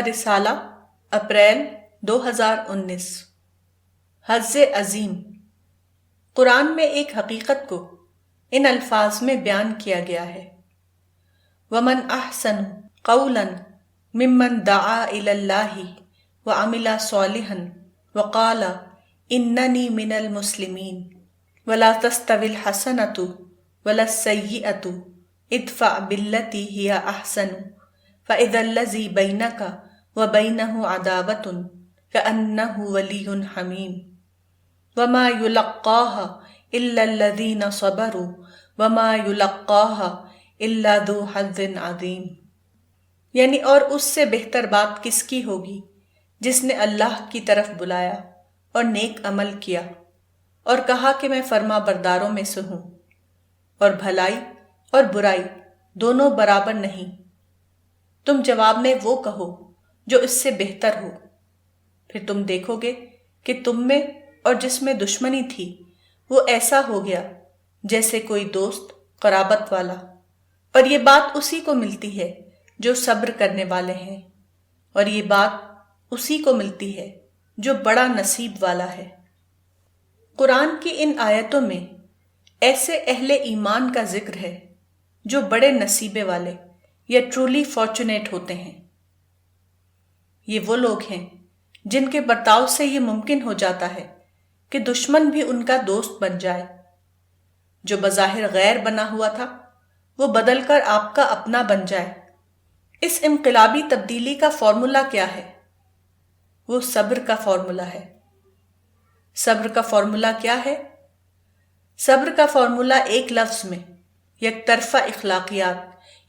الرسالہ April 2019۔ حظ عظیم۔ قرآن میں ایک حقیقت کو ان الفاظ میں بیان کیا گیا ہے، وَمَنْ أَحْسَنُ قَوْلًا مِمَّنْ دَعَا إِلَى اللَّهِ وَعَمِلَ صَالِحًا وَقَالَ إِنَّنِي مِنَ الْمُسْلِمِينَ وَلَا تَسْتَوِي الْحَسَنَةُ وَلَا السَّيِّئَةُ ادْفَعْ بِالَّتِي هِيَ أَحْسَنُ فَإِذَا الَّذِي بَيْنَكَ وَبَيْنَهُ عَدَاوَةٌ كَأَنَّهُ وَلِيٌّ حَمِيمٌ وَمَا يُلَقَّاهَا إِلَّا الَّذِينَ صَبَرُوا وَمَا يُلَقَّاهَا إِلَّا ذُو حَظٍّ عَظِيمٍ، یعنی اور اس سے بہتر بات کس کی ہوگی جس نے اللہ کی طرف بلایا اور نیک عمل کیا اور کہا کہ میں فرما برداروں میں سے ہوں، اور بھلائی اور برائی دونوں برابر نہیں، تم جواب میں وہ کہو جو اس سے بہتر ہو، پھر تم دیکھو گے کہ تم میں اور جس میں دشمنی تھی وہ ایسا ہو گیا جیسے کوئی دوست قرابت والا، اور یہ بات اسی کو ملتی ہے جو صبر کرنے والے ہیں، اور یہ بات اسی کو ملتی ہے جو بڑا نصیب والا ہے۔ قرآن کی ان آیتوں میں ایسے اہل ایمان کا ذکر ہے جو بڑے نصیبے والے یا ٹرولی فارچونیٹ ہوتے ہیں۔ یہ وہ لوگ ہیں جن کے برتاؤ سے یہ ممکن ہو جاتا ہے کہ دشمن بھی ان کا دوست بن جائے، جو بظاہر غیر بنا ہوا تھا وہ بدل کر آپ کا اپنا بن جائے۔ اس انقلابی تبدیلی کا فارمولہ کیا ہے؟ وہ صبر کا فارمولہ ہے۔ صبر کا فارمولہ کیا ہے؟ صبر کا فارمولہ ایک لفظ میں یک طرفہ اخلاقیات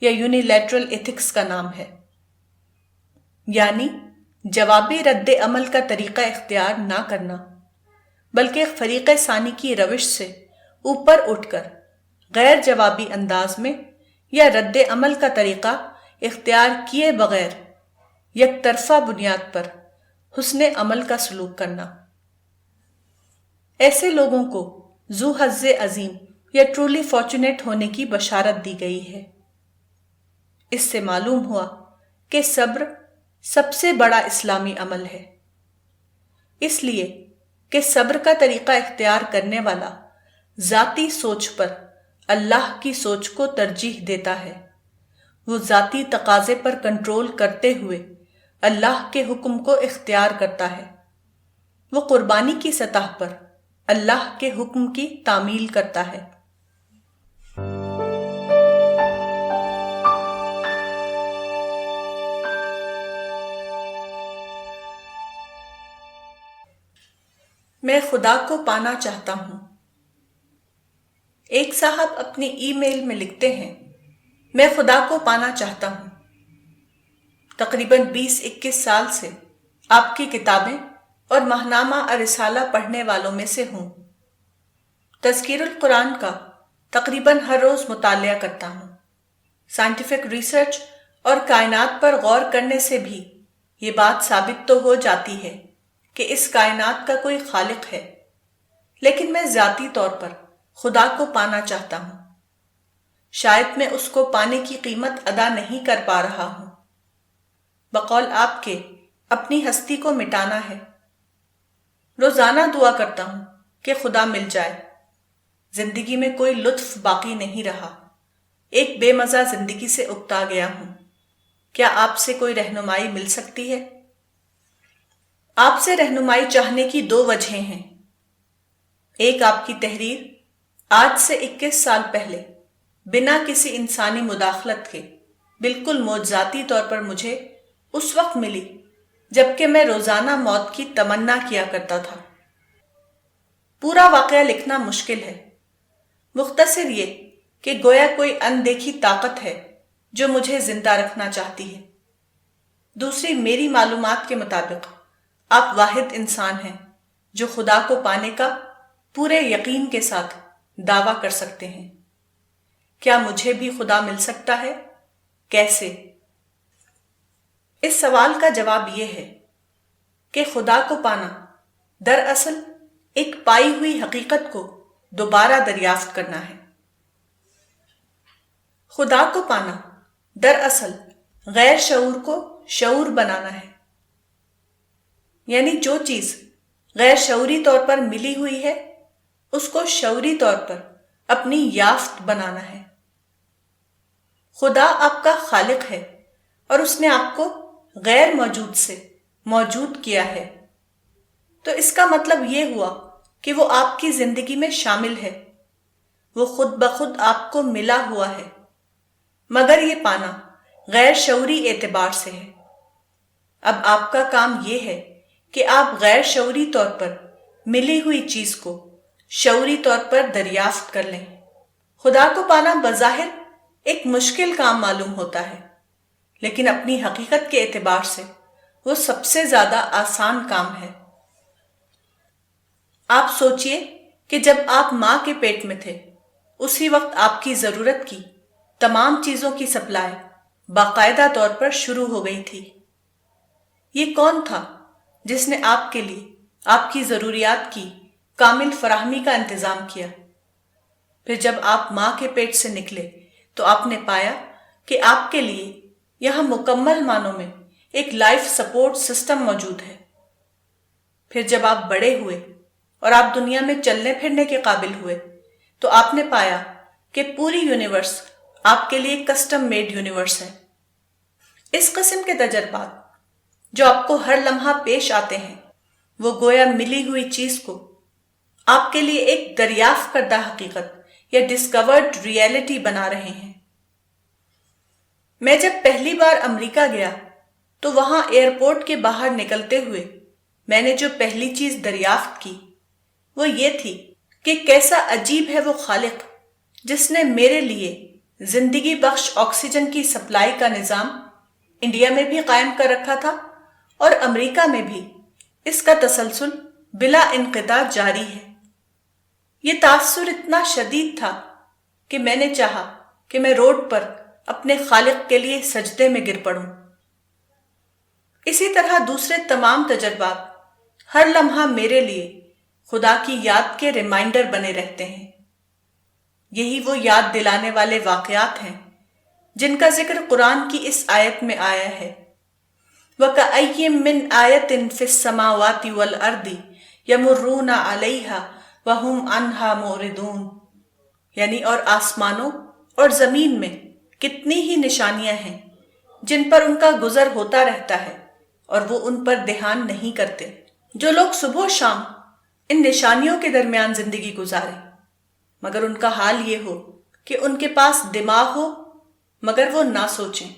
یا یونیلیٹرل ایتھکس کا نام ہے، یعنی جوابی رد عمل کا طریقہ اختیار نہ کرنا، بلکہ ایک فریق ثانی کی روش سے اوپر اٹھ کر غیر جوابی انداز میں یا رد عمل کا طریقہ اختیار کیے بغیر یک طرفہ بنیاد پر حسن عمل کا سلوک کرنا۔ ایسے لوگوں کو ذو حظ عظیم یا ٹرولی فارچونیٹ ہونے کی بشارت دی گئی ہے۔ اس سے معلوم ہوا کہ صبر سب سے بڑا اسلامی عمل ہے، اس لیے کہ صبر کا طریقہ اختیار کرنے والا ذاتی سوچ پر اللہ کی سوچ کو ترجیح دیتا ہے، وہ ذاتی تقاضے پر کنٹرول کرتے ہوئے اللہ کے حکم کو اختیار کرتا ہے، وہ قربانی کی سطح پر اللہ کے حکم کی تعمیل کرتا ہے۔ میں خدا کو پانا چاہتا ہوں۔ ایک صاحب اپنی ای میل میں لکھتے ہیں، میں خدا کو پانا چاہتا ہوں۔ تقریباً 20-21 سال سے آپ کی کتابیں اور ماہنامہ الرسالہ پڑھنے والوں میں سے ہوں۔ تذکیر القرآن کا تقریباً ہر روز مطالعہ کرتا ہوں۔ سائنٹیفک ریسرچ اور کائنات پر غور کرنے سے بھی یہ بات ثابت تو ہو جاتی ہے کہ اس کائنات کا کوئی خالق ہے، لیکن میں ذاتی طور پر خدا کو پانا چاہتا ہوں۔ شاید میں اس کو پانے کی قیمت ادا نہیں کر پا رہا ہوں۔ بقول آپ کے اپنی ہستی کو مٹانا ہے۔ روزانہ دعا کرتا ہوں کہ خدا مل جائے۔ زندگی میں کوئی لطف باقی نہیں رہا، ایک بے مزہ زندگی سے اکتا گیا ہوں۔ کیا آپ سے کوئی رہنمائی مل سکتی ہے؟ آپ سے رہنمائی چاہنے کی 2 وجہیں ہیں۔ ایک، آپ کی تحریر آج سے 21 سال پہلے بنا کسی انسانی مداخلت کے بالکل معجزاتی طور پر مجھے اس وقت ملی جبکہ میں روزانہ موت کی تمنا کیا کرتا تھا۔ پورا واقعہ لکھنا مشکل ہے، مختصر یہ کہ گویا کوئی اندیکھی طاقت ہے جو مجھے زندہ رکھنا چاہتی ہے۔ دوسری، میری معلومات کے مطابق آپ واحد انسان ہیں جو خدا کو پانے کا پورے یقین کے ساتھ دعویٰ کر سکتے ہیں۔ کیا مجھے بھی خدا مل سکتا ہے؟ کیسے؟ اس سوال کا جواب یہ ہے کہ خدا کو پانا دراصل ایک پائی ہوئی حقیقت کو دوبارہ دریافت کرنا ہے۔ خدا کو پانا دراصل غیر شعور کو شعور بنانا ہے، یعنی جو چیز غیر شعوری طور پر ملی ہوئی ہے اس کو شعوری طور پر اپنی یافت بنانا ہے۔ خدا آپ کا خالق ہے اور اس نے آپ کو غیر موجود سے موجود کیا ہے، تو اس کا مطلب یہ ہوا کہ وہ آپ کی زندگی میں شامل ہے، وہ خود بخود آپ کو ملا ہوا ہے، مگر یہ پانا غیر شعوری اعتبار سے ہے۔ اب آپ کا کام یہ ہے کہ آپ غیر شعوری طور پر ملی ہوئی چیز کو شعوری طور پر دریافت کر لیں۔ خدا کو پانا بظاہر ایک مشکل کام معلوم ہوتا ہے، لیکن اپنی حقیقت کے اعتبار سے وہ سب سے زیادہ آسان کام ہے۔ آپ سوچئے کہ جب آپ ماں کے پیٹ میں تھے اسی وقت آپ کی ضرورت کی تمام چیزوں کی سپلائی باقاعدہ طور پر شروع ہو گئی تھی۔ یہ کون تھا جس نے آپ کے لیے آپ کی ضروریات کی کامل فراہمی کا انتظام کیا؟ پھر جب آپ ماں کے پیٹ سے نکلے تو آپ نے پایا کہ آپ کے لیے یہاں مکمل معنوں میں ایک لائف سپورٹ سسٹم موجود ہے۔ پھر جب آپ بڑے ہوئے اور آپ دنیا میں چلنے پھرنے کے قابل ہوئے تو آپ نے پایا کہ پوری یونیورس آپ کے لیے کسٹم میڈ یونیورس ہے۔ اس قسم کے تجربات جو آپ کو ہر لمحہ پیش آتے ہیں وہ گویا ملی ہوئی چیز کو آپ کے لیے ایک دریافت کردہ حقیقت یا ڈسکورڈ ریئلٹی بنا رہے ہیں۔ میں جب پہلی بار امریکہ گیا تو وہاں ایئرپورٹ کے باہر نکلتے ہوئے میں نے جو پہلی چیز دریافت کی وہ یہ تھی کہ کیسا عجیب ہے وہ خالق جس نے میرے لیے زندگی بخش آکسیجن کی سپلائی کا نظام انڈیا میں بھی قائم کر رکھا تھا اور امریکہ میں بھی اس کا تسلسل بلا انقطاع جاری ہے۔ یہ تاثر اتنا شدید تھا کہ میں نے چاہا کہ میں روڈ پر اپنے خالق کے لیے سجدے میں گر پڑوں۔ اسی طرح دوسرے تمام تجربات ہر لمحہ میرے لیے خدا کی یاد کے ریمائنڈر بنے رہتے ہیں۔ یہی وہ یاد دلانے والے واقعات ہیں جن کا ذکر قرآن کی اس آیت میں آیا ہے، وَكَأَيٍّ مِّنْ آيَةٍ فِي السَّمَاوَاتِ وَالْأَرْضِ يَمُرُّونَ عَلَيْهَا وَهُمْ عَنْهَا مُعْرِضُونَ، یعنی اور آسمانوں اور زمین میں کتنی ہی نشانیاں ہیں جن پر ان کا گزر ہوتا رہتا ہے اور وہ ان پر دھیان نہیں کرتے۔ جو لوگ صبح و شام ان نشانیوں کے درمیان زندگی گزاریں مگر ان کا حال یہ ہو کہ ان کے پاس دماغ ہو مگر وہ نہ سوچیں،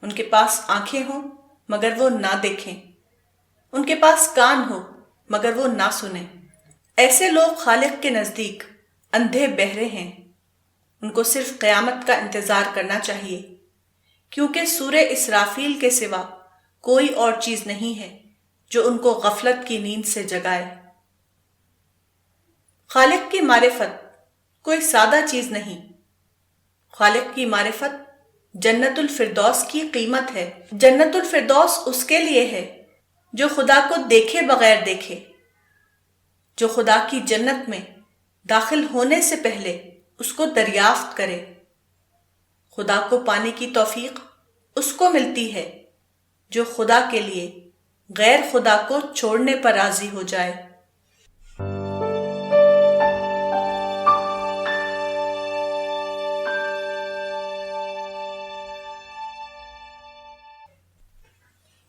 ان کے پاس آنکھیں ہوں مگر وہ نہ دیکھیں، ان کے پاس کان ہو مگر وہ نہ سنیں، ایسے لوگ خالق کے نزدیک اندھے بہرے ہیں۔ ان کو صرف قیامت کا انتظار کرنا چاہیے، کیونکہ سورہ اسرافیل کے سوا کوئی اور چیز نہیں ہے جو ان کو غفلت کی نیند سے جگائے۔ خالق کی معرفت کوئی سادہ چیز نہیں۔ خالق کی معرفت جنت الفردوس کی قیمت ہے۔ جنت الفردوس اس کے لیے ہے جو خدا کو دیکھے بغیر دیکھے، جو خدا کی جنت میں داخل ہونے سے پہلے اس کو دریافت کرے۔ خدا کو پانے کی توفیق اس کو ملتی ہے جو خدا کے لیے غیر خدا کو چھوڑنے پر راضی ہو جائے۔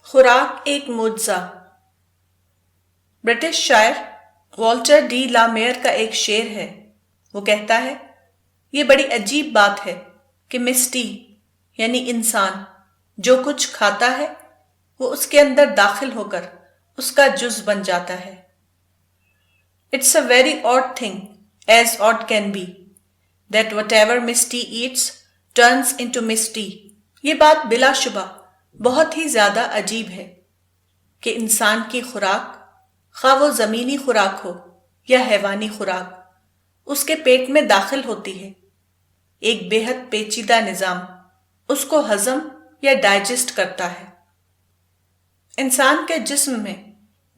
خوراک ایک معجزہ۔ برٹش شاعر والٹر ڈی لا میئر کا ایک شعر ہے۔ وہ کہتا ہے، یہ بڑی عجیب بات ہے کہ مسٹی یعنی انسان جو کچھ کھاتا ہے وہ اس کے اندر داخل ہو کر اس کا جز بن جاتا ہے۔ It's a very odd thing, as odd can be, that whatever Misty eats turns into Misty۔ یہ بات بلا شبہ بہت ہی زیادہ عجیب ہے کہ انسان کی خوراک، خواہ وہ زمینی خوراک ہو یا حیوانی خوراک، اس کے پیٹ میں داخل ہوتی ہے۔ ایک بے حد پیچیدہ نظام اس کو ہضم یا ڈائجسٹ کرتا ہے۔ انسان کے جسم میں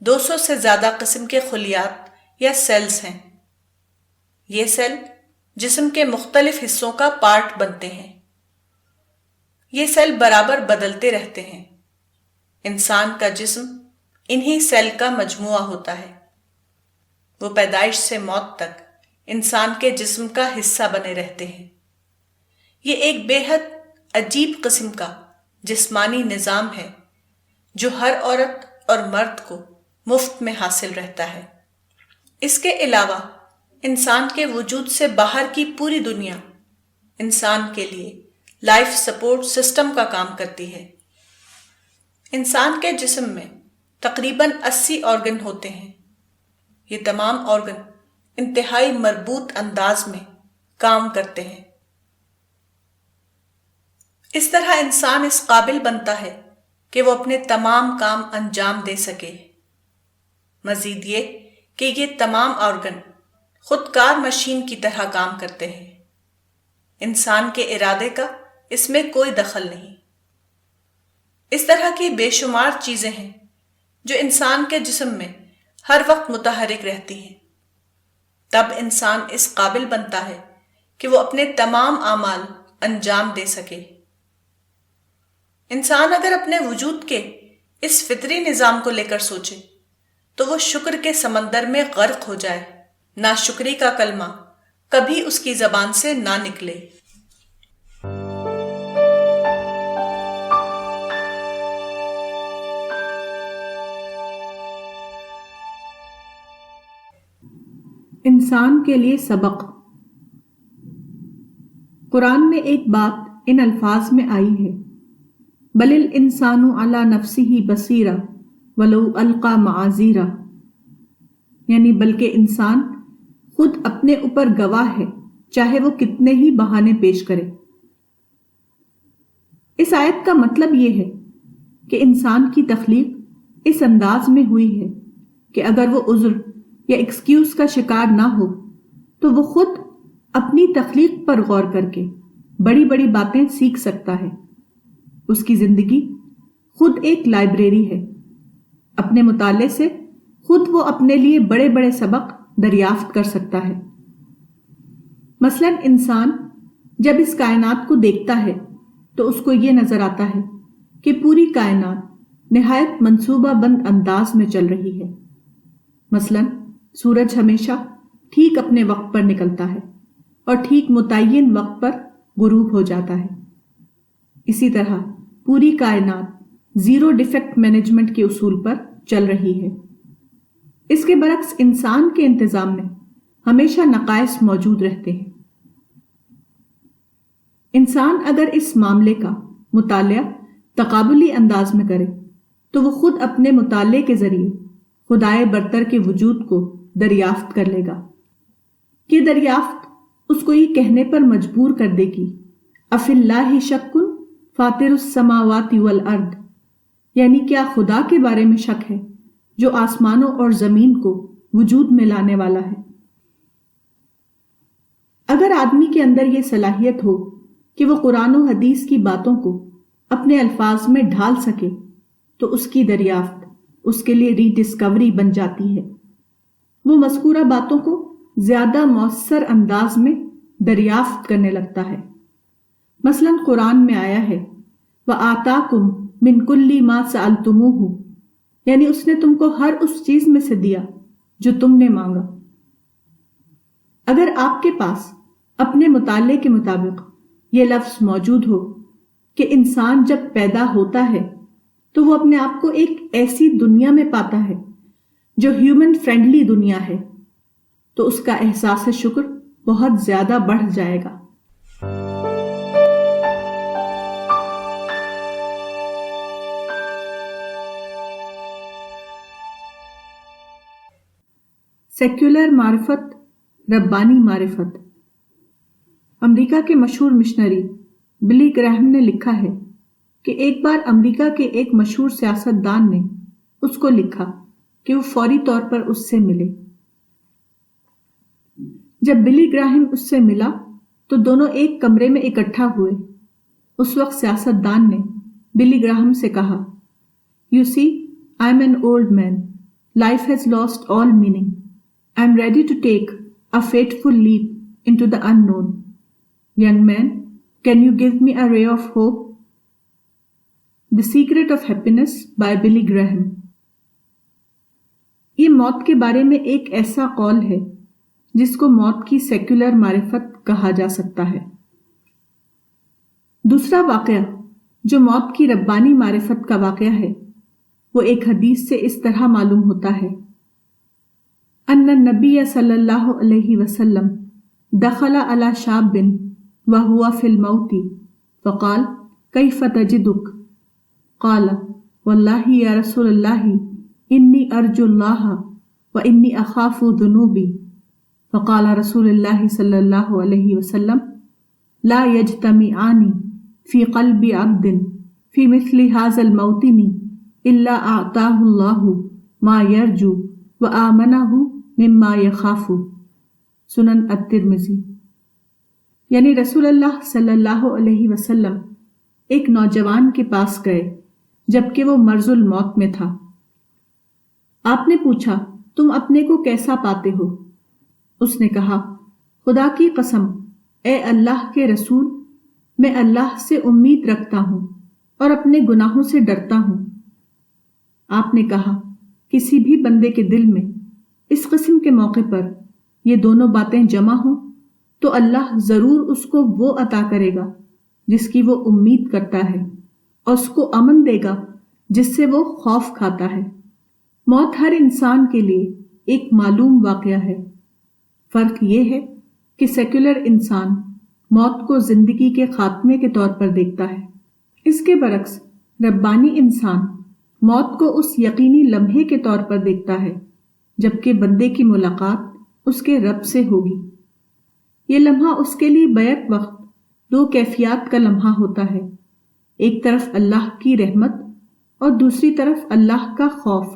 200 سے زیادہ قسم کے خلیات یا سیلز ہیں۔ یہ سیل جسم کے مختلف حصوں کا پارٹ بنتے ہیں۔ یہ سیل برابر بدلتے رہتے ہیں انسان کا جسم انہی سیل کا مجموعہ ہوتا ہے۔ وہ پیدائش سے موت تک انسان کے جسم کا حصہ بنے رہتے ہیں۔ یہ ایک بے حد عجیب قسم کا جسمانی نظام ہے جو ہر عورت اور مرد کو مفت میں حاصل رہتا ہے۔ اس کے علاوہ انسان کے وجود سے باہر کی پوری دنیا انسان کے لیے لائف سپورٹ سسٹم کا کام کرتی ہے۔ انسان کے جسم میں تقریباً 80 آرگن ہوتے ہیں۔ یہ تمام آرگن انتہائی مربوط انداز میں کام کرتے ہیں۔ اس طرح انسان اس قابل بنتا ہے کہ وہ اپنے تمام کام انجام دے سکے۔ مزید یہ کہ یہ تمام آرگن خودکار مشین کی طرح کام کرتے ہیں۔ انسان کے ارادے کا اس میں کوئی دخل نہیں۔ اس طرح کی بے شمار چیزیں ہیں جو انسان کے جسم میں ہر وقت متحرک رہتی ہیں۔ تب انسان اس قابل بنتا ہے کہ وہ اپنے تمام اعمال انجام دے سکے۔ انسان اگر اپنے وجود کے اس فطری نظام کو لے کر سوچے تو وہ شکر کے سمندر میں غرق ہو جائے۔ ناشکری کا کلمہ کبھی اس کی زبان سے نہ نکلے۔ انسان کے لیے سبق۔ قرآن میں ایک بات ان الفاظ میں آئی ہے، بل الانسان علی نفسہ بصیرہ ولو القی معاذیرہ، یعنی بلکہ انسان خود اپنے اوپر گواہ ہے چاہے وہ کتنے ہی بہانے پیش کرے۔ اس آیت کا مطلب یہ ہے کہ انسان کی تخلیق اس انداز میں ہوئی ہے کہ اگر وہ عذر یا ایکسکیوز کا شکار نہ ہو تو وہ خود اپنی تخلیق پر غور کر کے بڑی بڑی باتیں سیکھ سکتا ہے۔ اس کی زندگی خود ایک لائبریری ہے۔ اپنے مطالعے سے خود وہ اپنے لیے بڑے بڑے سبق دریافت کر سکتا ہے۔ مثلا انسان جب اس کائنات کو دیکھتا ہے تو اس کو یہ نظر آتا ہے کہ پوری کائنات نہایت منصوبہ بند انداز میں چل رہی ہے۔ مثلا سورج ہمیشہ ٹھیک اپنے وقت پر نکلتا ہے اور ٹھیک متعین وقت پر غروب ہو جاتا ہے۔ اسی طرح پوری کائنات زیرو ڈیفیکٹ مینجمنٹ کے اصول پر چل رہی ہے۔ اس کے برعکس انسان کے انتظام میں ہمیشہ نقائص موجود رہتے ہیں۔ انسان اگر اس معاملے کا مطالعہ تقابلی انداز میں کرے تو وہ خود اپنے مطالعے کے ذریعے خدائے برتر کے وجود کو دریافت کر لے گا۔ یہ دریافت اس کو یہ کہنے پر مجبور کر دے گی افی اللہ شک فاطر السماوات والارض، یعنی کیا خدا کے بارے میں شک ہے جو آسمانوں اور زمین کو وجود میں لانے والا ہے۔ اگر آدمی کے اندر یہ صلاحیت ہو کہ وہ قرآن و حدیث کی باتوں کو اپنے الفاظ میں ڈھال سکے تو اس کی دریافت اس کے لیے ری ڈسکوری بن جاتی ہے۔ وہ مذکورہ باتوں کو زیادہ مؤثر انداز میں دریافت کرنے لگتا ہے۔ مثلا قرآن میں آیا ہے وَآتَاكُم مِّن كُلِّ مَا سَأَلْتُمُوهُ، یعنی اس نے تم کو ہر اس چیز میں سے دیا جو تم نے مانگا۔ اگر آپ کے پاس اپنے مطالعے کے مطابق یہ لفظ موجود ہو کہ انسان جب پیدا ہوتا ہے تو وہ اپنے آپ کو ایک ایسی دنیا میں پاتا ہے جو ہیومن فرینڈلی دنیا ہے، تو اس کا احساس شکر بہت زیادہ بڑھ جائے گا۔ سیکولر معرفت، ربانی معرفت۔ امریکہ کے مشہور مشنری بلی گراہم نے لکھا ہے کہ ایک بار امریکہ کے ایک مشہور سیاستدان نے اس کو لکھا کہ وہ فوری طور پر اس سے ملے۔ جب بلی گراہم اس سے ملا تو دونوں ایک کمرے میں اکٹھا ہوئے۔ اس وقت سیاستدان نے بلی گراہم سے کہا، "You see, I'm an old man. Life has lost all meaning. I'm ready to take a fateful leap into the unknown. Young man, can you give me a ray of hope?" The Secret of Happiness by Billy Graham. یہ موت کے بارے میں ایک ایسا قول ہے جس کو موت کی سیکولر معرفت کہا جا سکتا ہے۔ دوسرا واقعہ جو موت کی ربانی معرفت کا واقعہ ہے وہ ایک حدیث سے اس طرح معلوم ہوتا ہے: ان النبی صلی اللہ علیہ وسلم دخل علی شاب وہو فی الموت فقال کیف تجدک؟ قال واللہ یا رسول اللہ انی ارجو اللہ وانی اخاف ذنوبی۔ فقال رسول اللہ صلی اللہ علیہ وسلم لا یجتمعان فی قلب عبد فی مثل ھذا الموطن الا اعطاہ اللہ ما یرجو وآمنہ مما یخاف۔ سنن الترمذی۔ یعنی رسول اللہ صلی اللہ علیہ وسلم ایک نوجوان کے پاس گئے جبکہ وہ مرض الموت میں تھا۔ آپ نے پوچھا تم اپنے کو کیسا پاتے ہو؟ اس نے کہا خدا کی قسم اے اللہ کے رسول، میں اللہ سے امید رکھتا ہوں اور اپنے گناہوں سے ڈرتا ہوں۔ آپ نے کہا کسی بھی بندے کے دل میں اس قسم کے موقع پر یہ دونوں باتیں جمع ہوں تو اللہ ضرور اس کو وہ عطا کرے گا جس کی وہ امید کرتا ہے اور اس کو امن دے گا جس سے وہ خوف کھاتا ہے۔ موت ہر انسان کے لیے ایک معلوم واقعہ ہے۔ فرق یہ ہے کہ سیکولر انسان موت کو زندگی کے خاتمے کے طور پر دیکھتا ہے، اس کے برعکس ربانی انسان موت کو اس یقینی لمحے کے طور پر دیکھتا ہے جبکہ بندے کی ملاقات اس کے رب سے ہوگی۔ یہ لمحہ اس کے لیے بیک وقت دو کیفیات کا لمحہ ہوتا ہے، ایک طرف اللہ کی رحمت اور دوسری طرف اللہ کا خوف۔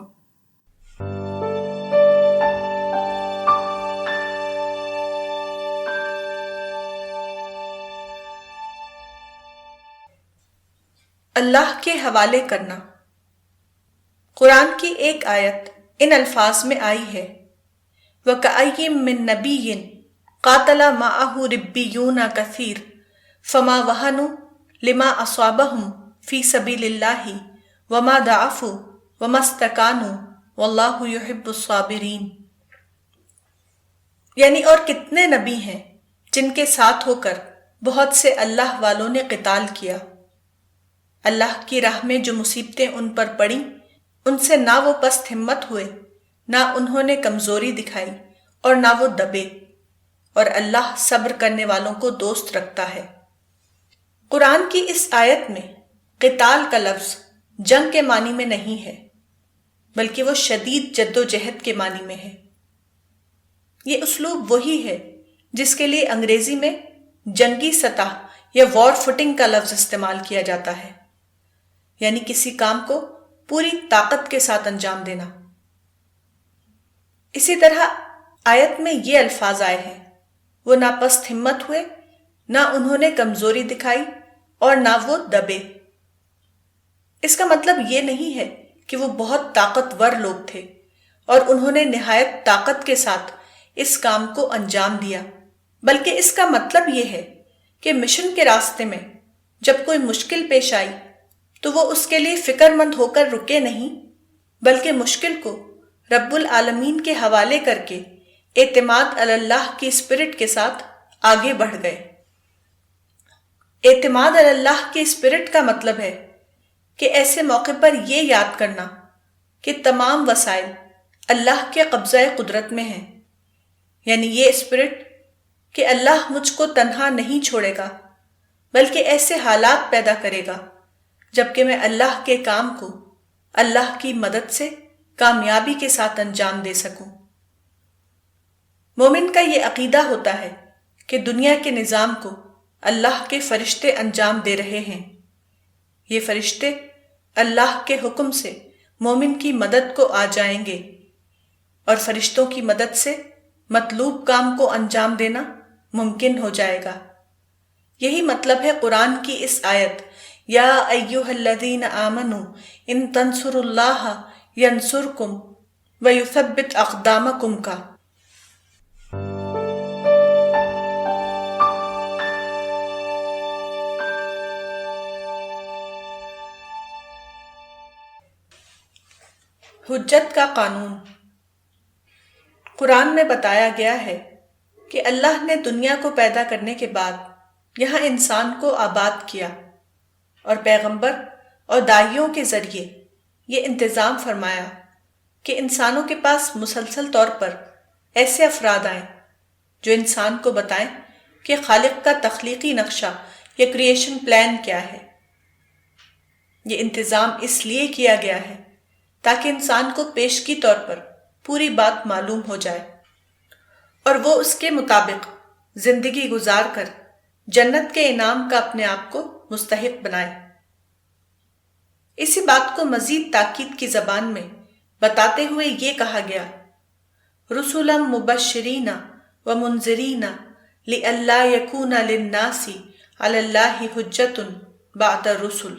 اللہ کے حوالے کرنا۔ قرآن کی ایک آیت ان الفاظ میں آئی ہے: وَكَأَيٍّ مِّن نَبِيٍّ قَاتَلَ مَعَهُ رِبِّيُّونَ كَثِيرٌ فَمَا وَهَنُوا لِمَا أَصَابَهُمْ فِي سَبِيلِ اللَّهِ وَمَا ضَعُفُوا وَمَا اسْتَكَانُوا وَاللَّهُ يُحِبُّ الصَّابِرِينَ۔ یعنی اور کتنے نبی ہیں جن کے ساتھ ہو کر بہت سے اللہ والوں نے قتال کیا، اللہ کی راہ میں جو مصیبتیں ان پر پڑیں ان سے نہ وہ پست ہمت ہوئے، نہ انہوں نے کمزوری دکھائی اور نہ وہ دبے، اور اللہ صبر کرنے والوں کو دوست رکھتا ہے۔ قرآن کی اس آیت میں قتال کا لفظ جنگ کے معنی میں نہیں ہے بلکہ وہ شدید جد و جہد کے معنی میں ہے۔ یہ اسلوب وہی ہے جس کے لیے انگریزی میں جنگی سطح یا وار فوٹنگ کا لفظ استعمال کیا جاتا ہے، یعنی کسی کام کو پوری طاقت کے ساتھ انجام دینا۔ اسی طرح آیت میں یہ الفاظ آئے ہیں: وہ نہ پست ہمت ہوئے، نہ انہوں نے کمزوری دکھائی اور نہ وہ دبے۔ اس کا مطلب یہ نہیں ہے کہ وہ بہت طاقتور لوگ تھے اور انہوں نے نہایت طاقت کے ساتھ اس کام کو انجام دیا، بلکہ اس کا مطلب یہ ہے کہ مشن کے راستے میں جب کوئی مشکل پیش آئی تو وہ اس کے لیے فکر مند ہو کر رکے نہیں، بلکہ مشکل کو رب العالمین کے حوالے کر کے اعتماد علی اللہ کی اسپرٹ کے ساتھ آگے بڑھ گئے۔ اعتماد علی اللہ کی اسپرٹ کا مطلب ہے کہ ایسے موقع پر یہ یاد کرنا کہ تمام وسائل اللہ کے قبضہ قدرت میں ہیں، یعنی یہ اسپرٹ کہ اللہ مجھ کو تنہا نہیں چھوڑے گا بلکہ ایسے حالات پیدا کرے گا جبکہ میں اللہ کے کام کو اللہ کی مدد سے کامیابی کے ساتھ انجام دے سکوں۔ مومن کا یہ عقیدہ ہوتا ہے کہ دنیا کے نظام کو اللہ کے فرشتے انجام دے رہے ہیں۔ یہ فرشتے اللہ کے حکم سے مومن کی مدد کو آ جائیں گے اور فرشتوں کی مدد سے مطلوب کام کو انجام دینا ممکن ہو جائے گا۔ یہی مطلب ہے قرآن کی اس آیت یا ایھا الذین آمنوا ان تنصروا اللہ ینصرکم ویثبت اقدامکم کا۔ حجت کا قانون۔ قرآن میں بتایا گیا ہے کہ اللہ نے دنیا کو پیدا کرنے کے بعد یہاں انسان کو آباد کیا اور پیغمبر اور داعیوں کے ذریعے یہ انتظام فرمایا کہ انسانوں کے پاس مسلسل طور پر ایسے افراد آئیں جو انسان کو بتائیں کہ خالق کا تخلیقی نقشہ یا کریشن پلان کیا ہے۔ یہ انتظام اس لیے کیا گیا ہے تاکہ انسان کو پیشگی طور پر پوری بات معلوم ہو جائے اور وہ اس کے مطابق زندگی گزار کر جنت کے انعام کا اپنے آپ کو مستحق بنائے۔ اسی بات کو مزید تاکید کی زبان میں بتاتے ہوئے یہ کہا گیا، رسولا مبشرین و منذرین لئلا یکون للناس علی اللہ حجۃ بعد الرسل،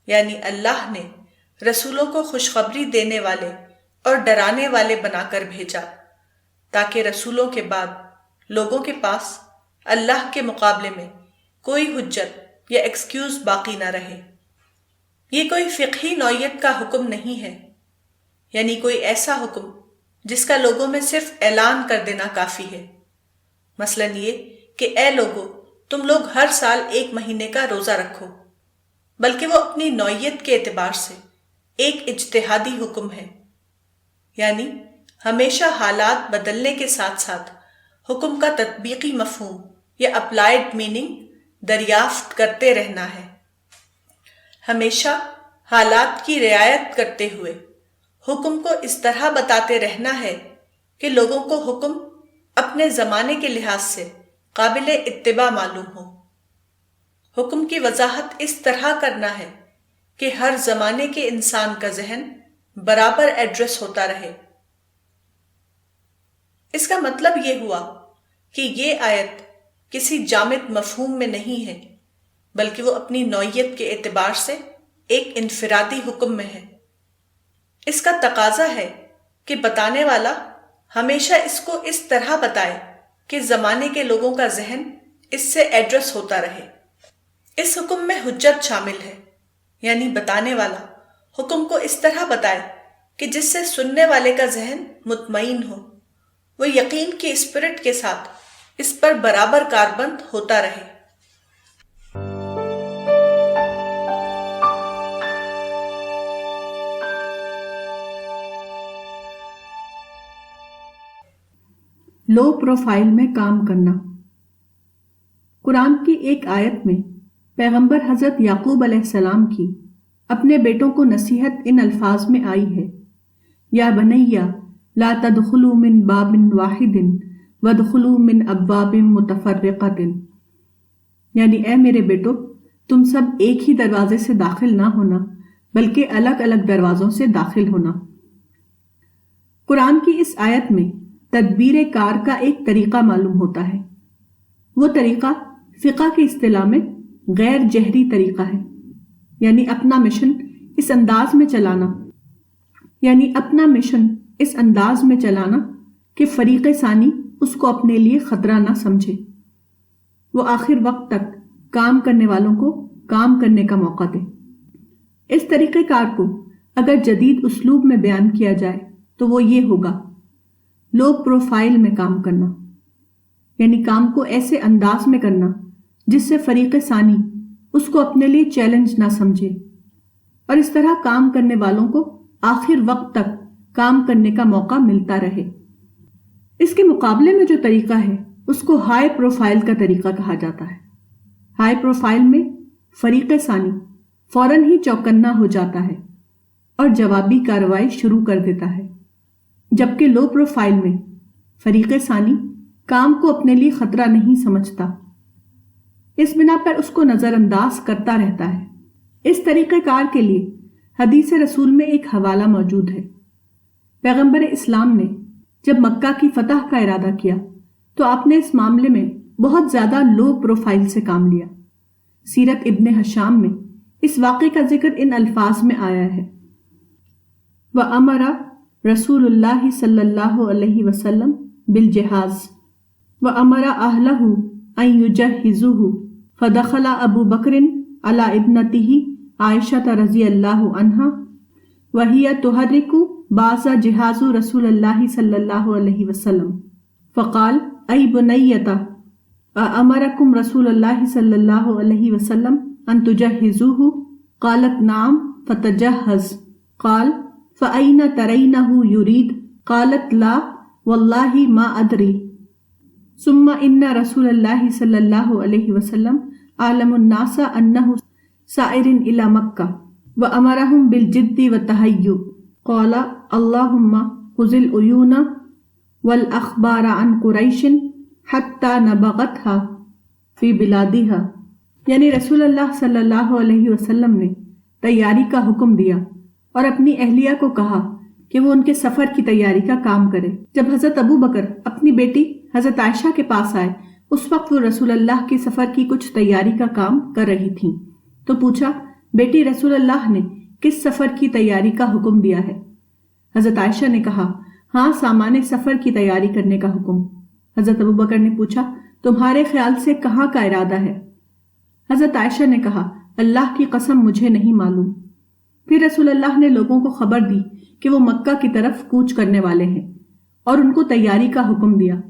یعنی اللہ نے رسولوں کو خوشخبری دینے والے اور ڈرانے والے بنا کر بھیجا تاکہ رسولوں کے بعد لوگوں کے پاس اللہ کے مقابلے میں کوئی حجت یا ایکسکیوز باقی نہ رہے۔ یہ کوئی فقہی نوعیت کا حکم نہیں ہے، یعنی کوئی ایسا حکم جس کا لوگوں میں صرف اعلان کر دینا کافی ہے۔ مثلا یہ کہ اے لوگو، تم لوگ ہر سال 1 مہینے کا روزہ رکھو، بلکہ وہ اپنی نوعیت کے اعتبار سے ایک اجتہادی حکم ہے، یعنی ہمیشہ حالات بدلنے کے ساتھ ساتھ حکم کا تطبیقی مفہوم یا اپلائیڈ میننگ دریافت کرتے رہنا ہے۔ ہمیشہ حالات کی رعایت کرتے ہوئے حکم کو اس طرح بتاتے رہنا ہے کہ لوگوں کو حکم اپنے زمانے کے لحاظ سے قابل اتباع معلوم ہو۔ حکم کی وضاحت اس طرح کرنا ہے کہ ہر زمانے کے انسان کا ذہن برابر ایڈریس ہوتا رہے۔ اس کا مطلب یہ ہوا کہ یہ آیت کسی جامد مفہوم میں نہیں ہے، بلکہ وہ اپنی نوعیت کے اعتبار سے ایک انفرادی حکم میں ہے۔ اس کا تقاضا ہے کہ بتانے والا ہمیشہ اس کو اس طرح بتائے کہ زمانے کے لوگوں کا ذہن اس سے ایڈریس ہوتا رہے۔ اس حکم میں حجت شامل ہے، یعنی بتانے والا حکم کو اس طرح بتائے کہ جس سے سننے والے کا ذہن مطمئن ہو، وہ یقین کی اسپرٹ کے ساتھ اس پر برابر کاربند ہوتا رہے۔ لو پروفائل میں کام کرنا۔ قرآن کی ایک آیت میں پیغمبر حضرت یعقوب علیہ السلام کی اپنے بیٹوں کو نصیحت ان الفاظ میں آئی ہے، یا بنیا لا تدخلوا من باب واحد وادخلوا من ابواب متفرقۃ، یعنی اے میرے بیٹو، تم سب ایک ہی دروازے سے داخل نہ ہونا بلکہ الگ الگ دروازوں سے داخل ہونا۔ قرآن کی اس آیت میں تدبیر کار کا ایک طریقہ معلوم ہوتا ہے۔ وہ طریقہ فقہ کی اصطلاح میں غیر جہری طریقہ ہے، یعنی اپنا مشن اس انداز میں چلانا کہ فریق ثانی اس کو اپنے لیے خطرہ نہ سمجھے۔ وہ آخر وقت تک کام کرنے والوں کو کام کرنے کا موقع دے۔ اس طریقہ کار کو اگر جدید اسلوب میں بیان کیا جائے تو وہ یہ ہوگا، لو پروفائل میں کام کرنا، یعنی کام کو ایسے انداز میں کرنا جس سے فریق ثانی اس کو اپنے لیے چیلنج نہ سمجھے، اور اس طرح کام کرنے والوں کو آخر وقت تک کام کرنے کا موقع ملتا رہے۔ اس کے مقابلے میں جو طریقہ ہے اس کو ہائی پروفائل کا طریقہ کہا جاتا ہے۔ ہائی پروفائل میں فریق ثانی فوراً ہی چوکنا ہو جاتا ہے اور جوابی کارروائی شروع کر دیتا ہے، جبکہ لو پروفائل میں فریق ثانی کام کو اپنے لیے خطرہ نہیں سمجھتا، اس بنا پر اس کو نظر انداز کرتا رہتا ہے۔ اس طریقہ کار کے لیے حدیث رسول میں ایک حوالہ موجود ہے۔ پیغمبر اسلام نے جب مکہ کی فتح کا ارادہ کیا تو آپ نے اس معاملے میں بہت زیادہ لو پروفائل سے کام لیا۔ سیرت ابن ہشام میں اس واقعے کا ذکر ان الفاظ میں آیا ہے، وَأَمَرَ رسول اللہ صلی اللہ علیہ وسلم بالجہاز وَأَمَرَ أَهْلَهُ أَن يُجَهِّزُوهُ فَدَخَلَ أَبُو بَكْرٍ عَلَى ابْنَتِهِ عائشة رضی اللہ عنہا وہی تحرک باز جہاز رسول اللہ صلی اللہ علیہ وسلم فقال ای بنیۃ امرکم رسول اللہ صلی اللہ علیہ وسلم ان تجہزوہ قالت نعم فتجہز قال فأین ترینہ یرید قالت لا واللہ ما ادری ثم ان رسول اللہ صلی اللہ علیہ وسلم عالم الناس انہ سائر الی مکہ وامرہم بالجد والتہیؤ قال اللہم خذ العیون والاخبار عن قریش حتی نبغتها فی بلادها، یعنی رسول اللہ صلی اللہ علیہ وسلم نے تیاری کا حکم دیا اور اپنی اہلیہ کو کہا کہ وہ ان کے سفر کی تیاری کا کام کرے۔ جب حضرت ابو بکر اپنی بیٹی حضرت عائشہ کے پاس آئے، اس وقت وہ رسول اللہ کے سفر کی کچھ تیاری کا کام کر رہی تھیں، تو پوچھا بیٹی رسول اللہ نے کس سفر کی تیاری کا حکم دیا ہے؟ حضرت عائشہ نے کہا ہاں، سامان سفر کی تیاری کرنے کا حکم۔ حضرت ابو بکر نے پوچھا تمہارے خیال سے کہاں کا ارادہ ہے؟ حضرت عائشہ نے کہا اللہ کی قسم مجھے نہیں معلوم۔ پھر رسول اللہ نے لوگوں کو خبر دی کہ وہ مکہ کی طرف کوچ کرنے والے ہیں اور ان کو تیاری کا حکم دیا۔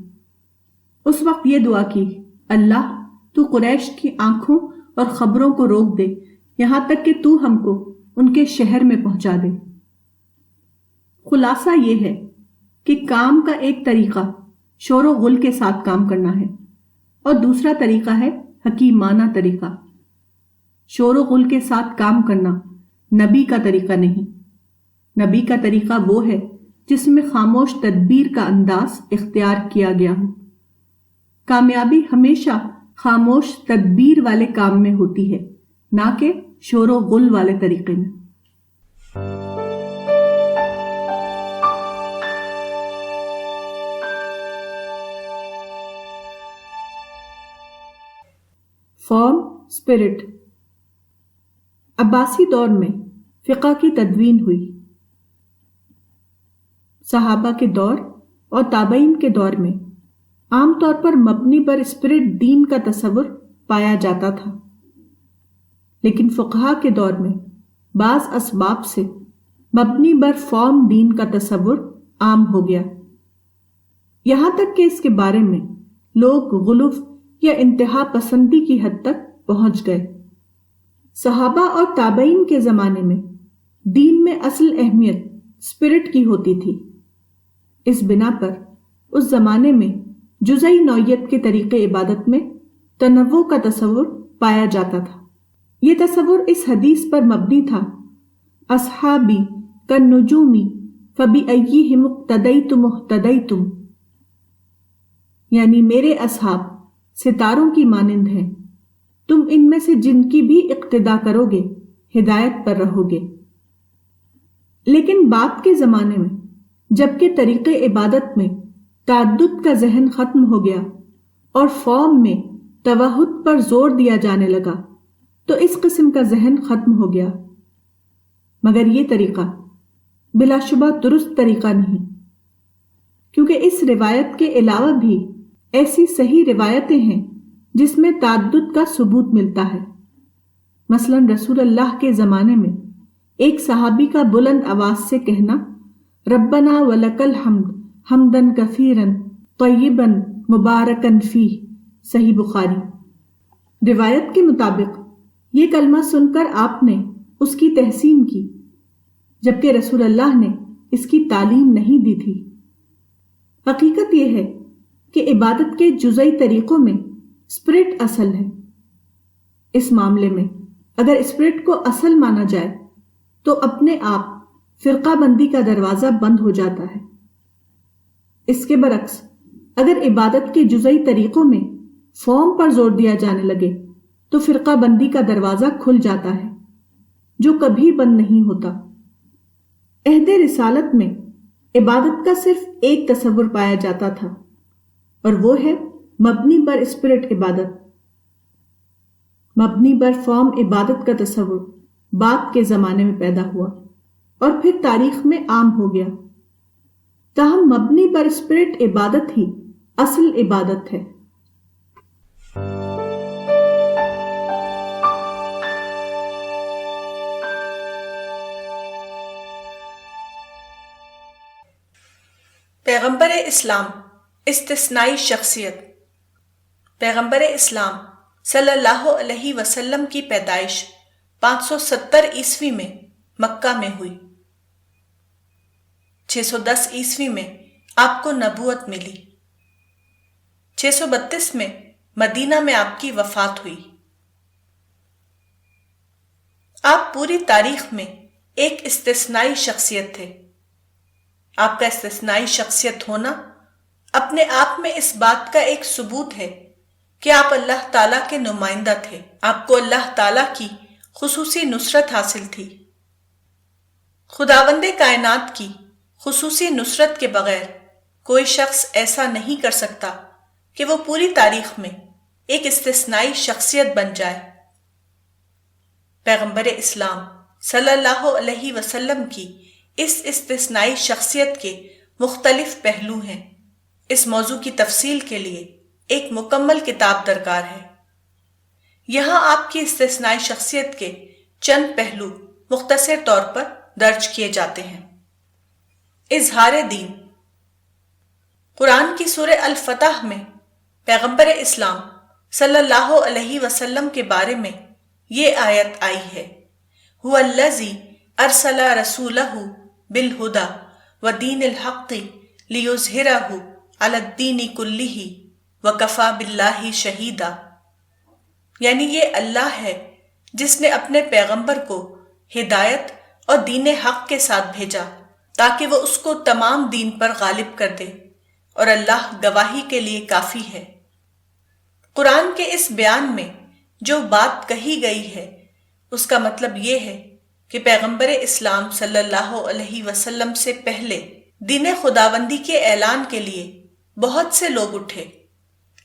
اس وقت یہ دعا کی اللہ تو قریش کی آنکھوں اور خبروں کو روک دے یہاں تک کہ تو ہم کو ان کے شہر میں پہنچا دے۔ خلاصہ یہ ہے کہ کام کا ایک طریقہ شور و غل کے ساتھ کام کرنا ہے اور دوسرا طریقہ ہے حکیمانہ طریقہ۔ شور و غل کے ساتھ کام کرنا نبی کا طریقہ نہیں۔ نبی کا طریقہ وہ ہے جس میں خاموش تدبیر کا انداز اختیار کیا گیا ہو۔ کامیابی ہمیشہ خاموش تدبیر والے کام میں ہوتی ہے، نہ کہ شور و غل والے طریقے میں۔ Form spirit. عباسی دور میں فقہ کی تدوین ہوئی۔ صحابہ کے دور اور تابعین کے دور میں عام طور پر مبنی بر اسپرٹ دین کا تصور پایا جاتا تھا، لیکن فقہا کے دور میں بعض اسباب سے مبنی بر فارم دین کا تصور عام ہو گیا، یہاں تک کہ اس کے بارے میں لوگ غلو یا انتہا پسندی کی حد تک پہنچ گئے۔ صحابہ اور تابعین کے زمانے میں دین میں اصل اہمیت اسپرٹ کی ہوتی تھی۔ اس بنا پر اس زمانے میں جزئی نوعیت کے طریقے عبادت میں تنوع کا تصور پایا جاتا تھا۔ یہ تصور اس حدیث پر مبنی تھا اصحابی کالنجومی فبأیہم اقتدیتم اہتدیتم، یعنی میرے اصحاب ستاروں کی مانند ہیں، تم ان میں سے جن کی بھی اقتدا کرو گے ہدایت پر رہو گے۔ لیکن بعد کے زمانے میں جبکہ طریقے عبادت میں تعدد کا ذہن ختم ہو گیا اور فارم میں توحد پر زور دیا جانے لگا، تو اس قسم کا ذہن ختم ہو گیا۔ مگر یہ طریقہ بلا شبہ درست طریقہ نہیں، کیونکہ اس روایت کے علاوہ بھی ایسی صحیح روایتیں ہیں جس میں تعدد کا ثبوت ملتا ہے۔ مثلا رسول اللہ کے زمانے میں ایک صحابی کا بلند آواز سے کہنا ربنا ولک الحمد حمدن کثیرا طیبا مبارکن فیہ، صحیح بخاری۔ روایت کے مطابق یہ کلمہ سن کر آپ نے اس کی تحسین کی، جبکہ رسول اللہ نے اس کی تعلیم نہیں دی تھی۔ حقیقت یہ ہے کہ عبادت کے جزئی طریقوں میں اسپرٹ اصل ہے۔ اس معاملے میں اگر اسپرٹ کو اصل مانا جائے تو اپنے آپ فرقہ بندی کا دروازہ بند ہو جاتا ہے۔ اس کے برعکس اگر عبادت کے جزئی طریقوں میں فارم پر زور دیا جانے لگے تو فرقہ بندی کا دروازہ کھل جاتا ہے، جو کبھی بند نہیں ہوتا۔ عہد رسالت میں عبادت کا صرف ایک تصور پایا جاتا تھا، اور وہ ہے مبنی بر اسپرٹ عبادت۔ مبنی بر فارم عبادت کا تصور بعد کے زمانے میں پیدا ہوا اور پھر تاریخ میں عام ہو گیا۔ تاہم مبنی بر اسپرٹ عبادت ہی اصل عبادت ہے۔ پیغمبر اسلام استثنائی شخصیت۔ پیغمبر اسلام صلی اللہ علیہ وسلم کی پیدائش 570 عیسوی میں مکہ میں ہوئی۔ 610 عیسوی میں آپ کو نبوت ملی۔ 632 میں مدینہ میں آپ کی وفات ہوئی۔ آپ پوری تاریخ میں ایک استثنائی شخصیت تھے۔ آپ کا استثنائی شخصیت ہونا اپنے آپ میں اس بات کا ایک ثبوت ہے کہ آپ اللہ تعالیٰ کے نمائندہ تھے۔ آپ کو اللہ تعالیٰ کی خصوصی نصرت حاصل تھی۔ خداوند کائنات کی خصوصی نصرت کے بغیر کوئی شخص ایسا نہیں کر سکتا کہ وہ پوری تاریخ میں ایک استثنائی شخصیت بن جائے۔ پیغمبر اسلام صلی اللہ علیہ وسلم کی اس استثنائی شخصیت کے مختلف پہلو ہیں۔ اس موضوع کی تفصیل کے لیے ایک مکمل کتاب درکار ہے۔ یہاں آپ کی استثنائی شخصیت کے چند پہلو مختصر طور پر درج کیے جاتے ہیں۔ اظہار دین۔ قرآن کی سورہ الفتح میں پیغمبر اسلام صلی اللہ علیہ وسلم کے بارے میں یہ آیت آئی ہے، هو الذی ارسل رسولہ بالہدی ودین الحق لیظہرہ علی الدین کلہ وکفی باللہ شہیدا۔ یعنی یہ اللہ ہے جس نے اپنے پیغمبر کو ہدایت اور دین حق کے ساتھ بھیجا تاکہ وہ اس کو تمام دین پر غالب کر دے، اور اللہ گواہی کے لیے کافی ہے۔ قرآن کے اس بیان میں جو بات کہی گئی ہے اس کا مطلب یہ ہے کہ پیغمبر اسلام صلی اللہ علیہ وسلم سے پہلے دین خداوندی کے اعلان کے لیے بہت سے لوگ اٹھے،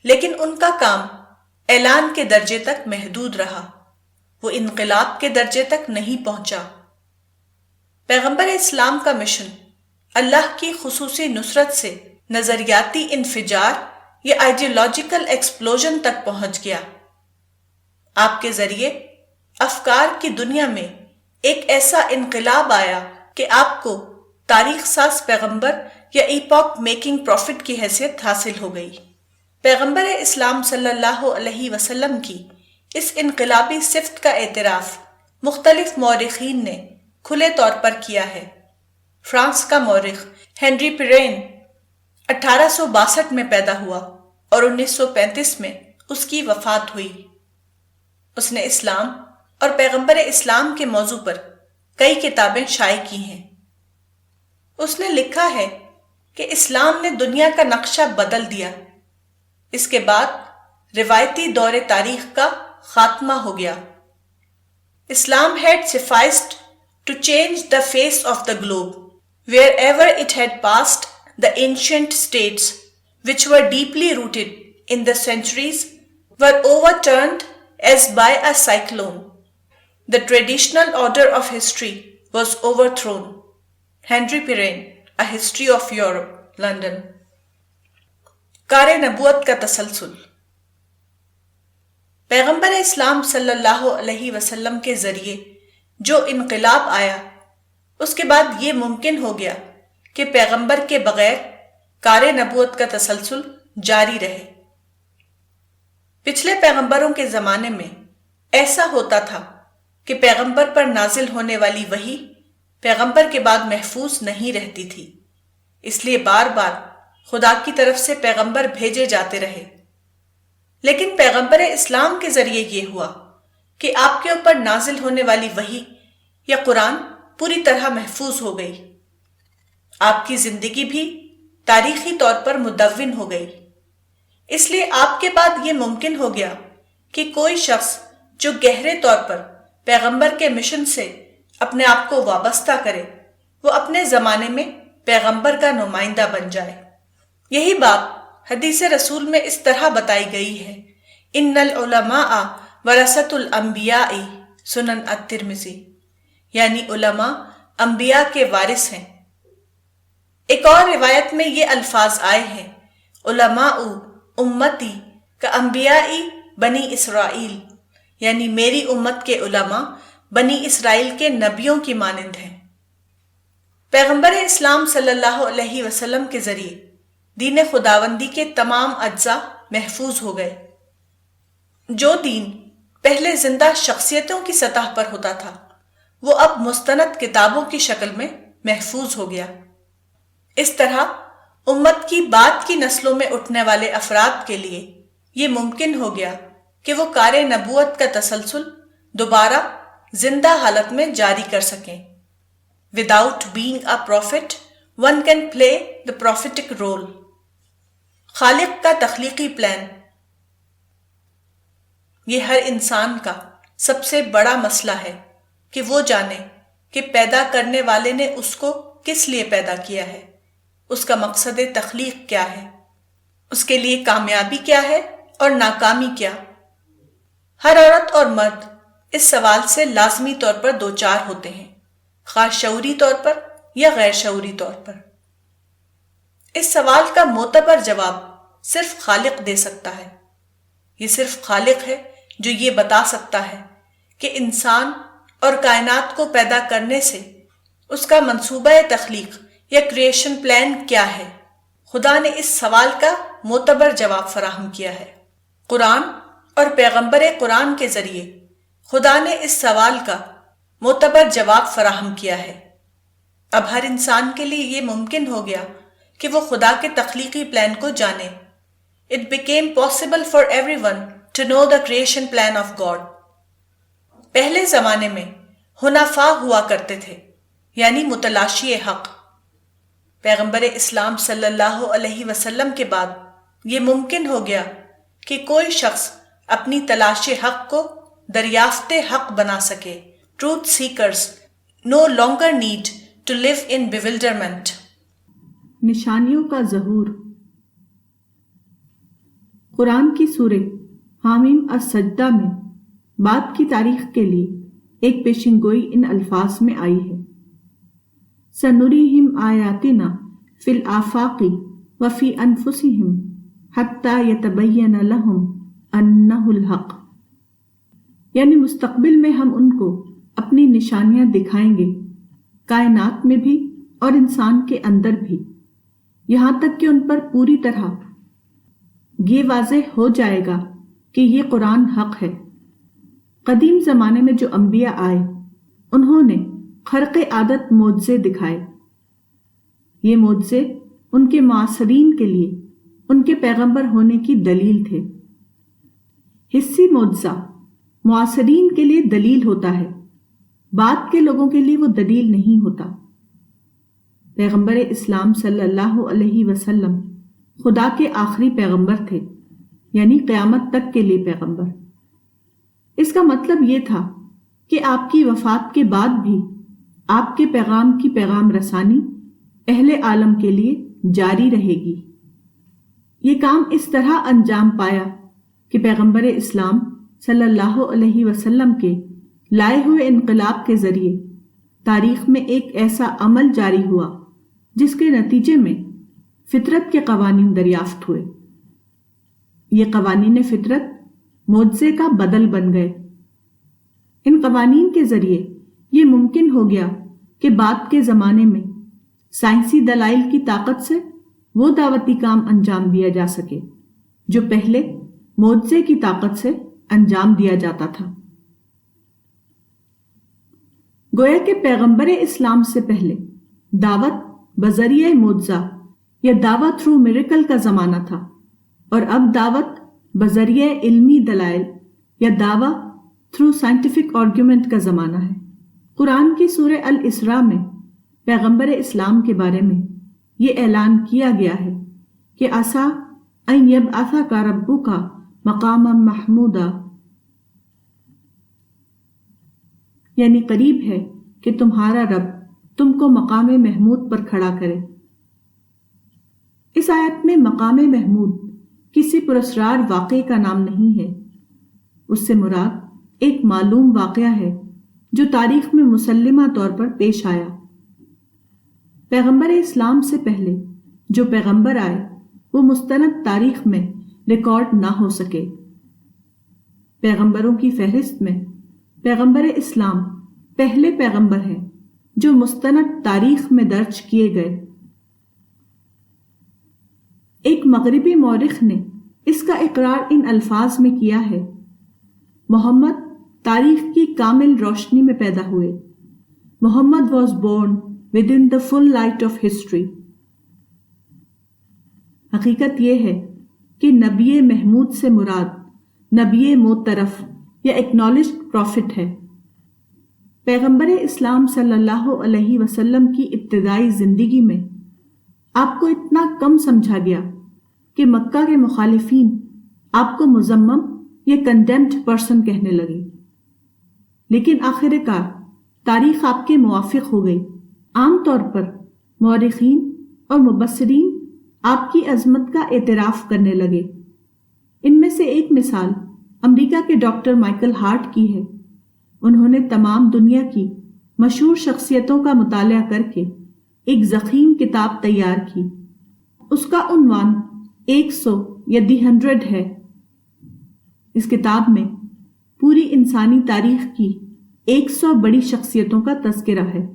لیکن ان کا کام اعلان کے درجے تک محدود رہا، وہ انقلاب کے درجے تک نہیں پہنچا۔ پیغمبر اسلام کا مشن اللہ کی خصوصی نصرت سے نظریاتی انفجار یا آئیڈیولوجیکل ایکسپلوژن تک پہنچ گیا۔ آپ کے ذریعے افکار کی دنیا میں ایک ایسا انقلاب آیا کہ آپ کو تاریخ ساز پیغمبر یا ایپاک میکنگ پروفٹ کی حیثیت حاصل ہو گئی۔ پیغمبر اسلام صلی اللہ علیہ وسلم کی اس انقلابی صفت کا اعتراف مختلف مورخین نے کھلے طور پر کیا ہے۔ فرانس کا مورخ ہنری پیرین 1862 میں پیدا ہوا اور 1935 میں اس کی وفات ہوئی۔ اس نے اسلام اور پیغمبر اسلام کے موضوع پر کئی کتابیں شائع کی ہیں۔ اس نے لکھا ہے کہ اسلام نے دنیا کا نقشہ بدل دیا۔ اس کے بعد روایتی دور تاریخ کا خاتمہ ہو گیا۔ اسلام had sufficed to change the face of the globe. Wherever it had passed, the ancient states, which were deeply rooted in the centuries, were overturned as by a cyclone. The traditional order of history was overthrown. Henry Pirenne, A History of Europe, London. کار نبوت کا تسلسل۔ پیغمبر اسلام صلی اللہ علیہ وسلم کے ذریعے جو انقلاب آیا، اس کے بعد یہ ممکن ہو گیا کہ پیغمبر کے بغیر کار نبوت کا تسلسل جاری رہے۔ پچھلے پیغمبروں کے زمانے میں ایسا ہوتا تھا کہ پیغمبر پر نازل ہونے والی وحی پیغمبر کے بعد محفوظ نہیں رہتی تھی، اس لیے بار بار خدا کی طرف سے پیغمبر بھیجے جاتے رہے۔ لیکن پیغمبر اسلام کے ذریعے یہ ہوا کہ آپ کے اوپر نازل ہونے والی وحی یا قرآن پوری طرح محفوظ ہو گئی۔ آپ کی زندگی بھی تاریخی طور پر مدون ہو گئی۔ اس لیے آپ کے بعد یہ ممکن ہو گیا کہ کوئی شخص جو گہرے طور پر پیغمبر کے مشن سے اپنے آپ کو وابستہ کرے، وہ اپنے زمانے میں پیغمبر کا نمائندہ بن جائے۔ یہی بات حدیث رسول میں اس طرح بتائی گئی ہے، ان العلماء ورثۃ الانبیاء، سنن الترمذی، یعنی علماء انبیاء کے وارث ہیں۔ ایک اور روایت میں یہ الفاظ آئے ہیں، علماء امتی کا انبیاء بنی اسرائیل، یعنی میری امت کے علماء بنی اسرائیل کے نبیوں کی مانند ہیں۔ پیغمبر اسلام صلی اللہ علیہ وسلم کے ذریعے دین خداوندی کے تمام اجزاء محفوظ ہو گئے۔ جو دین پہلے زندہ شخصیتوں کی سطح پر ہوتا تھا وہ اب مستند کتابوں کی شکل میں محفوظ ہو گیا۔ اس طرح امت کی بعد کی نسلوں میں اٹھنے والے افراد کے لیے یہ ممکن ہو گیا کہ وہ کار نبوت کا تسلسل دوبارہ زندہ حالت میں جاری کر سکیں۔ Without being a prophet, one can play the prophetic role۔ خالق کا تخلیقی پلان۔ یہ ہر انسان کا سب سے بڑا مسئلہ ہے کہ وہ جانے کہ پیدا کرنے والے نے اس کو کس لیے پیدا کیا ہے، اس کا مقصد تخلیق کیا ہے، اس کے لیے کامیابی کیا ہے اور ناکامی کیا۔ ہر عورت اور مرد اس سوال سے لازمی طور پر دوچار ہوتے ہیں، خاص شعوری طور پر یا غیر شعوری طور پر۔ اس سوال کا معتبر جواب صرف خالق دے سکتا ہے۔ یہ صرف خالق ہے جو یہ بتا سکتا ہے کہ انسان اور کائنات کو پیدا کرنے سے اس کا منصوبہ تخلیق یا کریشن پلان کیا ہے۔ خدا نے اس سوال کا معتبر جواب فراہم کیا ہے۔ قرآن اور پیغمبر قرآن کے ذریعے خدا نے اس سوال کا معتبر جواب فراہم کیا ہے۔ اب ہر انسان کے لیے یہ ممکن ہو گیا کہ وہ خدا کے تخلیقی پلان کو جانے۔ It became possible for everyone to know the creation plan of God۔ پہلے زمانے میں حنفاء ہوا کرتے تھے، یعنی متلاشی حق۔ پیغمبر اسلام صلی اللہ علیہ وسلم کے بعد یہ ممکن ہو گیا کہ کوئی شخص اپنی تلاش حق کو دریافت حق بنا سکے۔ Truth seekers no longer need to live in bewilderment۔ نشانیوں کا ظہور۔ قرآن کی سورہ حامیم السجدہ میں بعد کی تاریخ کے لیے ایک پیشن گوئی ان الفاظ میں آئی ہے: سنریہم آیاتنا فی الآفاق وفی انفسہم حتی یتبین لہم انہ الحق، یعنی مستقبل میں ہم ان کو اپنی نشانیاں دکھائیں گے، کائنات میں بھی اور انسان کے اندر بھی، یہاں تک کہ ان پر پوری طرح یہ واضح ہو جائے گا کہ یہ قرآن حق ہے۔ قدیم زمانے میں جو انبیاء آئے انہوں نے خرق عادت معجزے دکھائے۔ یہ معجزے ان کے معاصرین کے لیے ان کے پیغمبر ہونے کی دلیل تھے۔ حسی معجزہ معاصرین کے لیے دلیل ہوتا ہے، بعد کے لوگوں کے لیے وہ دلیل نہیں ہوتا۔ پیغمبر اسلام صلی اللہ علیہ وسلم خدا کے آخری پیغمبر تھے، یعنی قیامت تک کے لیے پیغمبر۔ اس کا مطلب یہ تھا کہ آپ کی وفات کے بعد بھی آپ کے پیغام کی پیغام رسانی اہل عالم کے لیے جاری رہے گی۔ یہ کام اس طرح انجام پایا کہ پیغمبر اسلام صلی اللہ علیہ وسلم کے لائے ہوئے انقلاب کے ذریعے تاریخ میں ایک ایسا عمل جاری ہوا جس کے نتیجے میں فطرت کے قوانین دریافت ہوئے۔ یہ قوانین فطرت معجزے کا بدل بن گئے۔ ان قوانین کے ذریعے یہ ممکن ہو گیا کہ بعد کے زمانے میں سائنسی دلائل کی طاقت سے وہ دعوتی کام انجام دیا جا سکے جو پہلے معجزے کی طاقت سے انجام دیا جاتا تھا۔ گویا کہ پیغمبر اسلام سے پہلے دعوت بذریعہ معجزہ یا دعوت تھرو میریکل کا زمانہ تھا، اور اب دعوت بذریعہ علمی دلائل یا دعویٰ تھرو سائنٹیفک آرگیومنٹ کا زمانہ ہے۔ قرآن کی سورہ الاسراء میں پیغمبر اسلام کے بارے میں یہ اعلان کیا گیا ہے کہ عسیٰ ان یبعثک ربک مقاما محمودا، یعنی قریب ہے کہ تمہارا رب تم کو مقام محمود پر کھڑا کرے۔ اس آیت میں مقام محمود کسی پراسرار واقعے کا نام نہیں ہے، اس سے مراد ایک معلوم واقعہ ہے جو تاریخ میں مسلمہ طور پر پیش آیا۔ پیغمبر اسلام سے پہلے جو پیغمبر آئے وہ مستند تاریخ میں ریکارڈ نہ ہو سکے۔ پیغمبروں کی فہرست میں پیغمبر اسلام پہلے پیغمبر ہیں جو مستند تاریخ میں درج کیے گئے۔ ایک مغربی مورخ نے اس کا اقرار ان الفاظ میں کیا ہے: محمد تاریخ کی کامل روشنی میں پیدا ہوئے۔ Muhammad was born within the full light of history. حقیقت یہ ہے کہ نبی محمود سے مراد نبی معترف یا ایکنالجڈ پروفٹ ہے۔ پیغمبر اسلام صلی اللہ علیہ وسلم کی ابتدائی زندگی میں آپ کو اتنا کم سمجھا گیا کہ مکہ کے مخالفین آپ کو مذمم یا کنڈیمڈ پرسن کہنے لگے، لیکن آخر کار تاریخ آپ کے موافق ہو گئی۔ عام طور پر مورخین اور مبصرین آپ کی عظمت کا اعتراف کرنے لگے۔ ان میں سے ایک مثال امریکہ کے ڈاکٹر مائیکل ہارٹ کی ہے۔ انہوں نے تمام دنیا کی مشہور شخصیتوں کا مطالعہ کر کے ایک ضخیم کتاب تیار کی۔ اس کا عنوان 100 یا دی 100 ہے۔ اس کتاب میں پوری انسانی تاریخ کی 100 بڑی شخصیتوں کا تذکرہ ہے۔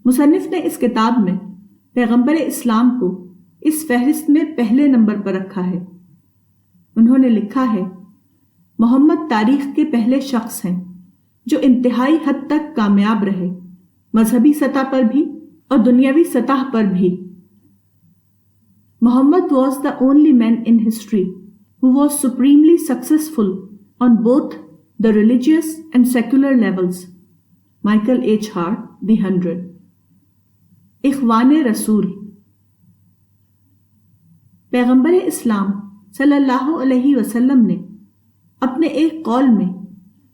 مصنف نے اس کتاب میں پیغمبر اسلام کو اس فہرست میں پہلے نمبر پر رکھا ہے۔ انہوں نے لکھا ہے: محمد تاریخ کے پہلے شخص ہیں جو انتہائی حد تک کامیاب رہے، مذہبی سطح پر بھی اور دنیاوی سطح پر بھی۔ محمد was the only man in history who was supremely successful on both the religious and secular levels. Michael H. Hart, The 100. اخوان رسول۔ پیغمبر اسلام صلی اللہ علیہ وسلم نے اپنے ایک قول میں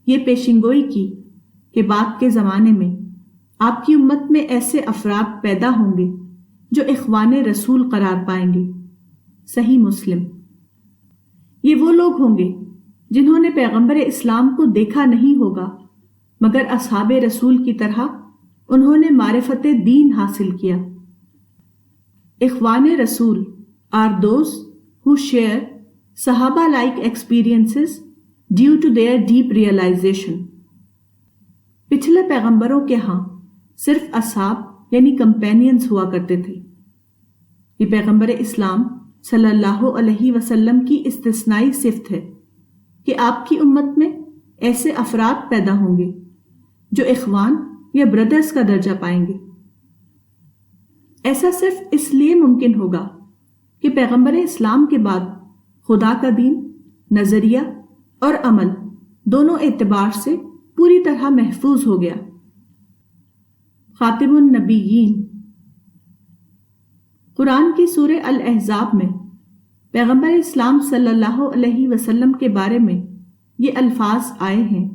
یہ پیشنگوئی کی کہ بعد کے زمانے میں آپ کی امت میں ایسے افراد پیدا ہوں گے جو اخوان رسول قرار پائیں گے۔ صحیح مسلم۔ یہ وہ لوگ ہوں گے جنہوں نے پیغمبر اسلام کو دیکھا نہیں ہوگا، مگر اصحاب رسول کی طرح انہوں نے معرفت دین حاصل کیا۔ اخوان رسول are those who share صحابہ-like experiences due to their deep realization۔ پچھلے پیغمبروں کے ہاں صرف اصحاب یعنی کمپینینز ہوا کرتے تھے۔ یہ پیغمبر اسلام صلی اللہ علیہ وسلم کی استثنائی صفت ہے کہ آپ کی امت میں ایسے افراد پیدا ہوں گے جو اخوان یا بردرز کا درجہ پائیں گے۔ ایسا صرف اس لیے ممکن ہوگا کہ پیغمبر اسلام کے بعد خدا کا دین، نظریہ اور عمل دونوں اعتبار سے پوری طرح محفوظ ہو گیا۔ خاتم النبیین۔ قرآن کی سورہ الاحزاب میں پیغمبر اسلام صلی اللہ علیہ وسلم کے بارے میں یہ الفاظ آئے ہیں: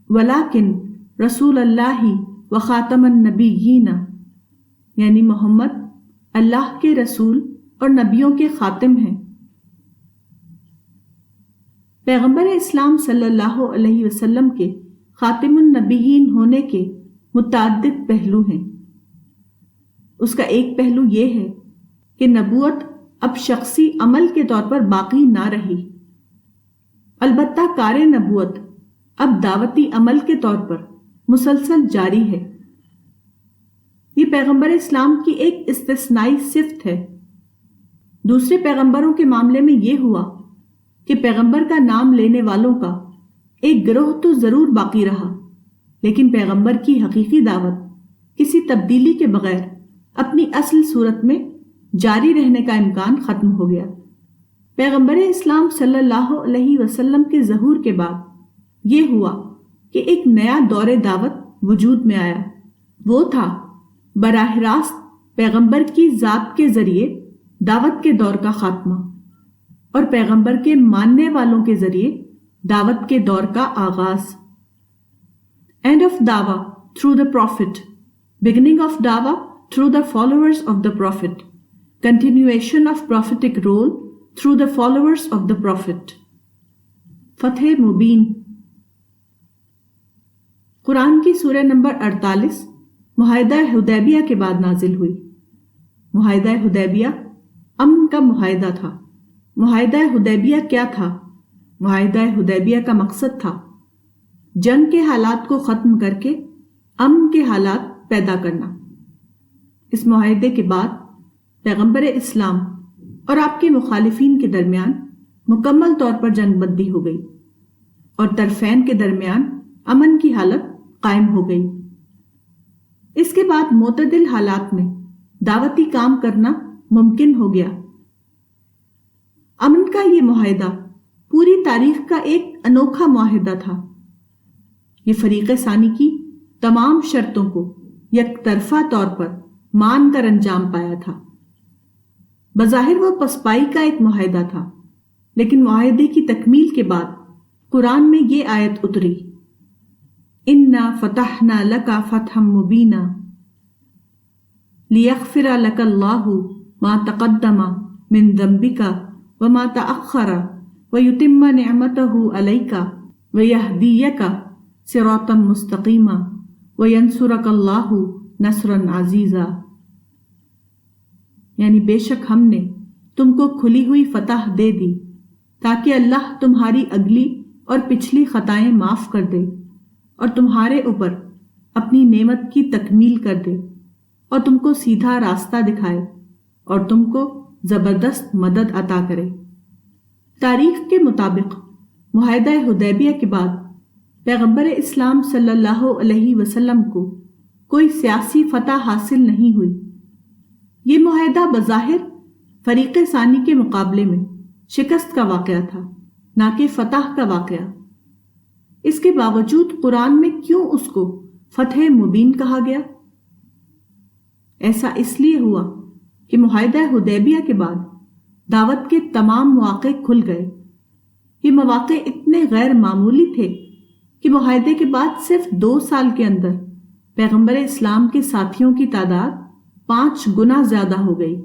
وَلَٰكِن رسول اللہ و خاتم النبیین، یعنی محمد اللہ کے رسول اور نبیوں کے خاتم ہیں۔ پیغمبر اسلام صلی اللہ علیہ وسلم کے خاتم النبیین ہونے کے متعدد پہلو ہیں۔ اس کا ایک پہلو یہ ہے کہ نبوت اب شخصی عمل کے طور پر باقی نہ رہی، البتہ کار نبوت اب دعوتی عمل کے طور پر مسلسل جاری ہے۔ یہ پیغمبر اسلام کی ایک استثنائی صفت ہے۔ دوسرے پیغمبروں کے معاملے میں یہ ہوا کہ پیغمبر کا نام لینے والوں کا ایک گروہ تو ضرور باقی رہا، لیکن پیغمبر کی حقیقی دعوت کسی تبدیلی کے بغیر اپنی اصل صورت میں جاری رہنے کا امکان ختم ہو گیا۔ پیغمبر اسلام صلی اللہ علیہ وسلم کے ظہور کے بعد یہ ہوا کہ ایک نیا دور دعوت وجود میں آیا۔ وہ تھا براہ راست پیغمبر کی ذات کے ذریعے دعوت کے دور کا خاتمہ، اور پیغمبر کے ماننے والوں کے ذریعے دعوت کے دور کا آغاز۔ End of dawah through the prophet, beginning of dawah through the followers of the prophet, continuation of prophetic role through the followers of the prophet۔ فتح مبین۔ قرآن کی سورہ نمبر 48 معاہدہ حدیبیہ کے بعد نازل ہوئی۔ معاہدہ حدیبیہ امن کا معاہدہ تھا۔ معاہدہ حدیبیہ کیا تھا؟ معاہدہ حدیبیہ کا مقصد تھا جنگ کے حالات کو ختم کر کے امن کے حالات پیدا کرنا۔ اس معاہدے کے بعد پیغمبر اسلام اور آپ کے مخالفین کے درمیان مکمل طور پر جنگ بندی ہو گئی اور طرفین کے درمیان امن کی حالت قائم ہو گئی۔ اس کے بعد معتدل حالات میں دعوتی کام کرنا ممکن ہو گیا۔ امن کا یہ معاہدہ پوری تاریخ کا ایک انوکھا معاہدہ تھا۔ یہ فریق ثانی کی تمام شرطوں کو یک طرفہ طور پر مان کر انجام پایا تھا۔ بظاہر وہ پسپائی کا ایک معاہدہ تھا، لیکن معاہدے کی تکمیل کے بعد قرآن میں یہ آیت اتری، اِنَّا فَتَحْنَا لَكَ فَتْحًا مُبِينًا لِيَغْفِرَ لَكَ اللَّهُ مَا تَقَدَّمَ مِن ذَنبِكَ وَمَا تَأَخَّرَ وَيُتِمَّ نِعْمَتَهُ عَلَيْكَ وَيَهْدِيَكَ صِرَاطًا مُسْتَقِيمًا وَيَنْصُرَكَ اللَّهُ نَصْرًا عَزِيزًا، یعنی بے شک ہم نے تم کو کھلی ہوئی فتح دے دی تاکہ اللہ تمہاری اگلی اور پچھلی خطائیں معاف کر دے اور تمہارے اوپر اپنی نعمت کی تکمیل کر دے اور تم کو سیدھا راستہ دکھائے اور تم کو زبردست مدد عطا کرے۔ تاریخ کے مطابق معاہدہ حدیبیہ کے بعد پیغمبر اسلام صلی اللہ علیہ وسلم کو کوئی سیاسی فتح حاصل نہیں ہوئی۔ یہ معاہدہ بظاہر فریق ثانی کے مقابلے میں شکست کا واقعہ تھا، نہ کہ فتح کا واقعہ۔ اس کے باوجود قرآن میں کیوں اس کو فتح مبین کہا گیا؟ ایسا اس لیے ہوا کہ معاہدہ حدیبیہ کے بعد دعوت کے تمام مواقع کھل گئے۔ یہ مواقع اتنے غیر معمولی تھے کہ معاہدے کے بعد صرف 2 سال کے اندر پیغمبر اسلام کے ساتھیوں کی تعداد 5 گنا زیادہ ہو گئی،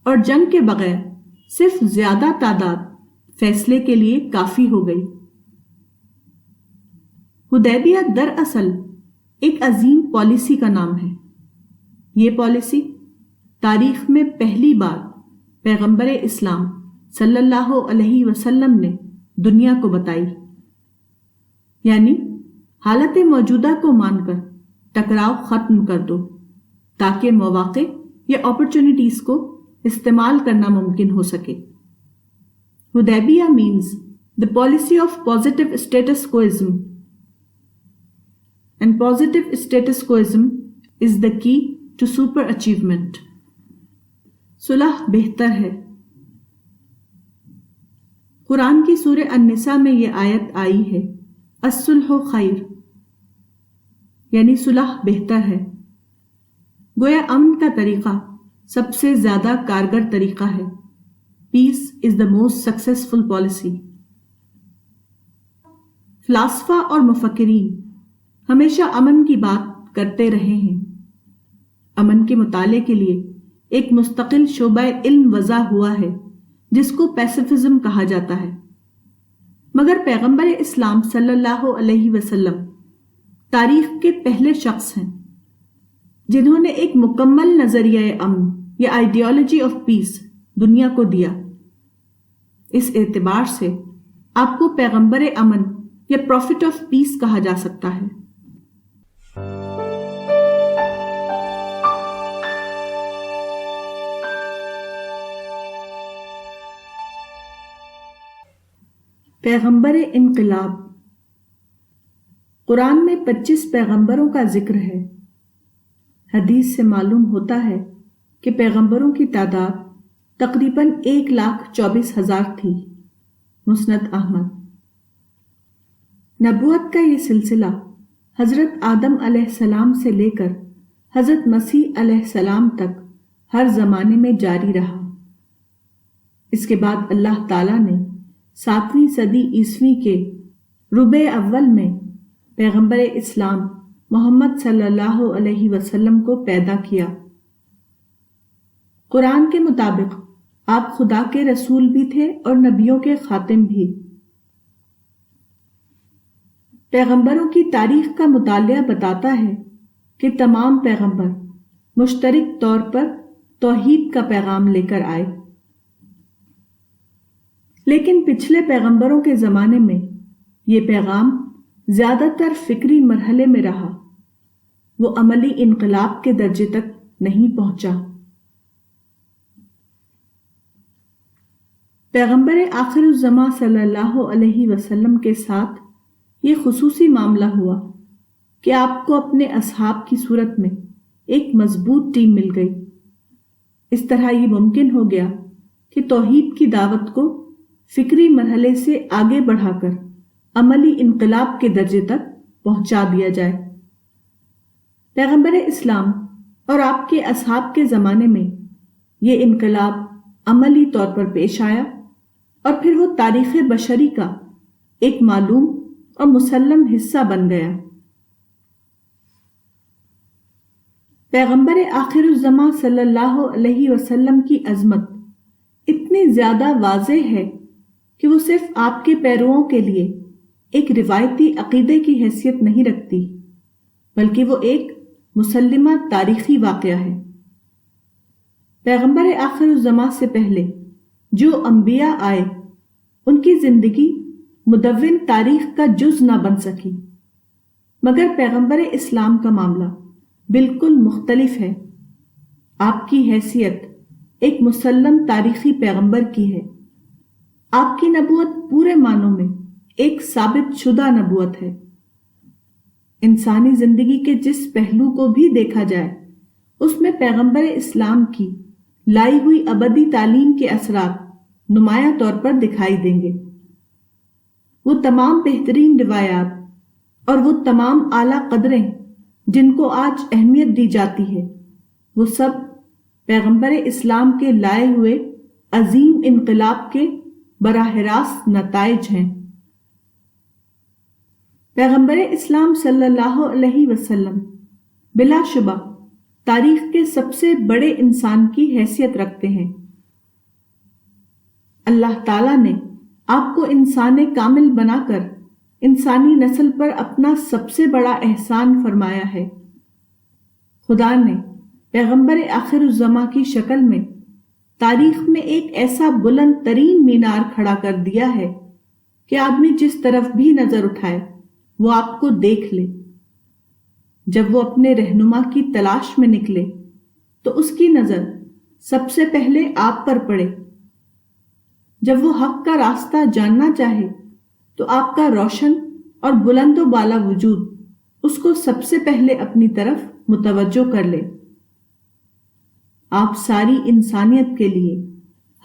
اور جنگ کے بغیر صرف زیادہ تعداد فیصلے کے لیے کافی ہو گئی۔ حدیبیہ دراصل ایک عظیم پالیسی کا نام ہے۔ یہ پالیسی تاریخ میں پہلی بار پیغمبر اسلام صلی اللہ علیہ وسلم نے دنیا کو بتائی، یعنی حالت موجودہ کو مان کر ٹکراؤ ختم کر دو تاکہ مواقع یا اپرچونٹیز کو استعمال کرنا ممکن ہو سکے۔ حدیبیہ means the policy of positive status quoism, and positive status quoism is the key to super achievement. صلح بہتر ہے۔ قرآن کی سورہ النساء میں یہ آیت آئی ہے، الصلح خیر، یعنی صلح بہتر ہے۔ گویا امن کا طریقہ سب سے زیادہ کارگر طریقہ ہے۔ پیس از دا موسٹ سکسیسفل پالیسی۔ فلاسفہ اور مفکرین ہمیشہ امن کی بات کرتے رہے ہیں۔ امن کے مطالعے کے لیے ایک مستقل شعبہ علم وضع ہوا ہے جس کو پیسیفزم کہا جاتا ہے، مگر پیغمبر اسلام صلی اللہ علیہ وسلم تاریخ کے پہلے شخص ہیں جنہوں نے ایک مکمل نظریہ امن یا آئیڈیالوجی آف پیس دنیا کو دیا۔ اس اعتبار سے آپ کو پیغمبر امن یا پروفٹ آف پیس کہا جا سکتا ہے۔ پیغمبر انقلاب۔ قرآن میں 25 پیغمبروں کا ذکر ہے۔ حدیث سے معلوم ہوتا ہے کہ پیغمبروں کی تعداد تقریباً 1,24,000 تھی۔ مسند احمد۔ نبوت کا یہ سلسلہ حضرت آدم علیہ السلام سے لے کر حضرت مسیح علیہ السلام تک ہر زمانے میں جاری رہا۔ اس کے بعد اللہ تعالیٰ نے 7ویں صدی عیسوی کے ربیع اول میں پیغمبر اسلام محمد صلی اللہ علیہ وسلم کو پیدا کیا۔ قرآن کے مطابق آپ خدا کے رسول بھی تھے اور نبیوں کے خاتم بھی۔ پیغمبروں کی تاریخ کا مطالعہ بتاتا ہے کہ تمام پیغمبر مشترک طور پر توحید کا پیغام لے کر آئے، لیکن پچھلے پیغمبروں کے زمانے میں یہ پیغام زیادہ تر فکری مرحلے میں رہا وہ عملی انقلاب کے درجے تک نہیں پہنچا۔ پیغمبر آخر الزماں صلی اللہ علیہ وسلم کے ساتھ یہ خصوصی معاملہ ہوا کہ آپ کو اپنے اصحاب کی صورت میں ایک مضبوط ٹیم مل گئی۔ اس طرح یہ ممکن ہو گیا کہ توحید کی دعوت کو فکری مرحلے سے آگے بڑھا کر عملی انقلاب کے درجے تک پہنچا دیا جائے۔ پیغمبر اسلام اور آپ کے اصحاب کے زمانے میں یہ انقلاب عملی طور پر پیش آیا اور پھر وہ تاریخ بشری کا ایک معلوم اور مسلم حصہ بن گیا۔ پیغمبر آخر الزماں صلی اللہ علیہ وسلم کی عظمت اتنی زیادہ واضح ہے کہ وہ صرف آپ کے پیروؤں کے لیے ایک روایتی عقیدے کی حیثیت نہیں رکھتی، بلکہ وہ ایک مسلمہ تاریخی واقعہ ہے۔ پیغمبر آخر الزماں سے پہلے جو انبیاء آئے ان کی زندگی مدون تاریخ کا جز نہ بن سکی، مگر پیغمبر اسلام کا معاملہ بالکل مختلف ہے۔ آپ کی حیثیت ایک مسلم تاریخی پیغمبر کی ہے۔ آپ کی نبوت پورے معنوں میں ایک ثابت شدہ نبوت ہے۔ انسانی زندگی کے جس پہلو کو بھی دیکھا جائے اس میں پیغمبر اسلام کی لائی ہوئی ابدی تعلیم کے اثرات نمایاں طور پر دکھائی دیں گے۔ وہ تمام بہترین روایات اور وہ تمام اعلیٰ قدریں جن کو آج اہمیت دی جاتی ہے، وہ سب پیغمبر اسلام کے لائے ہوئے عظیم انقلاب کے براہ راست نتائج ہیں۔ پیغمبر اسلام صلی اللہ علیہ وسلم بلا شبہ تاریخ کے سب سے بڑے انسان کی حیثیت رکھتے ہیں۔ اللہ تعالیٰ نے آپ کو انسان کامل بنا کر انسانی نسل پر اپنا سب سے بڑا احسان فرمایا ہے۔ خدا نے پیغمبر آخر الزماں کی شکل میں تاریخ میں ایک ایسا بلند ترین مینار کھڑا کر دیا ہے کہ آدمی جس طرف بھی نظر اٹھائے وہ آپ کو دیکھ لے۔ جب وہ اپنے رہنما کی تلاش میں نکلے تو اس کی نظر سب سے پہلے آپ پر پڑے۔ جب وہ حق کا راستہ جاننا چاہے تو آپ کا روشن اور بلند و بالا وجود اس کو سب سے پہلے اپنی طرف متوجہ کر لے۔ آپ ساری انسانیت کے لیے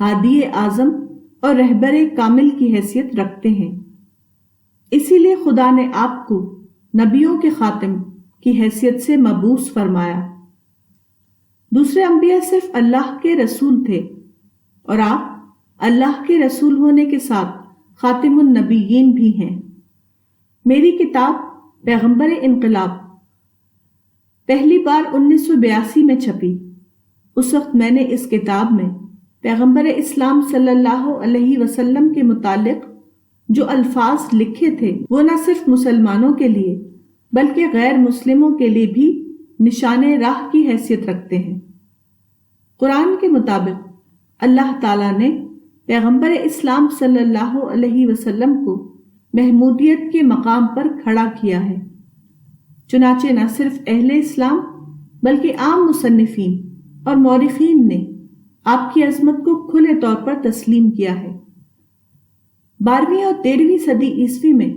ہادی اعظم اور رہبر کامل کی حیثیت رکھتے ہیں۔ اسی لیے خدا نے آپ کو نبیوں کے خاتم کی حیثیت سے مبعوث فرمایا۔ دوسرے انبیاء صرف اللہ کے رسول تھے اور آپ اللہ کے رسول ہونے کے ساتھ خاتم النبیین بھی ہیں۔ میری کتاب پیغمبر انقلاب پہلی بار 1982 میں چھپی۔ اس وقت میں نے اس کتاب میں پیغمبر اسلام صلی اللہ علیہ وسلم کے متعلق جو الفاظ لکھے تھے وہ نہ صرف مسلمانوں کے لیے بلکہ غیر مسلموں کے لیے بھی نشان راہ کی حیثیت رکھتے ہیں۔ قرآن کے مطابق اللہ تعالیٰ نے پیغمبر اسلام صلی اللہ علیہ وسلم کو محمودیت کے مقام پر کھڑا کیا ہے۔ چنانچہ نہ صرف اہل اسلام بلکہ عام مصنفین اور مورخین نے آپ کی عظمت کو کھلے طور پر تسلیم کیا ہے۔ 12ویں اور 13ویں صدی عیسوی میں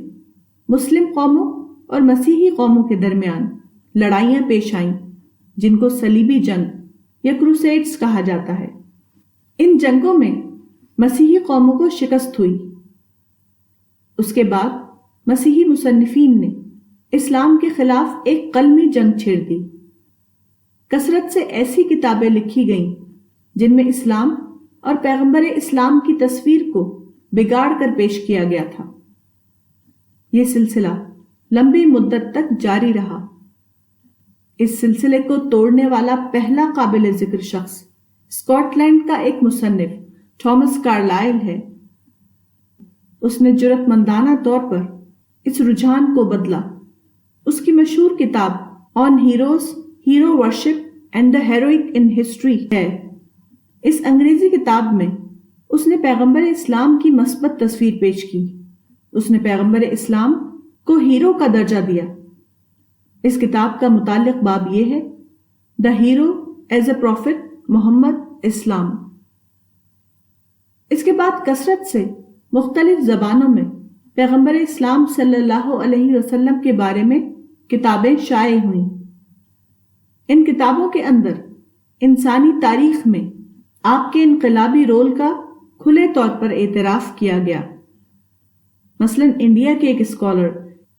مسلم قوموں اور مسیحی قوموں کے درمیان لڑائیاں پیش آئیں جن کو صلیبی جنگ یا کروسیڈز کہا جاتا ہے۔ ان جنگوں میں مسیحی قوموں کو شکست ہوئی۔ اس کے بعد مسیحی مصنفین نے اسلام کے خلاف ایک قلمی جنگ چھیڑ دی۔ کثرت سے ایسی کتابیں لکھی گئیں جن میں اسلام اور پیغمبر اسلام کی تصویر کو بگاڑ کر پیش کیا گیا تھا۔ یہ سلسلہ لمبی مدت تک جاری رہا۔ اس سلسلے کو توڑنے والا پہلا قابل ذکر شخص اسکاٹ لینڈ کا ایک مصنف تھامس کارلائل ہے۔ اس نے جرأت مندانہ طور پر اس رجحان کو بدلا۔ اس کی مشہور کتاب on heroes, hero worship and the heroic in history ہے۔ اس انگریزی کتاب میں اس نے پیغمبر اسلام کی مثبت تصویر پیش کی۔ اس نے پیغمبر اسلام کو ہیرو کا درجہ دیا۔ اس کتاب کا متعلق باب یہ ہے: the hero as a profit محمد اسلام۔ اس کے بعد کثرت سے مختلف زبانوں میں پیغمبر اسلام صلی اللہ علیہ وسلم کے بارے میں کتابیں شائع ہوئیں۔ ان کتابوں کے اندر انسانی تاریخ میں آپ کے انقلابی رول کا کھلے طور پر اعتراف کیا گیا۔ مثلا انڈیا کے ایک اسکالر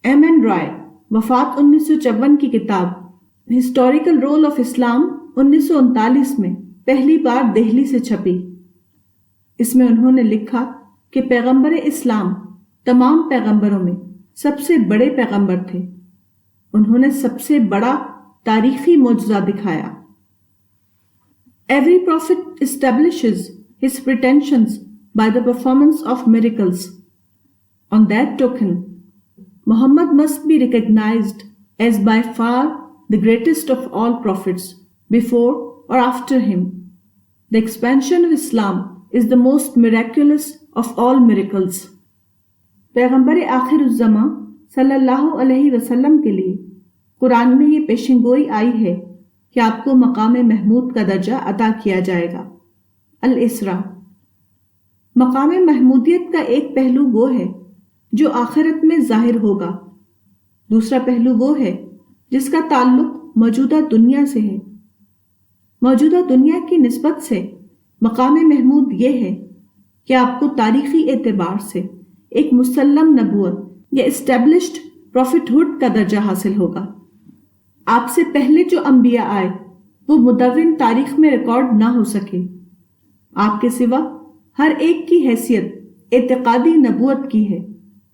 ایم این رائے وفات 1954 کی کتاب ہسٹوریکل رول آف اسلام 1939 میں پہلی بار دہلی سے چھپی۔ اس میں انہوں نے لکھا کہ پیغمبر اسلام تمام پیغمبروں میں سب سے بڑے پیغمبر تھے۔ انہوں نے سب سے بڑا تاریخی معجزہ دکھایا۔ Every prophet establishes his pretensions by the performance of miracles. On that token, Muhammad must be recognized as by far the greatest of all prophets, before or after him. The expansion of Islam is the most miraculous of all miracles. پیغمبر آخر الزماں صلی اللہ علیہ وسلم کے لیے قرآن میں یہ پیشنگوئی آئی ہے کہ آپ کو مقام محمود کا درجہ عطا کیا جائے گا۔ الاسراء۔ مقام محمودیت کا ایک پہلو وہ ہے جو آخرت میں ظاہر ہوگا، دوسرا پہلو وہ ہے جس کا تعلق موجودہ دنیا سے ہے۔ موجودہ دنیا کی نسبت سے مقام محمود یہ ہے کہ آپ کو تاریخی اعتبار سے ایک مسلم نبوت یا اسٹیبلشڈ پروفٹہڈ کا درجہ حاصل ہوگا۔ آپ سے پہلے جو انبیاء آئے وہ مدون تاریخ میں ریکارڈ نہ ہو سکے۔ آپ کے سوا ہر ایک کی حیثیت اعتقادی نبوت کی ہے،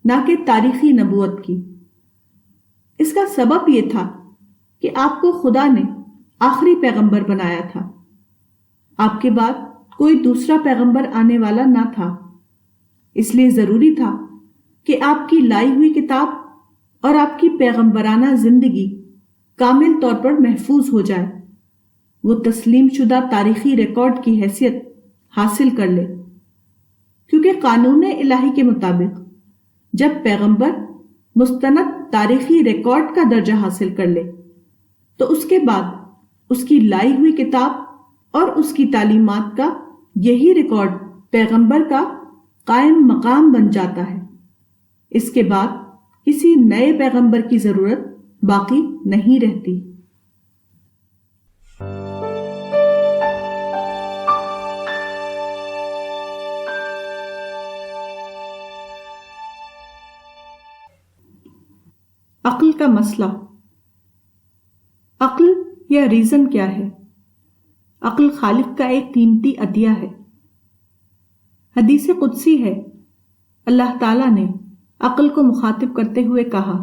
نہ کہ تاریخی نبوت کی۔ اس کا سبب یہ تھا کہ آپ کو خدا نے آخری پیغمبر بنایا تھا۔ آپ کے بعد کوئی دوسرا پیغمبر آنے والا نہ تھا، اس لیے ضروری تھا کہ آپ کی لائی ہوئی کتاب اور آپ کی پیغمبرانہ زندگی کامل طور پر محفوظ ہو جائے، وہ تسلیم شدہ تاریخی ریکارڈ کی حیثیت حاصل کر لے، کیونکہ قانون الہی کے مطابق جب پیغمبر مستند تاریخی ریکارڈ کا درجہ حاصل کر لے تو اس کے بعد اس کی لائی ہوئی کتاب اور اس کی تعلیمات کا یہی ریکارڈ پیغمبر کا قائم مقام بن جاتا ہے۔ اس کے بعد کسی نئے پیغمبر کی ضرورت باقی نہیں رہتی۔ عقل کا مسئلہ۔ عقل یا ریزن کیا ہے؟ عقل خالق کا ایک قیمتی عطیہ ہے۔ حدیث قدسی ہے، اللہ تعالیٰ نے عقل کو مخاطب کرتے ہوئے کہا،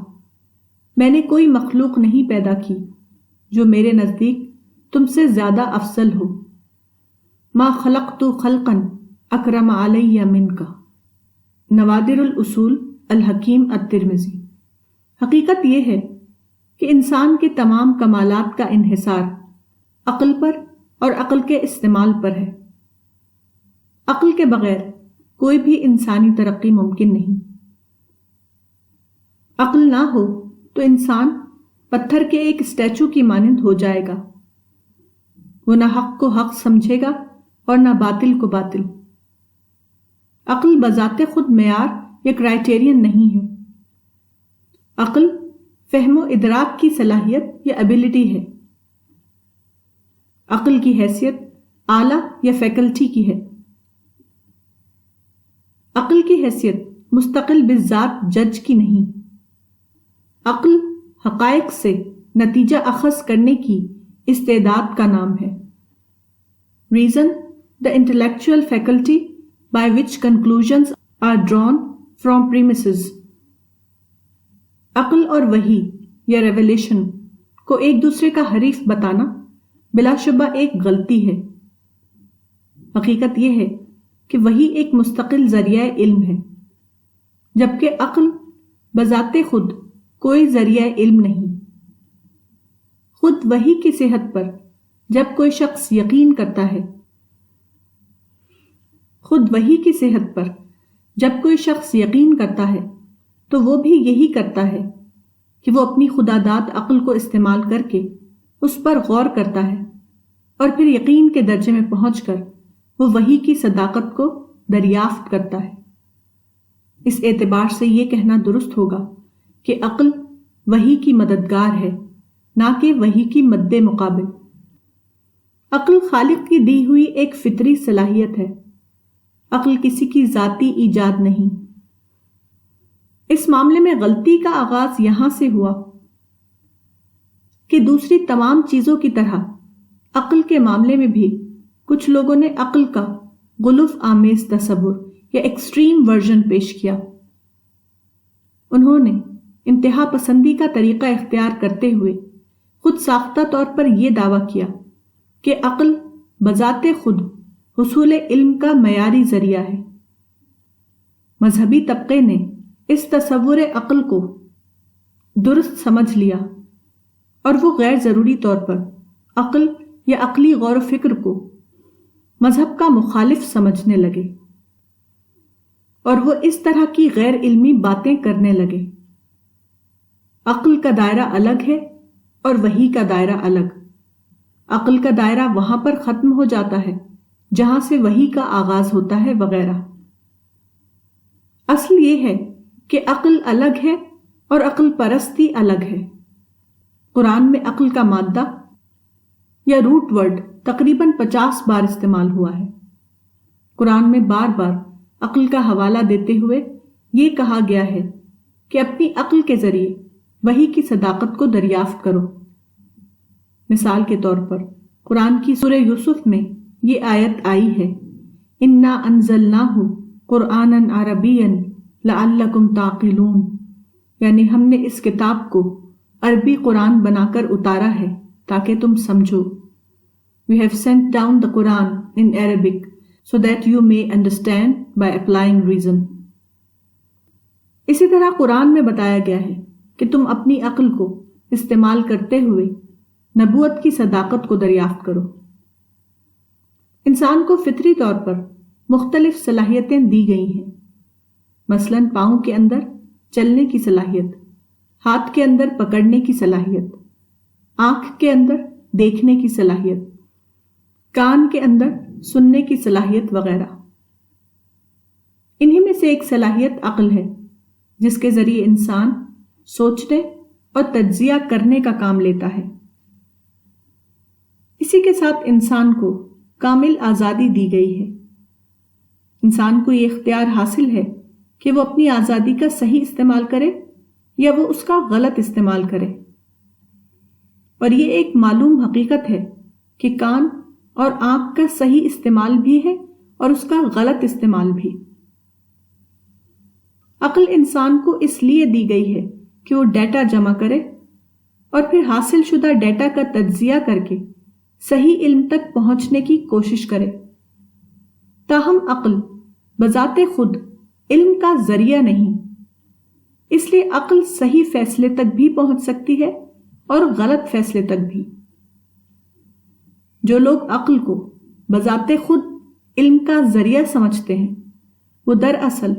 میں نے کوئی مخلوق نہیں پیدا کی جو میرے نزدیک تم سے زیادہ افضل ہو۔ ما خلقت خلقا اکرم علی منکا۔ نوادر الاصول الحکیم الترمذی۔ حقیقت یہ ہے کہ انسان کے تمام کمالات کا انحصار عقل پر اور عقل کے استعمال پر ہے۔ عقل کے بغیر کوئی بھی انسانی ترقی ممکن نہیں۔ عقل نہ ہو تو انسان پتھر کے ایک اسٹیچو کی مانند ہو جائے گا۔ وہ نہ حق کو حق سمجھے گا اور نہ باطل کو باطل۔ عقل بذات خود معیار یا کرائیٹیرین نہیں ہے۔ عقل فہم و ادراک کی صلاحیت یا ایبلٹی ہے۔ عقل کی حیثیت آلہ یا فیکلٹی کی ہے۔ عقل کی حیثیت مستقل بالذات جج کی نہیں۔ عقل حقائق سے نتیجہ اخذ کرنے کی استعداد کا نام ہے۔ Reason the intellectual faculty by which conclusions are drawn from premises۔ عقل اور وحی یا ریویلیشن کو ایک دوسرے کا حریف بتانا بلا شبہ ایک غلطی ہے۔ حقیقت یہ ہے کہ وحی ایک مستقل ذریعہ علم ہے، جبکہ عقل بذات خود کوئی ذریعہ علم نہیں۔ خود وحی کی صحت پر جب کوئی شخص یقین کرتا ہے تو وہ بھی یہی کرتا ہے کہ وہ اپنی خداداد عقل کو استعمال کر کے اس پر غور کرتا ہے اور پھر یقین کے درجے میں پہنچ کر وہ وحی کی صداقت کو دریافت کرتا ہے۔ اس اعتبار سے یہ کہنا درست ہوگا کہ عقل وحی کی مددگار ہے، نہ کہ وحی کی مد مقابل۔ عقل خالق کی دی ہوئی ایک فطری صلاحیت ہے، عقل کسی کی ذاتی ایجاد نہیں۔ اس معاملے میں غلطی کا آغاز یہاں سے ہوا کہ دوسری تمام چیزوں کی طرح عقل کے معاملے میں بھی کچھ لوگوں نے عقل کا غلوف آمیز تصور یا ایکسٹریم ورژن پیش کیا۔ انہوں نے انتہا پسندی کا طریقہ اختیار کرتے ہوئے خود ساختہ طور پر یہ دعویٰ کیا کہ عقل بذات خود حصول علم کا معیاری ذریعہ ہے۔ مذہبی طبقے نے اس تصور عقل کو درست سمجھ لیا اور وہ غیر ضروری طور پر عقل یا عقلی غور و فکر کو مذہب کا مخالف سمجھنے لگے اور وہ اس طرح کی غیر علمی باتیں کرنے لگے۔ عقل کا دائرہ الگ ہے اور وحی کا دائرہ الگ۔ عقل کا دائرہ وہاں پر ختم ہو جاتا ہے جہاں سے وحی کا آغاز ہوتا ہے وغیرہ۔ اصل یہ ہے کہ عقل الگ ہے اور عقل پرستی الگ ہے۔ قرآن میں عقل کا مادہ یا روٹ ورڈ تقریباً 50 بار استعمال ہوا ہے۔ قرآن میں بار بار عقل کا حوالہ دیتے ہوئے یہ کہا گیا ہے کہ اپنی عقل کے ذریعے وحی کی صداقت کو دریافت کرو۔ مثال کے طور پر قرآن کی سورہ یوسف میں یہ آیت آئی ہے، اِنَّا أَنزَلْنَاهُ قُرْآنًا عَرَبِيًّا لَعَلَّكُمْ تَعْقِلُونَ، یعنی ہم نے اس کتاب کو عربی قرآن بنا کر اتارا ہے تاکہ تم سمجھو۔ We have sent down the Quran in Arabic so that you may understand by applying reason۔ اسی طرح قرآن میں بتایا گیا ہے کہ تم اپنی عقل کو استعمال کرتے ہوئے نبوت کی صداقت کو دریافت کرو۔ انسان کو فطری طور پر مختلف صلاحیتیں دی گئی ہیں، مثلاً پاؤں کے اندر چلنے کی صلاحیت، ہاتھ کے اندر پکڑنے کی صلاحیت، آنکھ کے اندر دیکھنے کی صلاحیت، کان کے اندر سننے کی صلاحیت وغیرہ۔ انہی میں سے ایک صلاحیت عقل ہے جس کے ذریعے انسان سوچنے اور تجزیہ کرنے کا کام لیتا ہے۔ اسی کے ساتھ انسان کو کامل آزادی دی گئی ہے۔ انسان کو یہ اختیار حاصل ہے کہ وہ اپنی آزادی کا صحیح استعمال کرے یا وہ اس کا غلط استعمال کرے، اور یہ ایک معلوم حقیقت ہے کہ کان اور آنکھ کا صحیح استعمال بھی ہے اور اس کا غلط استعمال بھی۔ عقل انسان کو اس لیے دی گئی ہے کہ وہ ڈیٹا جمع کرے اور پھر حاصل شدہ ڈیٹا کا تجزیہ کر کے صحیح علم تک پہنچنے کی کوشش کرے۔ تاہم عقل بذات خود علم کا ذریعہ نہیں، اس لیے عقل صحیح فیصلے تک بھی پہنچ سکتی ہے اور غلط فیصلے تک بھی۔ جو لوگ عقل کو بذات خود علم کا ذریعہ سمجھتے ہیں وہ دراصل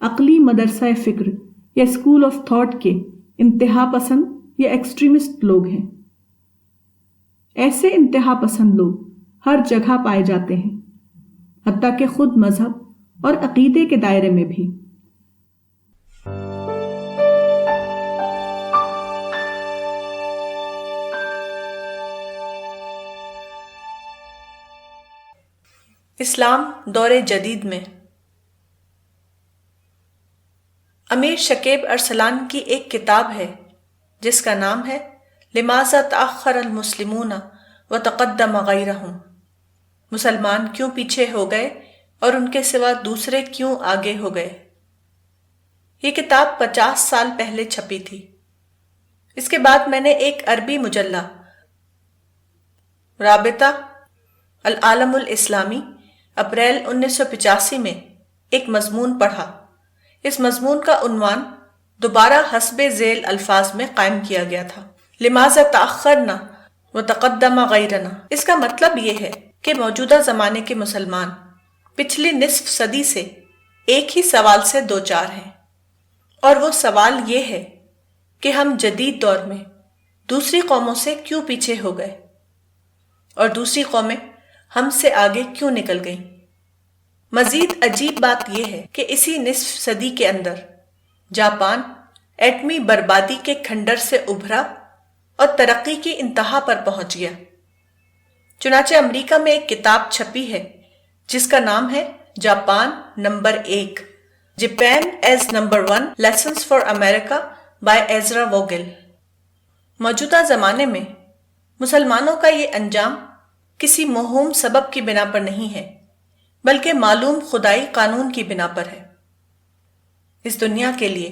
عقلی مدرسہ فکر یا اسکول آف تھاٹ کے انتہا پسند یا ایکسٹریمسٹ لوگ ہیں۔ ایسے انتہا پسند لوگ ہر جگہ پائے جاتے ہیں، حتیٰ کہ خود مذہب اور عقیدے کے دائرے میں بھی۔ اسلام دور جدید میں امیر شکیب ارسلان کی ایک کتاب ہے جس کا نام ہے لماذا تأخر المسلمون وتقدم غیرہم، مسلمان کیوں پیچھے ہو گئے اور ان کے سوا دوسرے کیوں آگے ہو گئے۔ یہ کتاب 50 سال پہلے چھپی تھی۔ اس کے بعد میں نے ایک عربی مجلہ رابطہ العالم الاسلامی اپریل 1985 میں ایک مضمون پڑھا۔ اس مضمون کا عنوان دوبارہ حسب ذیل الفاظ میں قائم کیا گیا تھا، لماذا تأخرنا وتقدم غیرنا۔ اس کا مطلب یہ ہے کہ موجودہ زمانے کے مسلمان پچھلی نصف صدی سے ایک ہی سوال سے دوچار ہیں، اور وہ سوال یہ ہے کہ ہم جدید دور میں دوسری قوموں سے کیوں پیچھے ہو گئے اور دوسری قومیں ہم سے آگے کیوں نکل گئیں۔ مزید عجیب بات یہ ہے کہ اسی نصف صدی کے اندر جاپان ایٹمی بربادی کے کھنڈر سے ابھرا اور ترقی کی انتہا پر پہنچ گیا۔ چنانچہ امریکہ میں ایک کتاب چھپی ہے جس کا نام ہے Japan number 1، Japan as number 1 lessons for America by Ezra Vogel. موجودہ زمانے میں مسلمانوں کا یہ انجام کسی موہوم سبب کی بنا پر نہیں ہے، بلکہ معلوم خدائی قانون کی بنا پر ہے۔ اس دنیا کے لیے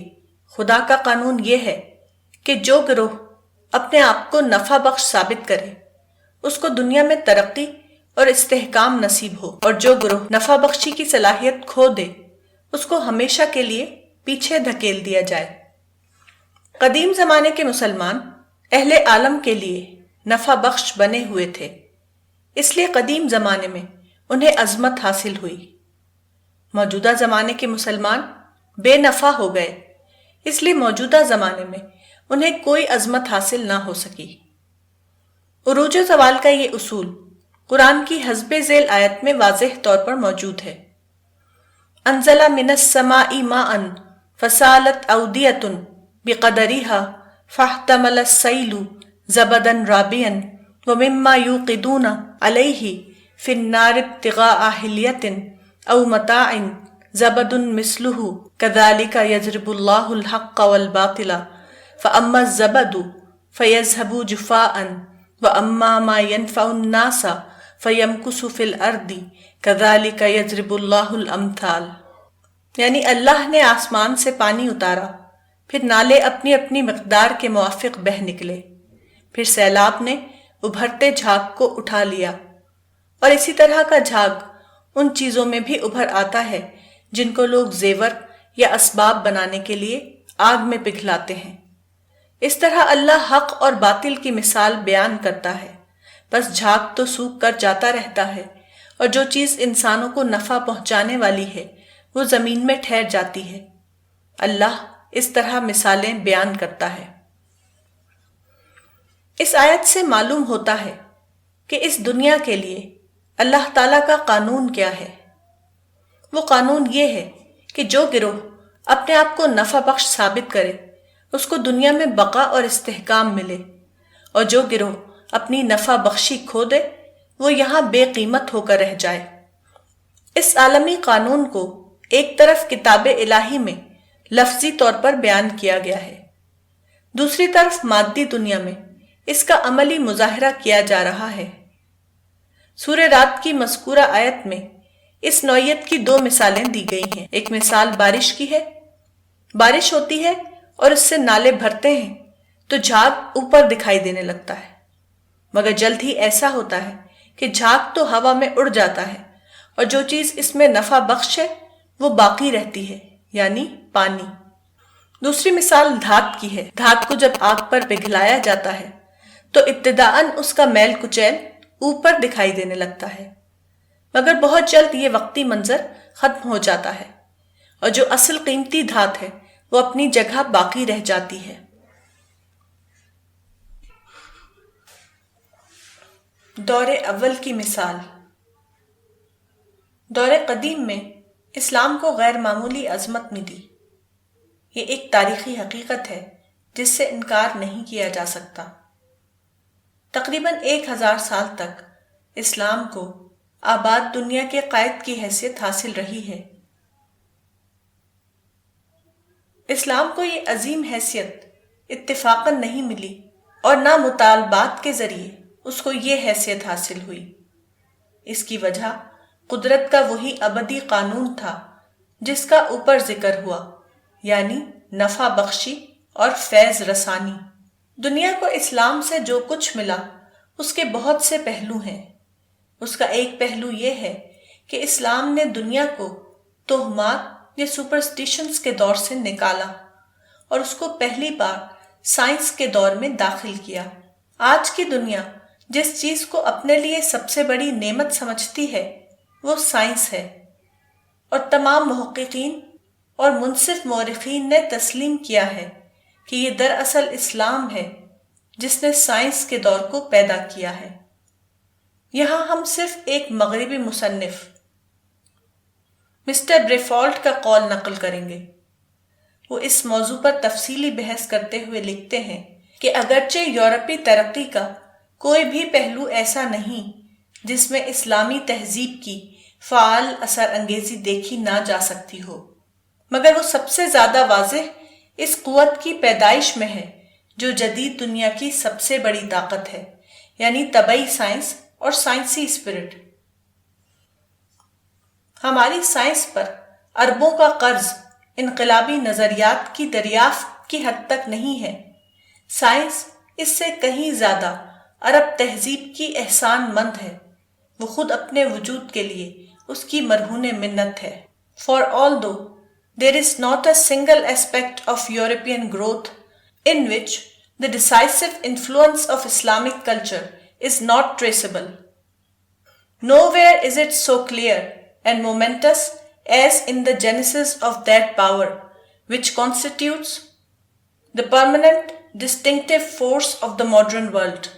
خدا کا قانون یہ ہے کہ جو گروہ اپنے آپ کو نفع بخش ثابت کرے اس کو دنیا میں ترقی اور استحکام نصیب ہو، اور جو گروہ نفع بخشی کی صلاحیت کھو دے اس کو ہمیشہ کے لیے پیچھے دھکیل دیا جائے۔ قدیم زمانے کے مسلمان اہل عالم کے لیے نفع بخش بنے ہوئے تھے، اس لیے قدیم زمانے میں انہیں عظمت حاصل ہوئی۔ موجودہ زمانے کے مسلمان بے نفع ہو گئے، اس لیے موجودہ زمانے میں انہیں کوئی عظمت حاصل نہ ہو سکی۔ عروج و زوال کا یہ اصول قرآن کی حسب ذیل آیت میں واضح طور پر موجود ہے۔ انزل من السماء ماء فسالت اودیۃ بقدرها فاحتمل السیل زبدا رابیا ومما یوقدون علیہ فی النار ابتغاء حلیۃ او متاع زبد مثلہ کذالک یضرب اللہ الحق والباطل فاما الزبد فیذهب جفاء واما ما ينفع الناس فیمکث فی الارض کذالک یضرب اللہ الامثال۔ یعنی اللہ نے آسمان سے پانی اتارا، پھر نالے اپنی اپنی مقدار کے موافق بہہ نکلے، پھر سیلاب نے ابھرتے جھاگ کو اٹھا لیا، اور اسی طرح کا جھاگ ان چیزوں میں بھی ابھر آتا ہے جن کو لوگ زیور یا اسباب بنانے کے لیے آگ میں پگھلاتے ہیں۔ اس طرح اللہ حق اور باطل کی مثال بیان کرتا ہے، بس جھاگ تو سوکھ کر جاتا رہتا ہے، اور جو چیز انسانوں کو نفع پہنچانے والی ہے وہ زمین میں ٹھہر جاتی ہے۔ اللہ اس طرح مثالیں بیان کرتا ہے۔ اس آیت سے معلوم ہوتا ہے کہ اس دنیا کے لیے اللہ تعالیٰ کا قانون کیا ہے۔ وہ قانون یہ ہے کہ جو گروہ اپنے آپ کو نفع بخش ثابت کرے اس کو دنیا میں بقا اور استحکام ملے، اور جو گروہ اپنی نفع بخشی کھو دے وہ یہاں بے قیمت ہو کر رہ جائے۔ اس عالمی قانون کو ایک طرف کتاب الہی میں لفظی طور پر بیان کیا گیا ہے، دوسری طرف مادی دنیا میں اس کا عملی مظاہرہ کیا جا رہا ہے۔ سورہ رات کی مذکورہ آیت میں اس نوعیت کی 2 مثالیں دی گئی ہیں۔ ایک مثال بارش کی ہے، بارش ہوتی ہے اور اس سے نالے بھرتے ہیں تو جھاگ اوپر دکھائی دینے لگتا ہے، مگر جلد ہی ایسا ہوتا ہے کہ جھاگ تو ہوا میں اڑ جاتا ہے اور جو چیز اس میں نفع بخش ہے وہ باقی رہتی ہے، یعنی پانی۔ دوسری مثال دھات کی ہے۔ دھات کو جب آگ پر پگھلایا جاتا ہے تو ابتداءً اس کا میل کچیل اوپر دکھائی دینے لگتا ہے، مگر بہت جلد یہ وقتی منظر ختم ہو جاتا ہے اور جو اصل قیمتی دھات ہے وہ اپنی جگہ باقی رہ جاتی ہے۔ دور اول کی مثال۔ دور قدیم میں اسلام کو غیر معمولی عظمت ملی۔ یہ ایک تاریخی حقیقت ہے جس سے انکار نہیں کیا جا سکتا۔ تقریباً 1000 سال تک اسلام کو آباد دنیا کے قائد کی حیثیت حاصل رہی ہے۔ اسلام کو یہ عظیم حیثیت اتفاقاً نہیں ملی اور نہ مطالبات کے ذریعے اس کو یہ حیثیت حاصل ہوئی۔ اس کی وجہ قدرت کا وہی ابدی قانون تھا جس کا اوپر ذکر ہوا، یعنی نفع بخشی اور فیض رسانی۔ دنیا کو اسلام سے جو کچھ ملا اس کے بہت سے پہلو ہیں۔ اس کا ایک پہلو یہ ہے کہ اسلام نے دنیا کو توہمات یا سپرسٹیشنز کے دور سے نکالا اور اس کو پہلی بار سائنس کے دور میں داخل کیا۔ آج کی دنیا جس چیز کو اپنے لیے سب سے بڑی نعمت سمجھتی ہے وہ سائنس ہے، اور تمام محققین اور منصف مورخین نے تسلیم کیا ہے کہ یہ دراصل اسلام ہے جس نے سائنس کے دور کو پیدا کیا ہے۔ یہاں ہم صرف ایک مغربی مصنف مسٹر بریفالٹ کا قول نقل کریں گے۔ وہ اس موضوع پر تفصیلی بحث کرتے ہوئے لکھتے ہیں کہ اگرچہ یورپی ترقی کا کوئی بھی پہلو ایسا نہیں جس میں اسلامی تہذیب کی فعال اثر انگیزی دیکھی نہ جا سکتی ہو، مگر وہ سب سے زیادہ واضح اس قوت کی پیدائش میں ہے جو جدید دنیا کی سب سے بڑی طاقت ہے، یعنی طبعی سائنس اور سائنسی اسپرٹ۔ ہماری سائنس پر اربوں کا قرض انقلابی نظریات کی دریافت کی حد تک نہیں ہے۔ سائنس اس سے کہیں زیادہ عرب تہذیب کی احسان مند ہے۔ وہ خود اپنے وجود کے لیے اس کی مرہون منت ہے۔ For although there is not a single aspect of European growth in which the decisive influence of Islamic culture is not traceable, nowhere is it so clear and momentous as in the genesis of that power which constitutes the permanent distinctive force of the modern world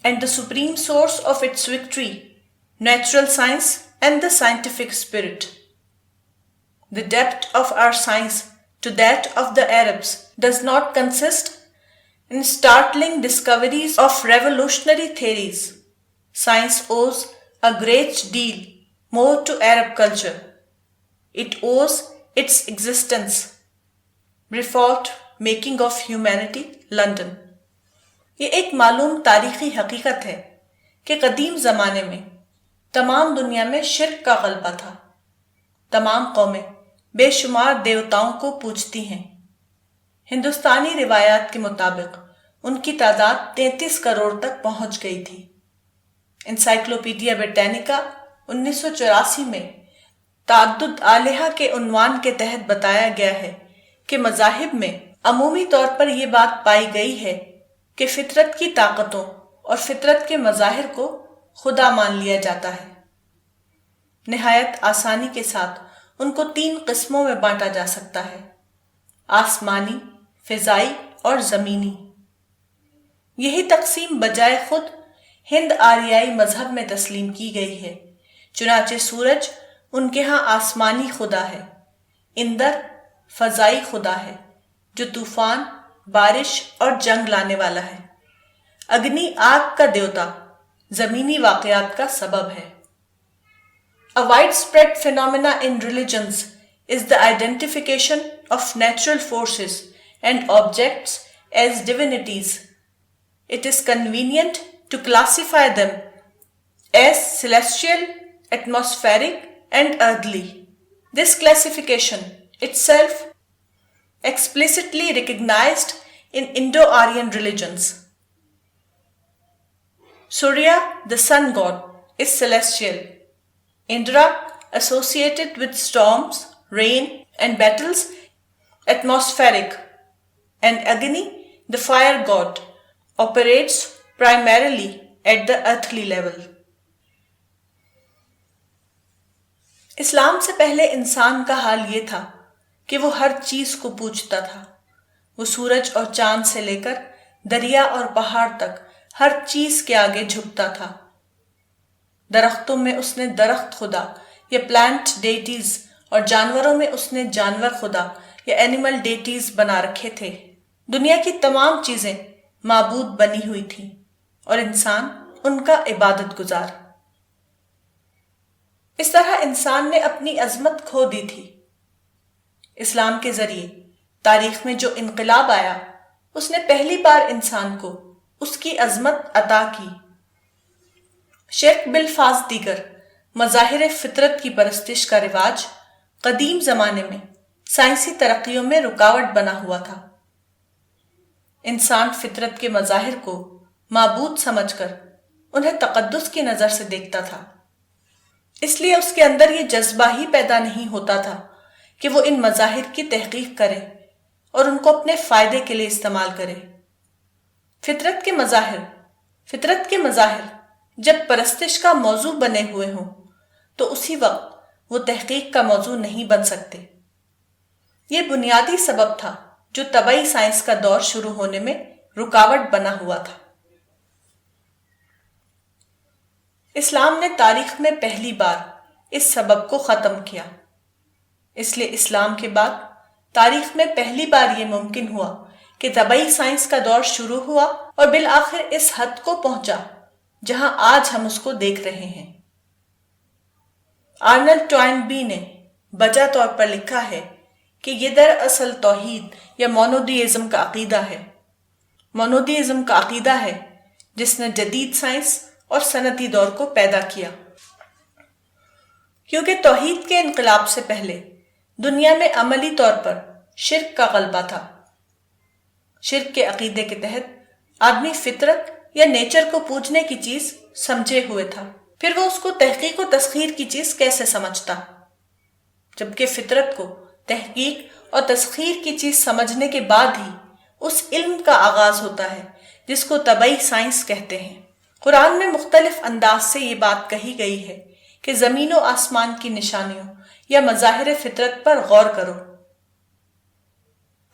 and the supreme source of its victory, natural science and the scientific spirit. The depth of our science to that of the Arabs does not consist in startling discoveries of revolutionary theories. Science owes a great deal more to Arab culture. It owes its existence. Briffault, Making of Humanity, London۔ یہ ایک معلوم تاریخی حقیقت ہے کہ قدیم زمانے میں تمام دنیا میں شرک کا غلبہ تھا۔ تمام قومیں بے شمار دیوتاؤں کو پوجتی ہیں۔ ہندوستانی روایات کے مطابق ان کی تعداد 33 کروڑ تک پہنچ گئی تھی۔ انسائکلوپیڈیا بریٹینیکا 1984 میں تعدد آلہہ کے عنوان کے تحت بتایا گیا ہے کہ مذاہب میں عمومی طور پر یہ بات پائی گئی ہے کہ فطرت کی طاقتوں اور فطرت کے مظاہر کو خدا مان لیا جاتا ہے۔ نہایت آسانی کے ساتھ ان کو 3 قسموں میں بانٹا جا سکتا ہے: آسمانی، فضائی اور زمینی۔ یہی تقسیم بجائے خود ہند آریائی مذہب میں تسلیم کی گئی ہے۔ چنانچہ سورج ان کے ہاں آسمانی خدا ہے، اندر فضائی خدا ہے جو طوفان، بارش اور جنگ لانے والا ہے، اگنی آگ کا دیوتا زمینی واقعات کا سبب ہے۔ A widespread phenomena in religions is the identification of natural forces and objects as divinities. It is convenient to classify them as celestial, atmospheric, and earthly. This classification itself explicitly recognized in Indo-Aryan religions. Surya, the sun god, is celestial. Indra, associated with storms, rain, and battles, atmospheric. And Agni, the fire god, operates primarily at the earthly level. اسلام سے پہلے انسان کا حال یہ تھا کہ وہ ہر چیز کو پوجتا تھا۔ وہ سورج اور چاند سے لے کر دریا اور پہاڑ تک ہر چیز کے آگے جھکتا تھا۔ درختوں میں اس نے درخت خدا یا پلانٹ ڈیٹیز اور جانوروں میں اس نے جانور خدا یا اینیمل ڈیٹیز بنا رکھے تھے۔ دنیا کی تمام چیزیں معبود بنی ہوئی تھیں اور انسان ان کا عبادت گزار۔ اس طرح انسان نے اپنی عظمت کھو دی تھی۔ اسلام کے ذریعے تاریخ میں جو انقلاب آیا، اس نے پہلی بار انسان کو اس کی عظمت عطا کی۔ شرک بالفاظ دیگر مظاہر فطرت کی پرستش کا رواج قدیم زمانے میں سائنسی ترقیوں میں رکاوٹ بنا ہوا تھا۔ انسان فطرت کے مظاہر کو معبود سمجھ کر انہیں تقدس کی نظر سے دیکھتا تھا، اس لیے اس کے اندر یہ جذبہ ہی پیدا نہیں ہوتا تھا کہ وہ ان مظاہر کی تحقیق کرے اور ان کو اپنے فائدے کے لیے استعمال کرے۔ فطرت کے مظاہر جب پرستش کا موضوع بنے ہوئے ہوں تو اسی وقت وہ تحقیق کا موضوع نہیں بن سکتے۔ یہ بنیادی سبب تھا جو طبعی سائنس کا دور شروع ہونے میں رکاوٹ بنا ہوا تھا۔ اسلام نے تاریخ میں پہلی بار اس سبب کو ختم کیا، اس لیے اسلام کے بعد تاریخ میں پہلی بار یہ ممکن ہوا کہ طبعی سائنس کا دور شروع ہوا اور بالآخر اس حد کو پہنچا جہاں آج ہم اس کو دیکھ رہے ہیں۔ آرنلڈ ٹوائنبی نے بجا طور پر لکھا ہے کہ یہ دراصل توحید یا مونودیزم کا عقیدہ ہے۔ مونودیزم کا عقیدہ ہے جس نے جدید سائنس اور صنعتی دور کو پیدا کیا، کیونکہ توحید کے انقلاب سے پہلے دنیا میں عملی طور پر شرک کا غلبہ تھا۔ شرک کے عقیدے کے تحت آدمی فطرت یا نیچر کو پوجنے کی چیز سمجھے ہوئے تھا، پھر وہ اس کو تحقیق و تسخیر کی چیز کیسے سمجھتا، جبکہ فطرت کو تحقیق اور تسخیر کی چیز سمجھنے کے بعد ہی اس علم کا آغاز ہوتا ہے جس کو طبعی سائنس کہتے ہیں۔ قرآن میں مختلف انداز سے یہ بات کہی گئی ہے کہ زمین و آسمان کی نشانیوں یا مظاہر فطرت پر غور کرو۔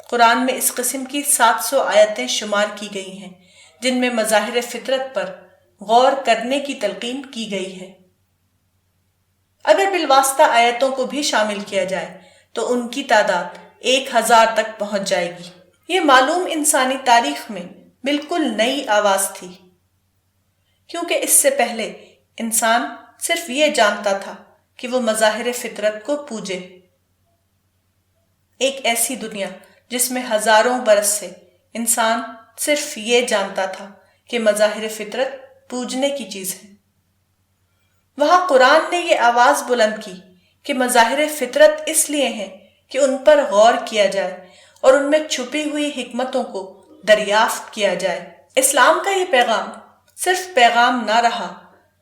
قرآن میں اس قسم کی 700 آیتیں شمار کی گئی ہیں جن میں مظاہر فطرت پر غور کرنے کی تلقین کی گئی ہے۔ اگر بالواسطہ آیتوں کو بھی شامل کیا جائے تو ان کی تعداد 1000 تک پہنچ جائے گی۔ یہ معلوم انسانی تاریخ میں بالکل نئی آواز تھی، کیونکہ اس سے پہلے انسان صرف یہ جانتا تھا کہ وہ مظاہر فطرت کو پوجے۔ ایک ایسی دنیا جس میں ہزاروں برس سے انسان صرف یہ جانتا تھا کہ مظاہر فطرت پوجنے کی چیز ہے، وہاں قرآن نے یہ آواز بلند کی کہ مظاہر فطرت اس لیے ہیں کہ ان پر غور کیا جائے اور ان میں چھپی ہوئی حکمتوں کو دریافت کیا جائے۔ اسلام کا یہ پیغام صرف پیغام نہ رہا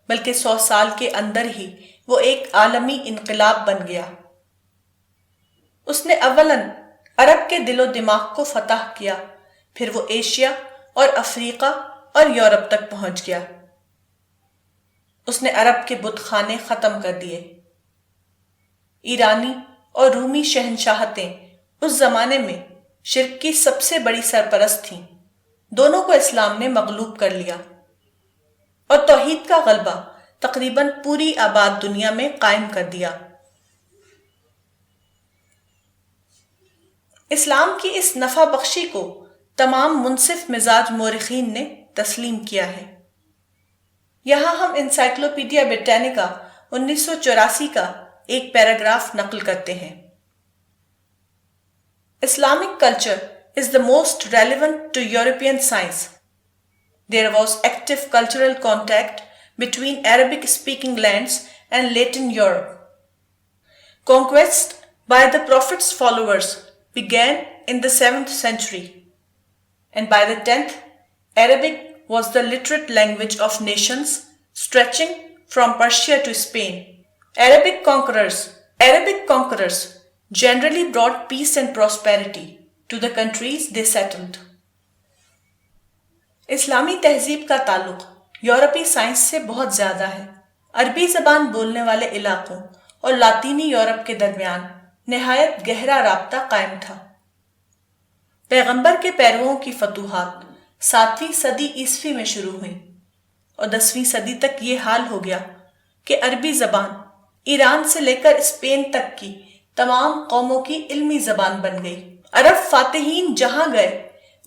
بلکہ 100 سال کے اندر ہی وہ ایک عالمی انقلاب بن گیا۔ اس نے اولاً عرب کے دل و دماغ کو فتح کیا، پھر وہ ایشیا اور افریقہ اور یورپ تک پہنچ گیا۔ اس نے عرب کے بت خانے ختم کر دیے۔ ایرانی اور رومی شہنشاہتیں اس زمانے میں شرک کی سب سے بڑی سرپرست تھیں، دونوں کو اسلام نے مغلوب کر لیا اور توحید کا غلبہ تقریباً پوری آباد دنیا میں قائم کر دیا۔ اسلام کی اس نفع بخشی کو تمام منصف مزاج مورخین نے تسلیم کیا ہے۔ یہاں ہم انسائکلوپیڈیا بریٹینیکا 1984 کا ایک پیراگراف نقل کرتے ہیں۔ Islamic culture is the most relevant to European science. There was active cultural contact between Arabic-speaking lands and Latin Europe. Conquest by the Prophet's followers began in the 7th century, and by the 10th, Arabic was the literate language of nations stretching from Persia to Spain. Arabic conquerors generally brought peace and prosperity to the countries they settled. اسلامی تہذیب کا تعلق یورپی science سے بہت زیادہ ہے۔ عربی زبان بولنے والے علاقوں اور لاطینی یورپ کے درمیان نہایت گہرا رابطہ قائم تھا۔ پیغمبر کے پیرووں کی فتوحات 7ویں صدی عیسوی میں شروع ہوئیں اور 10ویں صدی تک یہ حال ہو گیا کہ عربی زبان ایران سے لے کر اسپین تک کی تمام قوموں کی علمی زبان بن گئی۔ عرب فاتحین جہاں گئے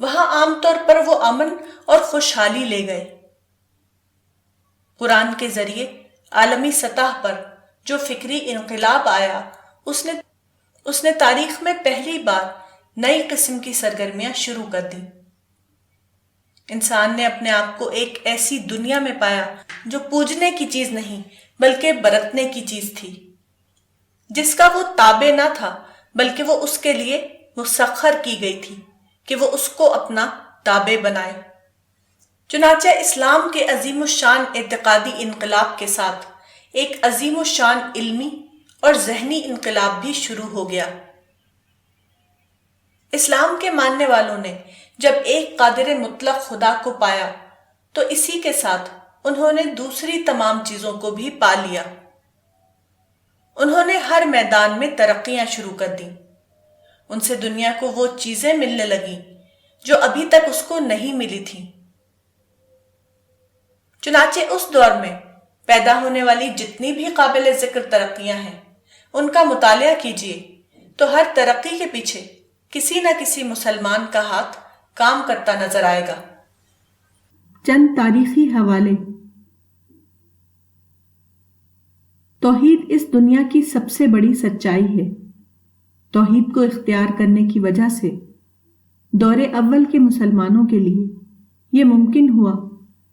وہاں عام طور پر وہ امن اور خوشحالی لے گئے۔ قرآن کے ذریعے عالمی سطح پر جو فکری انقلاب آیا اس نے تاریخ میں پہلی بار نئی قسم کی سرگرمیاں شروع کر دیں۔ انسان نے اپنے آپ کو ایک ایسی دنیا میں پایا جو پوجنے کی چیز نہیں بلکہ برتنے کی چیز تھی، جس کا وہ تابع نہ تھا بلکہ وہ اس کے لیے مسخر کی گئی تھی کہ وہ اس کو اپنا تابع بنائے۔ چنانچہ اسلام کے عظیم الشان اعتقادی انقلاب کے ساتھ ایک عظیم الشان علمی اور ذہنی انقلاب بھی شروع ہو گیا۔ اسلام کے ماننے والوں نے جب ایک قادر مطلق خدا کو پایا تو اسی کے ساتھ انہوں نے دوسری تمام چیزوں کو بھی پا لیا۔ انہوں نے ہر میدان میں ترقیاں شروع کر دیں۔ ان سے دنیا کو وہ چیزیں ملنے لگیں جو ابھی تک اس کو نہیں ملی تھیں۔ چنانچہ اس دور میں پیدا ہونے والی جتنی بھی قابل ذکر ترقیاں ہیں ان کا مطالعہ کیجیے تو ہر ترقی کے پیچھے کسی نہ کسی مسلمان کا ہاتھ کام کرتا نظر آئے گا۔ چند تاریخی حوالے۔ توحید اس دنیا کی سب سے بڑی سچائی ہے۔ توحید کو اختیار کرنے کی وجہ سے دور اول کے مسلمانوں کے لیے یہ ممکن ہوا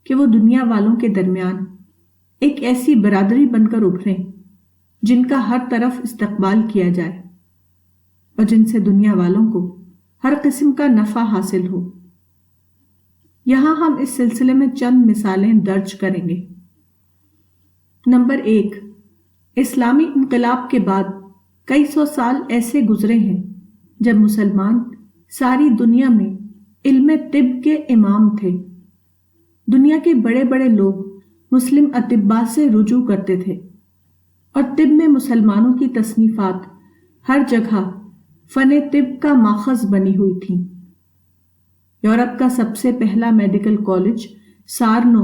کہ وہ دنیا والوں کے درمیان ایک ایسی برادری بن کر ابھریں جن کا ہر طرف استقبال کیا جائے اور جن سے دنیا والوں کو ہر قسم کا نفع حاصل ہو۔ یہاں ہم اس سلسلے میں چند مثالیں درج کریں گے۔ نمبر 1، اسلامی انقلاب کے بعد کئی سو سال ایسے گزرے ہیں جب مسلمان ساری دنیا میں علم طب کے امام تھے۔ دنیا کے بڑے بڑے لوگ مسلم اطباء سے رجوع کرتے تھے اور طب میں مسلمانوں کی تصنیفات ہر جگہ فن طب کا ماخذ بنی ہوئی تھیں۔ یورپ کا سب سے پہلا میڈیکل کالج سارنو،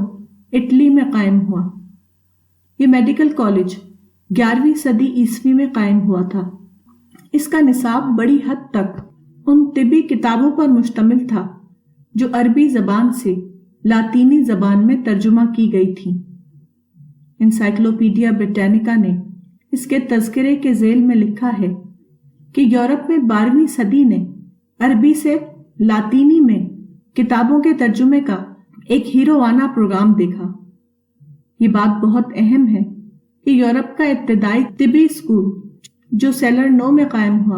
اٹلی میں قائم ہوا۔ یہ میڈیکل کالج 11ویں صدی عیسوی میں قائم ہوا تھا۔ اس کا نصاب بڑی حد تک ان طبی کتابوں پر مشتمل تھا جو عربی زبان سے لاطینی زبان میں ترجمہ کی گئی تھیں۔ انسائکلوپیڈیا بریٹینیکا نے اس کے تذکرے کے ذیل میں لکھا ہے کہ یورپ میں 12ویں صدی نے عربی سے لاطینی میں کتابوں کے ترجمے کا ایک ہیروانہ پروگرام دیکھا۔ یہ بات بہت اہم ہے کہ یورپ کا ابتدائی طبی اسکول جو سیلرنو میں قائم ہوا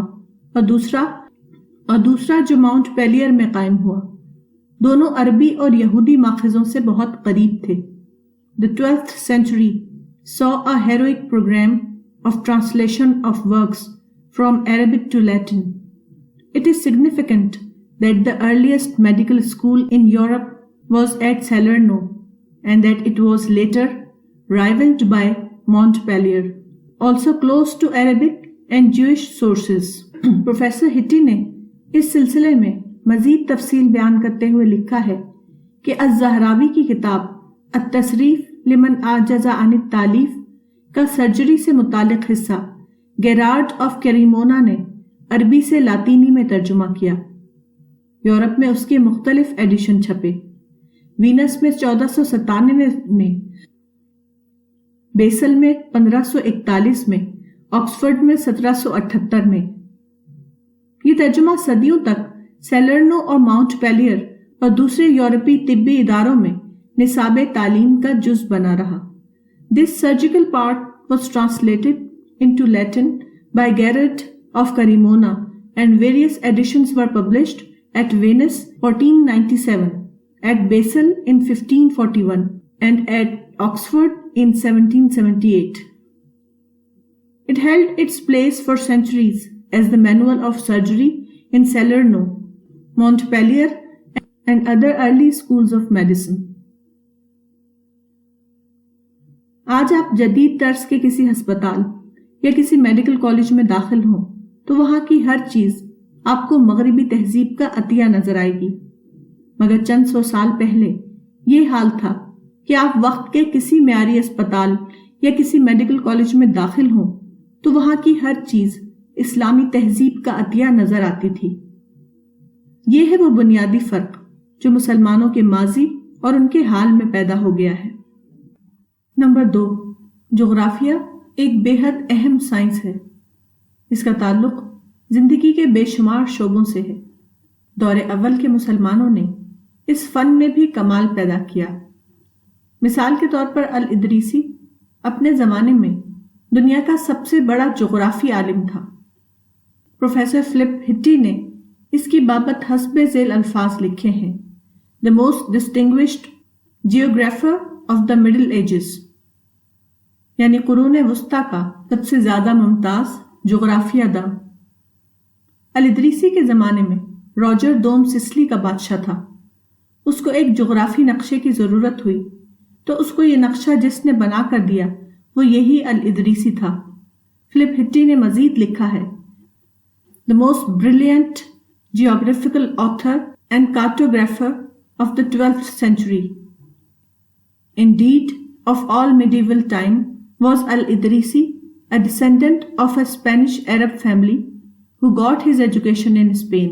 اور دوسرا جو ماؤنٹ پیلیئر میں قائم ہوا، دونوں عربی اور یہودی ماخذوں سے بہت قریب تھے۔ The 12th century saw a heroic program of translation of works from Arabic to Latin. It is significant that the earliest medical school in Europe was at Salerno and that it was later rivaled by Montpellier, also close to Arabic and Jewish sources. Professor Hitti نے اس سلسلے میں مزید تفصیل بیان کرتے ہوئے لکھا ہے کہ الزہراوی کی کتاب التصریف لمن عجز عن التالیف کا سرجری سے متعلق حصہ گیرارڈ آف کریمونا نے عربی سے لاطینی میں ترجمہ کیا۔ یورپ میں اس کے مختلف ایڈیشن چھپے۔ وینس میں 1497 میں، بیسل میں 1541 میں، آکسفورڈ میں 1778 میں۔ یہ ترجمہ صدیوں تک سیلرنو اور ماؤنٹ پیلیئر اور دوسرے یورپی طبی اداروں میں نصاب تعلیم کا جز بنا رہا۔ This surgical part was translated into Latin by Gerard of Cremona and various editions were published at Venice 1497, at Basel in 1541 and at Oxford in 1778. It held its place for centuries as the manual of surgery in Salerno, Montpellier and other early schools of medicine. آج آپ جدید طرز کے کسی ہسپتال یا کسی medical college میں داخل ہوں تو وہاں کی ہر چیز آپ کو مغربی تہذیب کا عطیہ نظر آئے گی، مگر چند سو سال پہلے یہ حال تھا کہ آپ وقت کے کسی معیاری اسپتال یا کسی میڈیکل کالج میں داخل ہوں تو وہاں کی ہر چیز اسلامی تہذیب کا عطیہ نظر آتی تھی۔ یہ ہے وہ بنیادی فرق جو مسلمانوں کے ماضی اور ان کے حال میں پیدا ہو گیا ہے۔ نمبر 2، جغرافیہ ایک بے حد اہم سائنس ہے۔ اس کا تعلق زندگی کے بے شمار شعبوں سے ہے۔ دور اول کے مسلمانوں نے اس فن میں بھی کمال پیدا کیا۔ مثال کے طور پر الادریسی اپنے زمانے میں دنیا کا سب سے بڑا جغرافی عالم تھا۔ پروفیسر فلپ ہٹی نے اس کی بابت حسب ذیل الفاظ لکھے ہیں: The most distinguished geographer of the Middle Ages، یعنی قرون وسطیٰ کا سب سے زیادہ ممتاز جغرافیہ داں۔ الادریسی کے زمانے میں راجر دوم سسلی کا بادشاہ تھا۔ اس کو ایک جغرافی نقشے کی ضرورت ہوئی تو اس کو یہ نقشہ جس نے بنا کر دیا وہ یہی الادریسی تھا۔ فلپ ہٹی نے مزید لکھا ہے: the most brilliant geographical author and cartographer of the 12th century. Indeed, of all medieval time was Al-Idrisi, a descendant of a Spanish Arab family who got his education in Spain.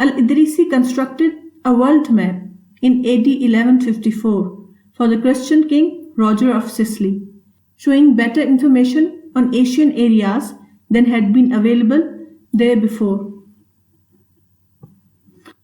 Al-Idrisi constructed a world map in AD 1154 for the Christian king Roger of Sicily, showing better information on Asian areas than had been available there before.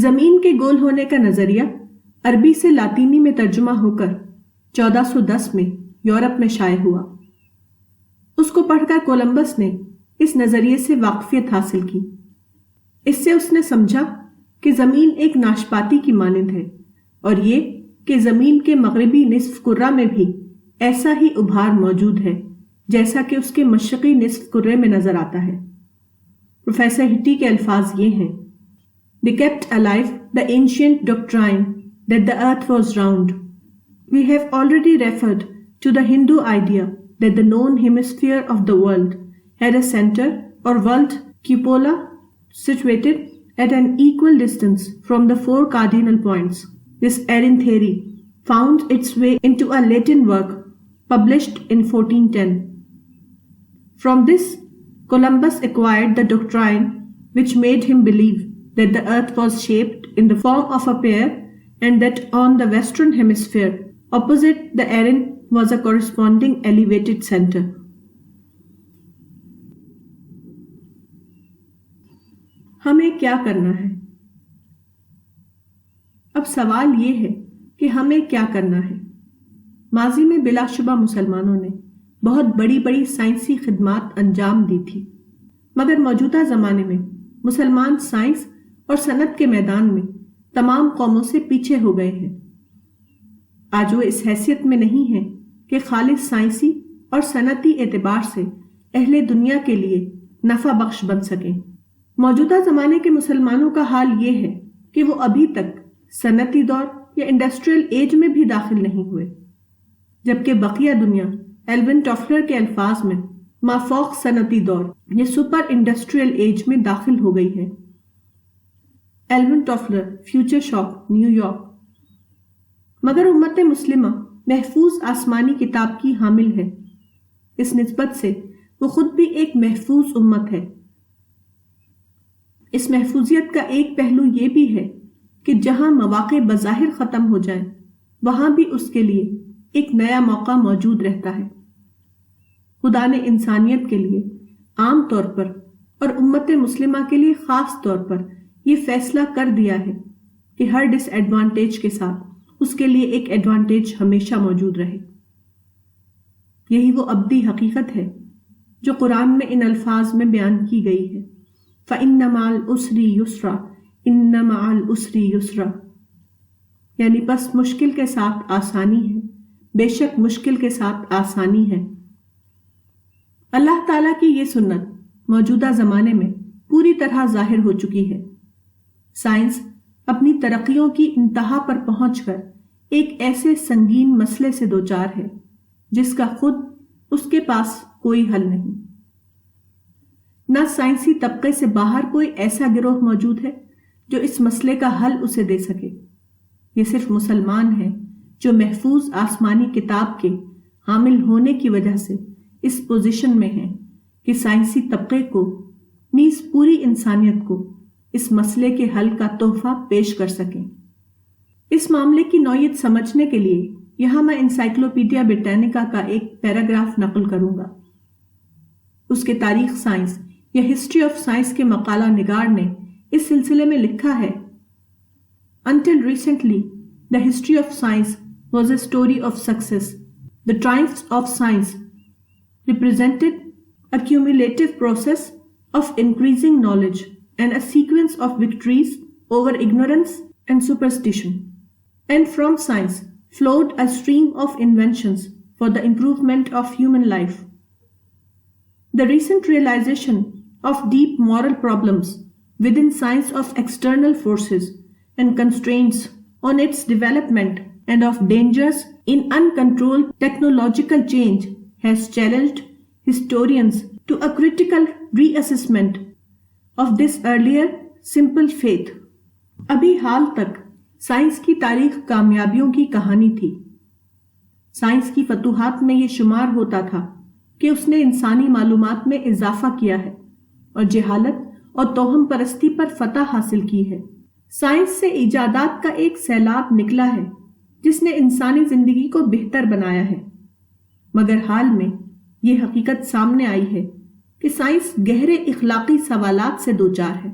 زمین کے گول ہونے کا نظریہ عربی سے لاطینی میں ترجمہ ہو کر 1410 میں یورپ میں شائع ہوا۔ اس کو پڑھ کر کولمبس نے اس نظریے سے واقفیت حاصل کی۔ اس سے اس نے سمجھا کہ زمین ایک ناشپاتی کی مانند ہے، اور یہ کہ زمین کے مغربی نصف کرہ میں بھی ایسا ہی ابھار موجود ہے جیسا کہ اس کے مشرقی نصف کرے میں نظر آتا ہے۔ پروفیسر ہٹی کے الفاظ یہ ہیں: They kept alive the ancient doctrine that the earth was round. We have already referred to the Hindu idea that the known hemisphere of the world had a center or world cupola situated at an equal distance from the four cardinal points. This Aryan theory found its way into a Latin work published in 1410. From this, Columbus acquired the doctrine which made him believe that the earth was shaped in the form of a pear and that on the western hemisphere, opposite the Aryan, was a corresponding elevated center. ہمیں کیا کرنا ہے؟ اب سوال یہ ہے کہ ہمیں کیا کرنا ہے؟ ماضی میں بلا شبہ مسلمانوں نے بہت بڑی بڑی سائنسی خدمات انجام دی تھی، مگر موجودہ زمانے میں مسلمان سائنس اور صنعت کے میدان میں تمام قوموں سے پیچھے ہو گئے ہیں۔ آج وہ اس حیثیت میں نہیں ہیں کہ خالص سائنسی اور صنعتی اعتبار سے اہل دنیا کے لیے نفع بخش بن سکیں۔ موجودہ زمانے کے مسلمانوں کا حال یہ ہے کہ وہ ابھی تک صنعتی دور یا انڈسٹریل ایج میں بھی داخل نہیں ہوئے، جبکہ بقیہ دنیا ایلون ٹافلر کے الفاظ میں مافوق صنعتی دور یا سپر انڈسٹریل ایج میں داخل ہو گئی ہے۔ Alvin Toffler, future shock, New York. مگر امت مسلمہ محفوظ آسمانی کتاب کی حامل ہے، اس نسبت سے وہ خود بھی ایک محفوظ امت ہے۔ اس محفوظیت کا ایک پہلو یہ بھی ہے کہ جہاں مواقع بظاہر ختم ہو جائیں وہاں بھی اس کے لیے ایک نیا موقع موجود رہتا ہے۔ خدا نے انسانیت کے لیے عام طور پر اور امت مسلمہ کے لیے خاص طور پر یہ فیصلہ کر دیا ہے کہ ہر ڈس ایڈوانٹیج کے ساتھ اس کے لیے ایک ایڈوانٹیج ہمیشہ موجود رہے۔ یہی وہ ابدی حقیقت ہے جو قرآن میں ان الفاظ میں بیان کی گئی ہے، فَإِنَّ مَعَ الْعُسْرِ يُسْرًا إِنَّ مَعَ الْعُسْرِ يُسْرًا، یعنی پس مشکل کے ساتھ آسانی ہے، بے شک مشکل کے ساتھ آسانی ہے۔ اللہ تعالیٰ کی یہ سنت موجودہ زمانے میں پوری طرح ظاہر ہو چکی ہے۔ سائنس اپنی ترقیوں کی انتہا پر پہنچ کر ایک ایسے سنگین مسئلے سے دوچار ہے جس کا خود اس کے پاس کوئی حل نہیں۔ نہ سائنسی طبقے سے باہر کوئی ایسا گروہ موجود ہے جو اس مسئلے کا حل اسے دے سکے۔ یہ صرف مسلمان ہیں جو محفوظ آسمانی کتاب کے حامل ہونے کی وجہ سے اس پوزیشن میں ہیں کہ سائنسی طبقے کو نیز پوری انسانیت کو اس مسئلے کے حل کا تحفہ پیش کر سکیں۔ اس معاملے کی نوعیت سمجھنے کے لیے یہاں میں انسائکلوپیڈیا بریٹینیکا کا ایک پیراگراف نقل کروں گا۔ اس کے تاریخ سائنس یا ہسٹری آف سائنس کے مقالہ نگار نے اس سلسلے میں لکھا ہے: Until recently, the history of science was a story of success. The triumphs of science represented a cumulative process of increasing knowledge and a sequence of victories over ignorance and superstition. And from science flowed a stream of inventions for the improvement of human life. The recent realization of deep moral problems within science of external forces and constraints on its development and of dangers in uncontrolled technological change has challenged historians to a critical reassessment of this earlier simple faith. ابھی حال تک science کی تاریخ کامیابیوں کی کہانی تھی۔ Science کی فتوحات میں یہ شمار ہوتا تھا کہ اس نے انسانی معلومات میں اضافہ کیا ہے اور جہالت اور توہم پرستی پر فتح حاصل کی ہے۔ سائنس سے ایجادات کا ایک سیلاب نکلا ہے جس نے انسانی زندگی کو بہتر بنایا ہے، مگر حال میں یہ حقیقت سامنے آئی ہے کہ سائنس گہرے اخلاقی سوالات سے دوچار ہے۔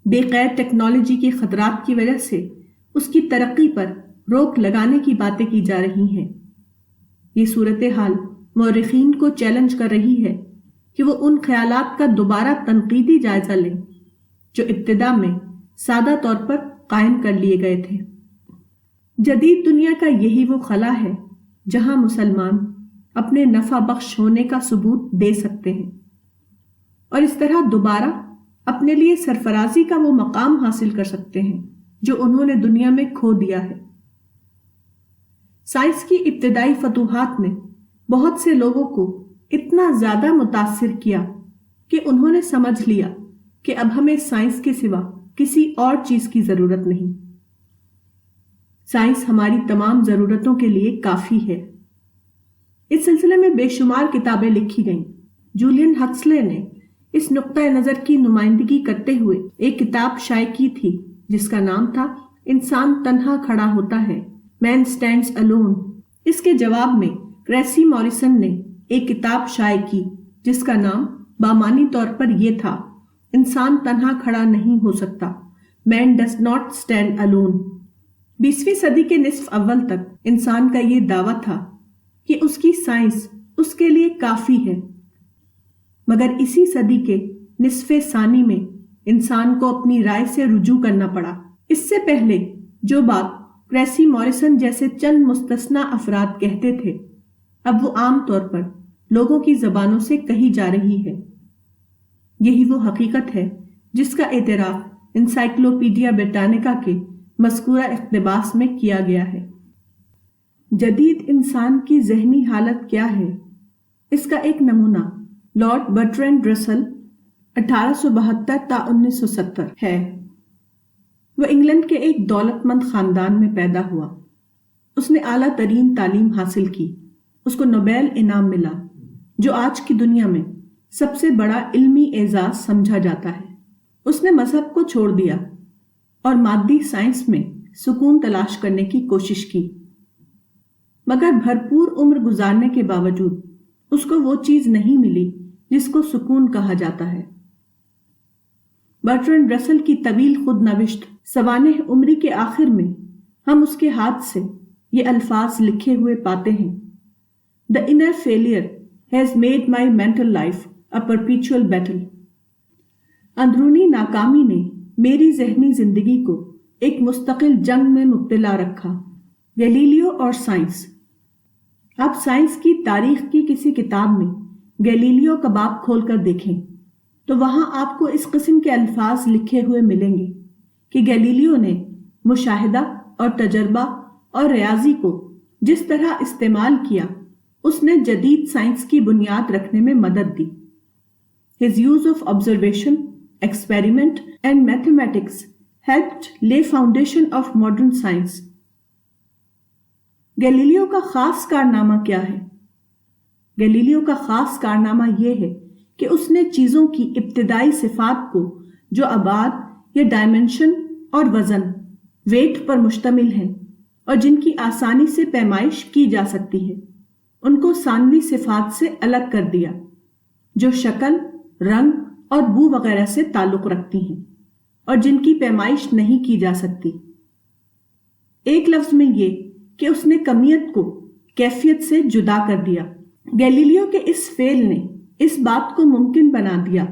بے قید ٹیکنالوجی کے خطرات کی وجہ سے اس کی ترقی پر روک لگانے کی باتیں کی جا رہی ہیں۔ یہ صورتحال مورخین کو چیلنج کر رہی ہے کہ وہ ان خیالات کا دوبارہ تنقیدی جائزہ لیں جو ابتدا میں سادہ طور پر قائم کر لیے گئے تھے۔ جدید دنیا کا یہی وہ خلا ہے جہاں مسلمان اپنے نفع بخش ہونے کا ثبوت دے سکتے ہیں اور اس طرح دوبارہ اپنے لیے سرفرازی کا وہ مقام حاصل کر سکتے ہیں جو انہوں نے دنیا میں کھو دیا ہے۔ سائنس کی ابتدائی فتوحات نے بہت سے لوگوں کو اتنا زیادہ متاثر کیا کہ انہوں نے سمجھ لیا کہ اب ہمیں سائنس کے سوا کسی اور چیز کی ضرورت نہیں۔ سائنس ہماری تمام ضرورتوں کے لیے کافی ہے۔ اس سلسلے میں بے شمار کتابیں لکھی گئیں۔ جولین ہکسلے نے اس نقطۂ نظر کی نمائندگی کرتے ہوئے ایک کتاب شائع کی تھی جس کا نام تھا انسان تنہا کھڑا ہوتا ہے، مین اسٹینڈز الون۔ اس کے جواب میں کریسی موریسن نے ایک کتاب شائع کی جس کا نام بامعنی طور پر یہ تھا، انسان تنہا کھڑا نہیں ہو سکتا، man does not stand alone. 20ویں صدی کے نصف اول تک انسان کا یہ دعویٰ تھا کہ اس کی سائنس اس کے لیے کافی ہے، مگر اسی صدی کے نصف ثانی میں انسان کو اپنی رائے سے رجوع کرنا پڑا۔ اس سے پہلے جو بات کریسی موریسن جیسے چند مستثنی افراد کہتے تھے اب وہ عام طور پر لوگوں کی زبانوں سے کہی جا رہی ہے۔ یہی وہ حقیقت ہے جس کا اعتراف انسائکلوپیڈیا بریٹانیکا کے مذکورہ اقتباس میں کیا گیا ہے۔ جدید انسان کی ذہنی حالت کیا ہے؟ اس کا ایک نمونہ لارڈ برٹرینڈ رسل 1872 تا 1970 ہے۔ وہ انگلینڈ کے ایک دولت مند خاندان میں پیدا ہوا۔ اس نے اعلیٰ ترین تعلیم حاصل کی۔ اس کو نوبیل انعام ملا جو آج کی دنیا میں سب سے بڑا علمی اعزاز سمجھا جاتا ہے۔ اس نے مذہب کو چھوڑ دیا اور مادی سائنس میں سکون تلاش کرنے کی کوشش کی، مگر بھرپور عمر گزارنے کے باوجود اس کو وہ چیز نہیں ملی جس کو سکون کہا جاتا ہے۔ برٹرینڈ رسل کی طویل خود نوشت سوانح عمری کے آخر میں ہم اس کے ہاتھ سے یہ الفاظ لکھے ہوئے پاتے ہیں، The inner failure has made my mental life a perpetual battle۔ اندرونی ناکامی نے میری ذہنی زندگی کو ایک مستقل جنگ میں مبتلا رکھا۔ گیلیلیو اور سائنس۔ آپ سائنس کی تاریخ کی کسی کتاب میں گیلیلیو کا باب کھول کر دیکھیں تو وہاں آپ کو اس قسم کے الفاظ لکھے ہوئے ملیں گے کہ گیلیلیو نے مشاہدہ اور تجربہ اور ریاضی کو جس طرح استعمال کیا اس نے جدید سائنس کی بنیاد رکھنے میں مدد دی۔ His use of observation, experiment and mathematics helped lay foundation of modern science۔ Galileo کا خاص کارنامہ کیا ہے؟ گیلیلیو کا خاص کارنامہ یہ ہے کہ اس نے چیزوں کی ابتدائی صفات کو جو ابعاد یا ڈائمنشن اور وزن ویٹ پر مشتمل ہیں اور جن کی آسانی سے پیمائش کی جا سکتی ہے ان کو ثانوی صفات سے الگ کر دیا جو شکل، رنگ اور بو وغیرہ سے تعلق رکھتی ہیں اور جن کی پیمائش نہیں کی جا سکتی۔ ایک لفظ میں یہ کہ اس نے کمیت کو کیفیت سے جدا کر دیا۔ گیلیلیو کے اس فعل نے اس بات کو ممکن بنا دیا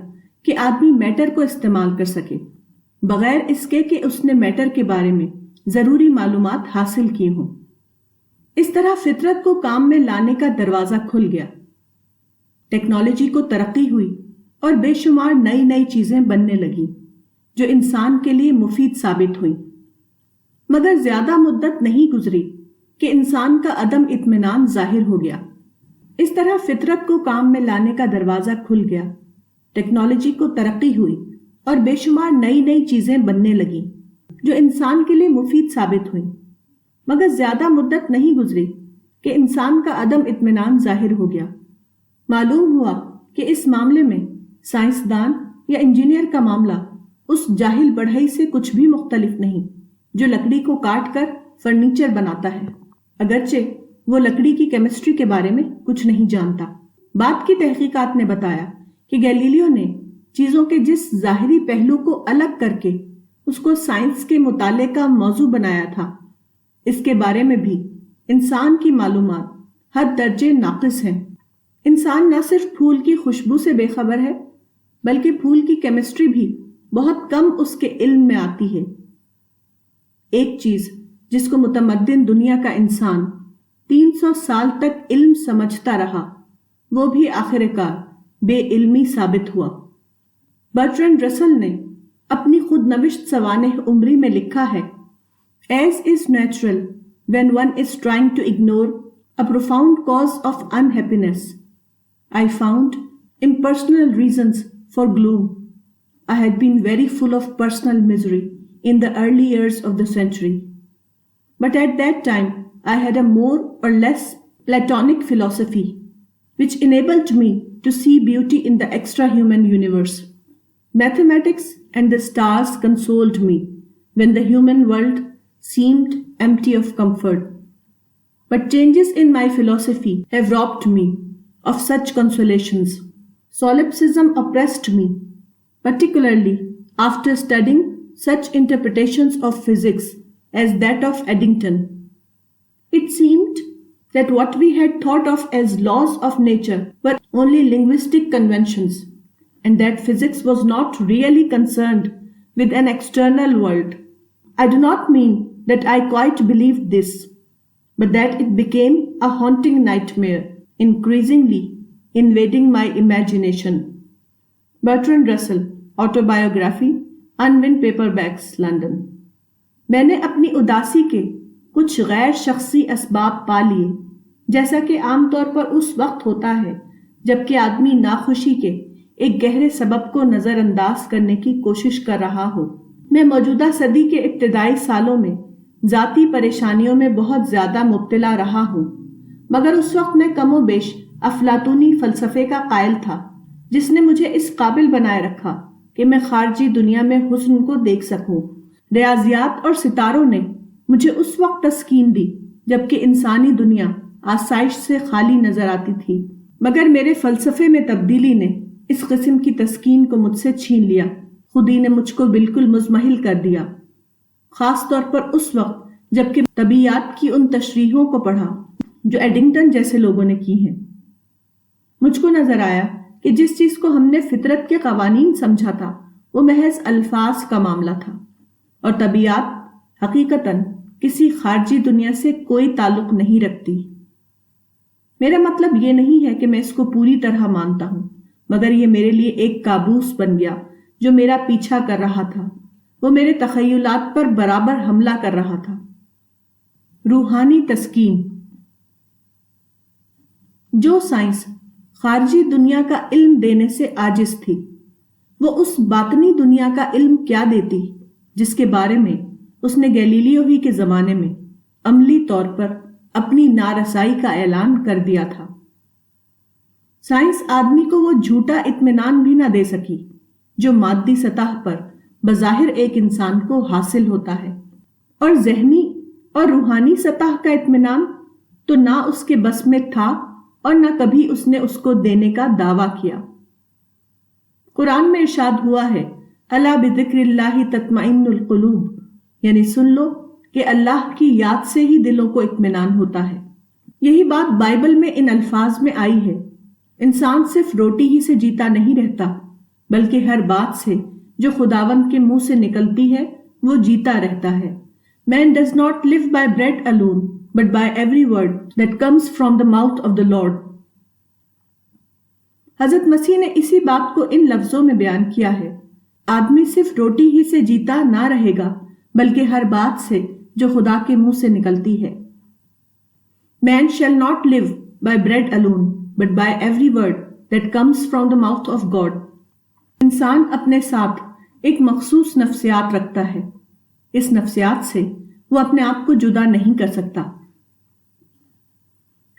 کہ آدمی میٹر کو استعمال کر سکے بغیر اس کے کہ اس نے میٹر کے بارے میں ضروری معلومات حاصل کی ہوں۔ اس طرح فطرت کو کام میں لانے کا دروازہ کھل گیا، ٹیکنالوجی کو ترقی ہوئی اور بے شمار نئی نئی چیزیں بننے لگیں جو انسان کے لیے مفید ثابت ہوئیں، مگر زیادہ مدت نہیں گزری کہ انسان کا عدم اطمینان ظاہر ہو گیا۔ اس طرح فطرت کو کام میں لانے کا دروازہ کھل گیا، ٹیکنالوجی کو ترقی ہوئی اور بے شمار نئی نئی چیزیں بننے لگیں جو انسان کے لیے مفید ثابت ہوئیں، مگر زیادہ مدت نہیں گزری کہ انسان کا عدم اطمینان ظاہر ہو گیا۔ معلوم ہوا کہ اس معاملے میں سائنسدان یا انجینئر کا معاملہ اس جاہل بڑھئی سے کچھ بھی مختلف نہیں جو لکڑی کو کاٹ کر فرنیچر بناتا ہے، اگرچہ وہ لکڑی کی کیمسٹری کے بارے میں کچھ نہیں جانتا۔ بعد کی تحقیقات نے بتایا کہ گیلیلیو نے چیزوں کے جس ظاہری پہلو کو الگ کر کے اس کو سائنس کے مطالعے کا موضوع بنایا تھا، اس کے بارے میں بھی انسان کی معلومات حد درجے ناقص ہیں۔ انسان نہ صرف پھول کی خوشبو سے بے خبر ہے، بلکہ پھول کی کیمسٹری بھی بہت کم اس کے علم میں آتی ہے۔ ایک چیز جس کو متمدن دنیا کا انسان 300 سال تک علم سمجھتا رہا، وہ بھی آخر کار بے علمی ثابت ہوا۔ برٹرینڈ رسل نے اپنی خود نوشت سوانح عمری میں لکھا ہے، As is natural when one is trying to ignore a profound cause of unhappiness, I found impersonal reasons for gloom. I had been very full of personal misery in the early years of the century. But at that time, I had a more or less Platonic philosophy, which enabled me to see beauty in the extra-human universe. Mathematics and the stars consoled me when the human world seemed empty of comfort. But changes in my philosophy have robbed me of such consolations. Solipsism oppressed me, particularly after studying such interpretations of physics as that of Eddington. It seemed that what we had thought of as laws of nature were only linguistic conventions, and that physics was not really concerned with an external world. I do not mean that I quite believed this, but that it became a haunting nightmare, increasingly invading my imagination. Bertrand Russell, Autobiography, Unwin Paperbacks, London. میں نے اپنی اداسی کے کچھ غیر شخصی اسباب پا لیے، جیسا کہ عام طور پر اس وقت ہوتا ہے جب کہ آدمی ناخوشی کے ایک گہرے سبب کو نظر انداز کرنے کی کوشش کر رہا ہو۔ میں موجودہ صدی کے ابتدائی سالوں میں ذاتی پریشانیوں میں بہت زیادہ مبتلا رہا ہوں، مگر اس وقت میں کم و بیش افلاطونی فلسفے کا قائل تھا، جس نے مجھے اس قابل بنائے رکھا کہ میں خارجی دنیا میں حسن کو دیکھ سکوں۔ ریاضیات اور ستاروں نے مجھے اس وقت تسکین دی جبکہ انسانی دنیا آسائش سے خالی نظر آتی تھی، مگر میرے فلسفے میں تبدیلی نے اس قسم کی تسکین کو مجھ سے چھین لیا۔ خودی نے مجھ کو بالکل مزمحل کر دیا، خاص طور پر اس وقت جبکہ طبیعیات کی ان تشریحوں کو پڑھا جو ایڈنگٹن جیسے لوگوں نے کی ہیں۔ مجھ کو نظر آیا کہ جس چیز کو ہم نے فطرت کے قوانین سمجھا تھا وہ محض الفاظ کا معاملہ تھا، اور طبیعیات حقیقتاً کسی خارجی دنیا سے کوئی تعلق نہیں رکھتی۔ میرا مطلب یہ نہیں ہے کہ میں اس کو پوری طرح مانتا ہوں، مگر یہ میرے لیے ایک کابوس بن گیا جو میرا پیچھا کر رہا تھا، وہ میرے تخیلات پر برابر حملہ کر رہا تھا۔ روحانی تسکین۔ جو سائنس خارجی دنیا کا علم دینے سے عاجز تھی، وہ اس باطنی دنیا کا علم کیا دیتی جس کے بارے میں اس نے گیلیلیو ہی کے زمانے میں عملی طور پر اپنی نارسائی کا اعلان کر دیا تھا۔ سائنس آدمی کو وہ جھوٹا اطمینان بھی نہ دے سکی جو مادی سطح پر بظاہر ایک انسان کو حاصل ہوتا ہے، اور ذہنی اور روحانی سطح کا اطمینان تو نہ اس کے بس میں تھا اور نہ کبھی اس نے اس کو دینے کا دعویٰ کیا۔ قرآن میں ارشاد ہوا ہے، الا بذکر اللہ تطمئن القلوب، یعنی سن لو کہ اللہ کی یاد سے ہی دلوں کو اطمینان ہوتا ہے۔ یہی بات بائبل میں ان الفاظ میں آئی ہے، انسان صرف روٹی ہی سے جیتا نہیں رہتا بلکہ ہر بات سے جو خداوند کے منہ سے نکلتی ہے وہ جیتا رہتا ہے۔ Man does not live by bread alone, but by every word that comes from the mouth of the Lord. حضرت مسیح نے اسی بات کو ان لفظوں میں بیان کیا ہے، آدمی صرف روٹی ہی سے جیتا نہ رہے گا بلکہ ہر بات سے جو خدا کے منہ سے نکلتی ہے۔ Man shall not live by bread alone, but by every word that comes from the mouth of God. انسان اپنے ساتھ ایک مخصوص نفسیات رکھتا ہے، اس نفسیات سے وہ اپنے آپ کو جدا نہیں کر سکتا۔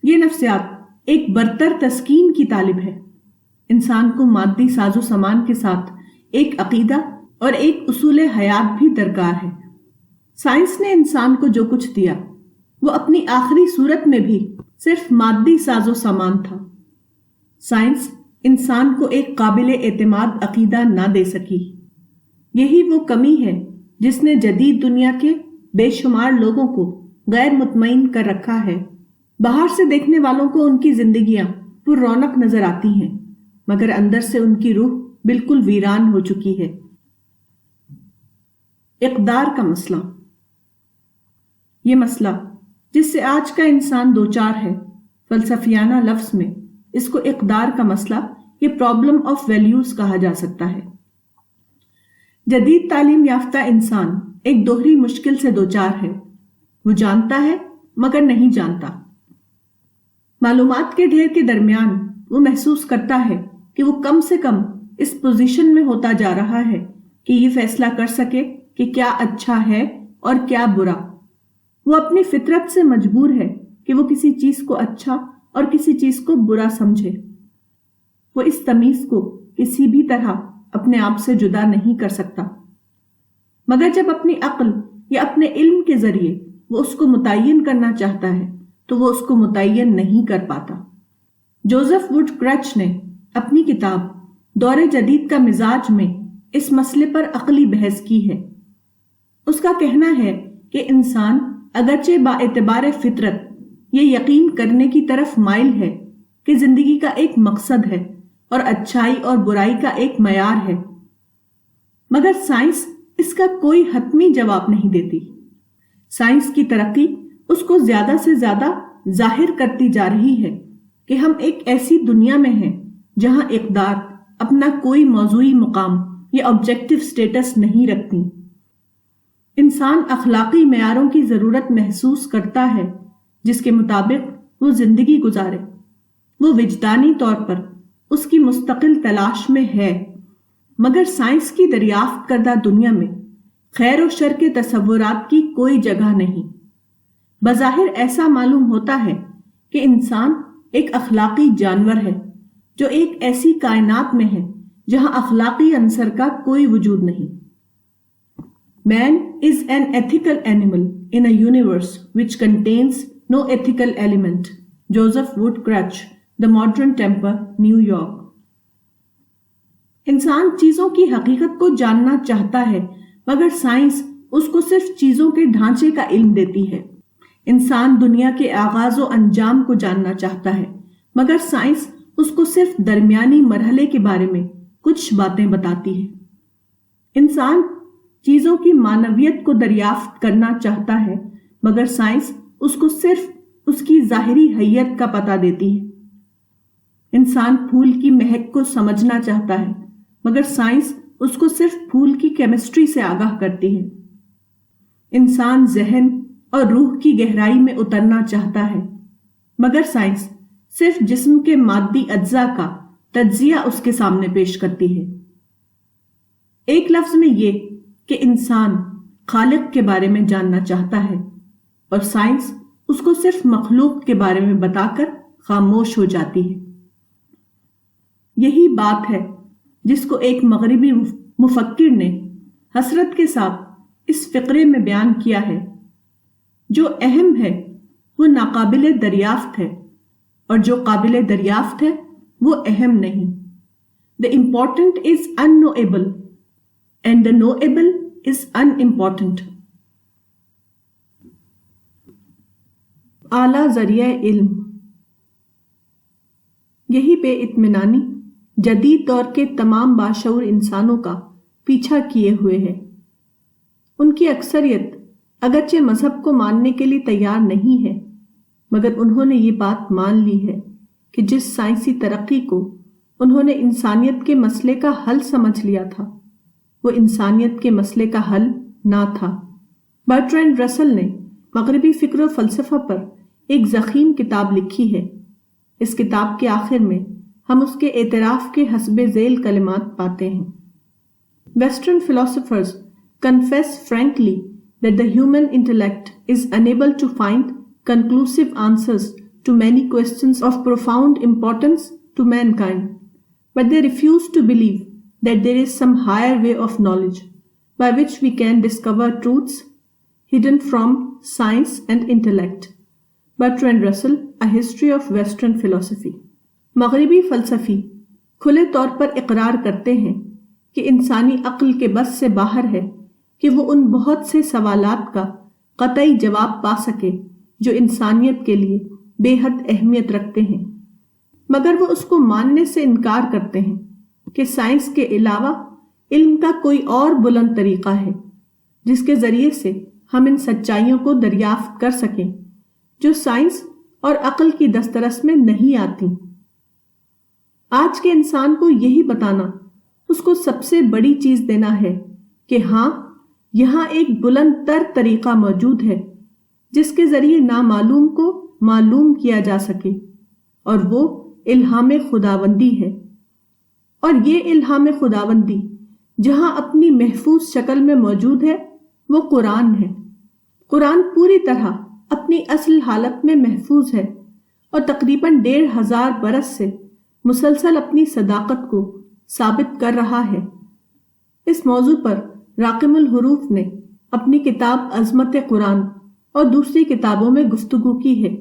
یہ نفسیات ایک برتر تسکین کی طالب ہے۔ انسان کو مادی ساز و سامان کے ساتھ ایک عقیدہ اور ایک اصول حیات بھی درکار ہے۔ سائنس نے انسان کو جو کچھ دیا وہ اپنی آخری صورت میں بھی صرف مادی ساز و سامان تھا۔ سائنس انسان کو ایک قابل اعتماد عقیدہ نہ دے سکی۔ یہی وہ کمی ہے جس نے جدید دنیا کے بے شمار لوگوں کو غیر مطمئن کر رکھا ہے۔ باہر سے دیکھنے والوں کو ان کی زندگیاں پر رونق نظر آتی ہیں، مگر اندر سے ان کی روح بالکل ویران ہو چکی ہے۔ اقدار کا مسئلہ، یہ مسئلہ جس سے آج کا انسان دوچار ہے، فلسفیانہ لفظ میں اس کو اقدار کا مسئلہ یہ پرابلم آف ویلیوز کہا جا سکتا ہے۔ جدید تعلیم یافتہ انسان ایک دوہری مشکل سے دوچار ہے۔ وہ جانتا ہے مگر نہیں جانتا۔ معلومات کے ڈھیر کے درمیان وہ محسوس کرتا ہے کہ وہ کم سے کم اس پوزیشن میں ہوتا جا رہا ہے کہ یہ فیصلہ کر سکے کہ کیا اچھا ہے اور کیا برا۔ وہ اپنی فطرت سے مجبور ہے کہ وہ کسی چیز کو اچھا اور کسی چیز کو برا سمجھے۔ وہ اس تمیز کو کسی بھی طرح اپنے آپ سے جدا نہیں کر سکتا، مگر جب اپنی عقل یا اپنے علم کے ذریعے وہ اس کو متعین کرنا چاہتا ہے تو وہ اس کو متعین نہیں کر پاتا۔ جوزف ووڈ کرچ نے اپنی کتاب دور جدید کا مزاج میں اس مسئلے پر عقلی بحث کی ہے۔ اس کا کہنا ہے کہ انسان اگرچہ با اعتبار فطرت یہ یقین کرنے کی طرف مائل ہے کہ زندگی کا ایک مقصد ہے اور اچھائی اور برائی کا ایک معیار ہے، مگر سائنس اس کا کوئی حتمی جواب نہیں دیتی۔ سائنس کی ترقی اس کو زیادہ سے زیادہ ظاہر کرتی جا رہی ہے کہ ہم ایک ایسی دنیا میں ہیں جہاں اقدار اپنا کوئی موضوعی مقام یا آبجیکٹو سٹیٹس نہیں رکھتی۔ انسان اخلاقی معیاروں کی ضرورت محسوس کرتا ہے جس کے مطابق وہ زندگی گزارے۔ وہ وجدانی طور پر اس کی مستقل تلاش میں ہے، مگر سائنس کی دریافت کردہ دنیا میں خیر و شر کے تصورات کی کوئی جگہ نہیں۔ بظاہر ایسا معلوم ہوتا ہے کہ انسان ایک اخلاقی جانور ہے جو ایک ایسی کائنات میں ہے جہاں اخلاقی عنصر کا کوئی وجود نہیں۔ Man is an ethical animal in a universe which contains no ethical element. Joseph Wood Crutch, The Modern Temper, New York۔ انسان چیزوں کی حقیقت کو جاننا چاہتا ہے، مگر سائنس اس کو صرف چیزوں کے ڈھانچے کا علم دیتی ہے۔ انسان دنیا کے آغاز و انجام کو جاننا چاہتا ہے، مگر سائنس اس کو صرف درمیانی مرحلے کے بارے میں کچھ باتیں بتاتی ہے۔ انسان چیزوں کی معنویت کو دریافت کرنا چاہتا ہے، مگر سائنس اس کو صرف اس کی ظاہری حیت کا پتہ دیتی ہے۔ انسان پھول کی مہک کو سمجھنا چاہتا ہے، مگر سائنس اس کو صرف پھول کی کیمسٹری سے آگاہ کرتی ہے۔ انسان ذہن اور روح کی گہرائی میں اترنا چاہتا ہے، مگر سائنس صرف جسم کے مادی اجزاء کا تجزیہ اس کے سامنے پیش کرتی ہے۔ ایک لفظ میں یہ کہ انسان خالق کے بارے میں جاننا چاہتا ہے اور سائنس اس کو صرف مخلوق کے بارے میں بتا کر خاموش ہو جاتی ہے۔ یہی بات ہے جس کو ایک مغربی مفکر نے حسرت کے ساتھ اس فقرے میں بیان کیا ہے، جو اہم ہے وہ ناقابل دریافت ہے اور جو قابل دریافت ہے وہ اہم نہیں۔ The important is unknowable and the knowable is unimportant۔ اعلیٰ ذریعہ علم، یہی بے اطمینانی جدید دور کے تمام باشعور انسانوں کا پیچھا کیے ہوئے ہے۔ ان کی اکثریت اگرچہ مذہب کو ماننے کے لیے تیار نہیں ہے، مگر انہوں نے یہ بات مان لی ہے کہ جس سائنسی ترقی کو انہوں نے انسانیت کے مسئلے کا حل سمجھ لیا تھا، وہ انسانیت کے مسئلے کا حل نہ تھا۔ برٹرینڈ رسل نے مغربی فکر و فلسفہ پر ایک ضخیم کتاب لکھی ہے۔ اس کتاب کے آخر میں ہم اس کے اعتراف کے حسب ذیل کلمات پاتے ہیں۔ Western philosophers confess frankly that the human intellect is unable to find conclusive answers to many questions of profound importance to mankind, but they refuse to believe that there is some higher way of knowledge by which we can discover truths hidden from science and intellect. Bertrand Russell, A History of Western Philosophy۔ مغربی فلسفی کھلے طور پر اقرار کرتے ہیں کہ انسانی عقل کے بس سے باہر ہے کہ وہ ان بہت سے سوالات کا قطعی جواب پا سکے جو انسانیت کے لیے بے حد اہمیت رکھتے ہیں، مگر وہ اس کو ماننے سے انکار کرتے ہیں کہ سائنس کے علاوہ علم کا کوئی اور بلند طریقہ ہے جس کے ذریعے سے ہم ان سچائیوں کو دریافت کر سکیں جو سائنس اور عقل کی دسترس میں نہیں آتی۔ آج کے انسان کو یہی بتانا اس کو سب سے بڑی چیز دینا ہے کہ ہاں، یہاں ایک بلند تر طریقہ موجود ہے جس کے ذریعے نامعلوم کو معلوم کیا جا سکے، اور وہ الہام خداوندی ہے۔ اور یہ الہام خداوندی جہاں اپنی محفوظ شکل میں موجود ہے وہ قرآن ہے۔ قرآن پوری طرح اپنی اصل حالت میں محفوظ ہے اور تقریباً 1500 برس سے مسلسل اپنی صداقت کو ثابت کر رہا ہے۔ اس موضوع پر راقم الحروف نے اپنی کتاب عظمت قرآن اور دوسری کتابوں میں گفتگو کی ہے۔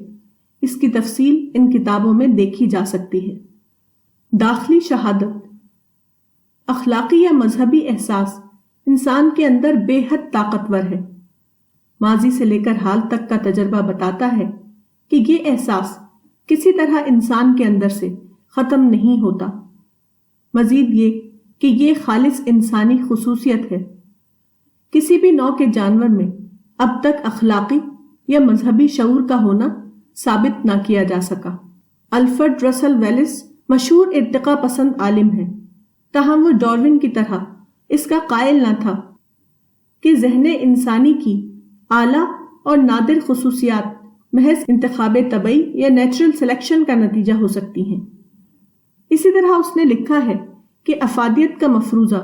اس کی تفصیل ان کتابوں میں دیکھی جا سکتی ہے۔ داخلی شہادت، اخلاقی یا مذہبی احساس انسان کے اندر بے حد طاقتور ہے۔ ماضی سے لے کر حال تک کا تجربہ بتاتا ہے کہ یہ احساس کسی طرح انسان کے اندر سے ختم نہیں ہوتا۔ مزید یہ کہ یہ خالص انسانی خصوصیت ہے۔ کسی بھی نوع کے جانور میں اب تک اخلاقی یا مذہبی شعور کا ہونا ثابت نہ کیا جا سکا۔ الفریڈ رسل ویلس مشہور ارتقاء پسند عالم ہے، تاہم وہ ڈارون کی طرح اس کا قائل نہ تھا کہ ذہن انسانی کی اعلیٰ اور نادر خصوصیات محض انتخاب طبعی یا نیچرل سلیکشن کا نتیجہ ہو سکتی ہیں۔ اسی طرح اس نے لکھا ہے کہ افادیت کا مفروضہ،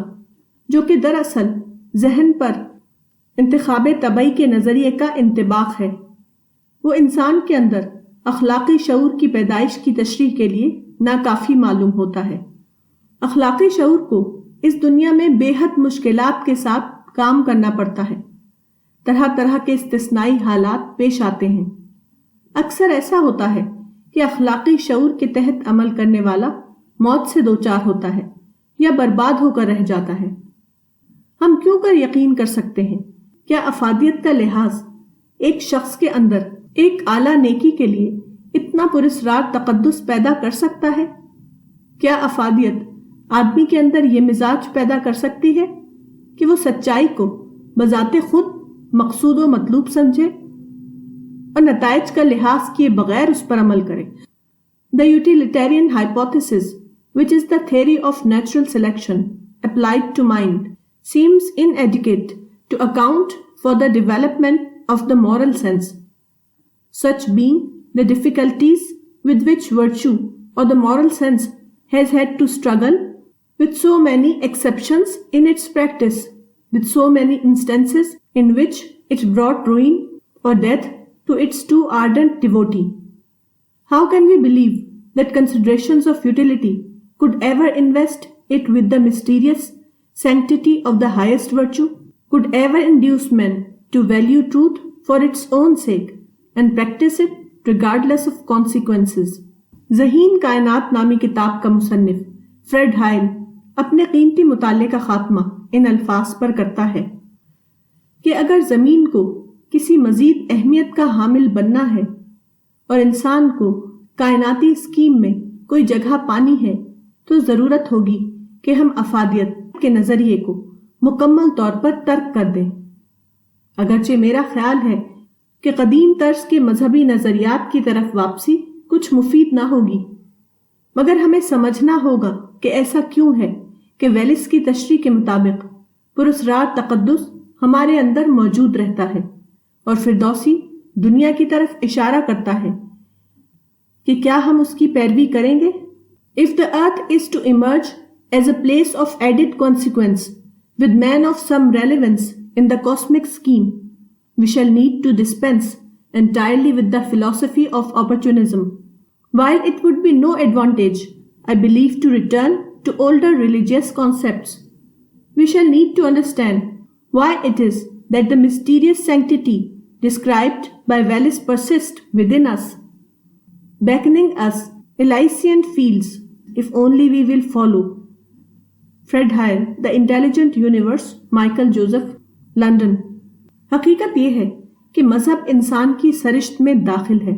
جو کہ دراصل ذہن پر انتخاب طبعی کے نظریے کا انطباق ہے، وہ انسان کے اندر اخلاقی شعور کی پیدائش کی تشریح کے لیے ناکافی معلوم ہوتا ہے۔ اخلاقی شعور کو اس دنیا میں بے حد مشکلات کے ساتھ کام کرنا پڑتا ہے۔ طرح طرح کے استثنائی حالات پیش آتے ہیں۔ اکثر ایسا ہوتا ہے کہ اخلاقی شعور کے تحت عمل کرنے والا موت سے دوچار ہوتا ہے یا برباد ہو کر رہ جاتا ہے۔ ہم کیوں کر یقین کر سکتے ہیں؟ کیا افادیت کا لحاظ ایک شخص کے اندر ایک اعلیٰ نیکی کے لیے اتنا پراسرار تقدس پیدا کر سکتا ہے؟ کیا افادیت آدمی کے اندر یہ مزاج پیدا کر سکتی ہے کہ وہ سچائی کو بذات خود مقصود و مطلوب سمجھے اور نتائج کا لحاظ کیے بغیر اس پر عمل کرے؟ The utilitarian hypothesis, which is the theory of natural selection applied to mind, seems inadequate to account for the development of the moral sense, such being the difficulties with which virtue or the moral sense has had to struggle with so many exceptions in its practice, with so many instances in which it brought ruin or death to its too ardent devotee. How can we believe that considerations of utility could ever invest it with the mysterious sanctity of the highest virtue, could ever induce men to value truth for its own sake and practice it regardless of consequences? ذہین کائنات نامی کتاب کا مصنف Fred Hoyle اپنے قیمتی مطالعے کا خاتمہ ان الفاظ پر کرتا ہے کہ اگر زمین کو کسی مزید اہمیت کا حامل بننا ہے اور انسان کو کائناتی اسکیم میں کوئی جگہ پانی ہے تو ضرورت ہوگی کہ ہم افادیت کے نظریے کو مکمل طور پر ترک کر دیں۔ اگرچہ میرا خیال ہے کہ قدیم طرز کے مذہبی نظریات کی طرف واپسی کچھ مفید نہ ہوگی، مگر ہمیں سمجھنا ہوگا کہ ایسا کیوں ہے کہ ویلس کی تشریح کے مطابق پراسرار تقدس ہمارے اندر موجود رہتا ہے، اور فردوسی دنیا کی طرف اشارہ کرتا ہے کہ کیا ہم اس کی پیروی کریں گے؟ If the earth is to emerge as a place of added consequence with man of some relevance in the cosmic scheme, we shall need to dispense entirely with the philosophy of opportunism. While it would be no advantage, I believe, to return to older religious concepts, we shall need to understand why it is that the mysterious sanctity described by Wallace persists within us, beckoning us Elysian fields if only we will follow. Fred Hoyle, The Intelligent Universe, Michael Joseph, London. حقیقت یہ ہے کہ مذہب انسان کی سرشت میں داخل ہے،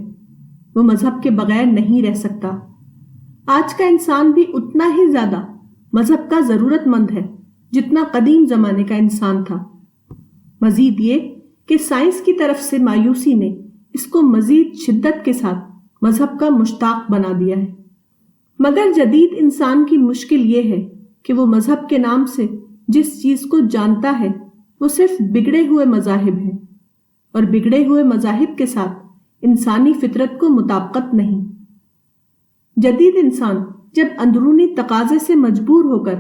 وہ مذہب کے بغیر نہیں رہ سکتا۔ آج کا انسان بھی اتنا ہی زیادہ مذہب کا ضرورت مند ہے جتنا قدیم زمانے کا انسان تھا۔ مزید یہ کہ سائنس کی طرف سے مایوسی نے اس کو مزید شدت کے ساتھ مذہب کا مشتاق بنا دیا ہے۔ مگر جدید انسان کی مشکل یہ ہے کہ وہ مذہب کے نام سے جس چیز کو جانتا ہے وہ صرف بگڑے ہوئے مذاہب ہیں، اور بگڑے ہوئے مذاہب کے ساتھ انسانی فطرت کو مطابقت نہیں۔ جدید انسان جب اندرونی تقاضے سے مجبور ہو کر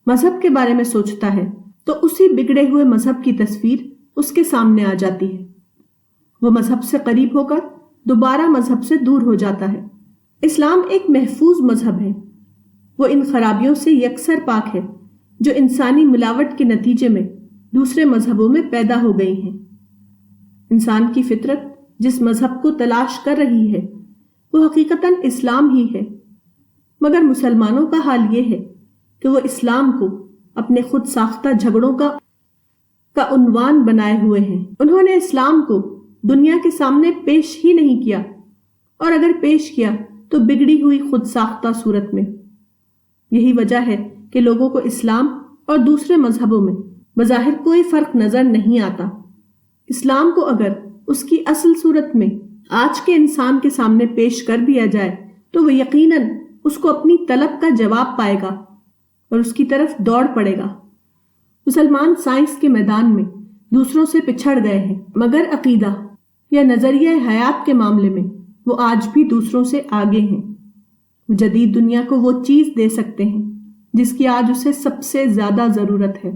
مذہب کے بارے میں سوچتا ہے تو اسی بگڑے ہوئے مذہب کی تصویر اس کے سامنے آ جاتی ہے۔ وہ مذہب سے قریب ہو کر دوبارہ مذہب سے دور ہو جاتا ہے۔ اسلام ایک محفوظ مذہب ہے، وہ ان خرابیوں سے یکسر پاک ہے جو انسانی ملاوٹ کے نتیجے میں دوسرے مذہبوں میں پیدا ہو گئی ہیں۔ انسان کی فطرت جس مذہب کو تلاش کر رہی ہے وہ حقیقتاً اسلام ہی ہے، مگر مسلمانوں کا حال یہ ہے کہ وہ اسلام کو اپنے خود ساختہ جھگڑوں کا عنوان بنائے ہوئے ہیں۔ انہوں نے اسلام کو دنیا کے سامنے پیش ہی نہیں کیا، اور اگر پیش کیا تو بگڑی ہوئی خود ساختہ صورت میں۔ یہی وجہ ہے کہ لوگوں کو اسلام اور دوسرے مذہبوں میں بظاہر کوئی فرق نظر نہیں آتا۔ اسلام کو اگر اس کی اصل صورت میں آج کے انسان کے سامنے پیش کر دیا جائے تو وہ یقیناً اس کو اپنی طلب کا جواب پائے گا اور اس کی طرف دوڑ پڑے گا۔ مسلمان سائنس کے میدان میں دوسروں سے پچھڑ گئے ہیں، مگر عقیدہ یا نظریہ حیات کے معاملے میں وہ آج بھی دوسروں سے آگے ہیں۔ وہ جدید دنیا کو وہ چیز دے سکتے ہیں جس کی آج اسے سب سے زیادہ ضرورت ہے،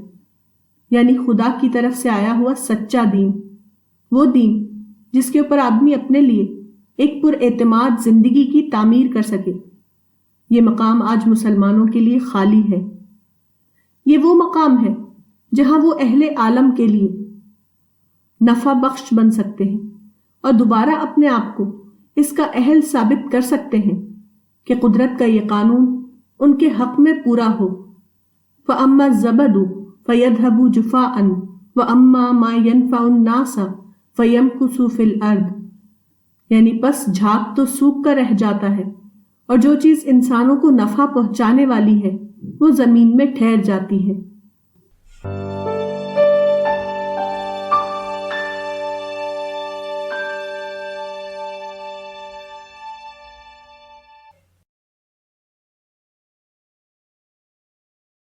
یعنی خدا کی طرف سے آیا ہوا سچا دین، وہ دین جس کے اوپر آدمی اپنے لیے ایک پر اعتماد زندگی کی تعمیر کر سکے۔ یہ مقام آج مسلمانوں کے لیے خالی ہے۔ یہ وہ مقام ہے جہاں وہ اہل عالم کے لیے نفع بخش بن سکتے ہیں اور دوبارہ اپنے آپ کو اس کا اہل ثابت کر سکتے ہیں کہ قدرت کا یہ قانون ان کے حق میں پورا ہو۔ فَأَمَّا الزَّبَدُ فَيَذْهَبُ جُفَاءً وَأَمَّا مَا يَنْفَعُ النَّاسَ فَيَمْكُثُ فِي الْأَرْضِ، یعنی پس جھاگ تو سوکھ کر رہ جاتا ہے، اور جو چیز انسانوں کو نفع پہنچانے والی ہے وہ زمین میں ٹھہر جاتی ہے۔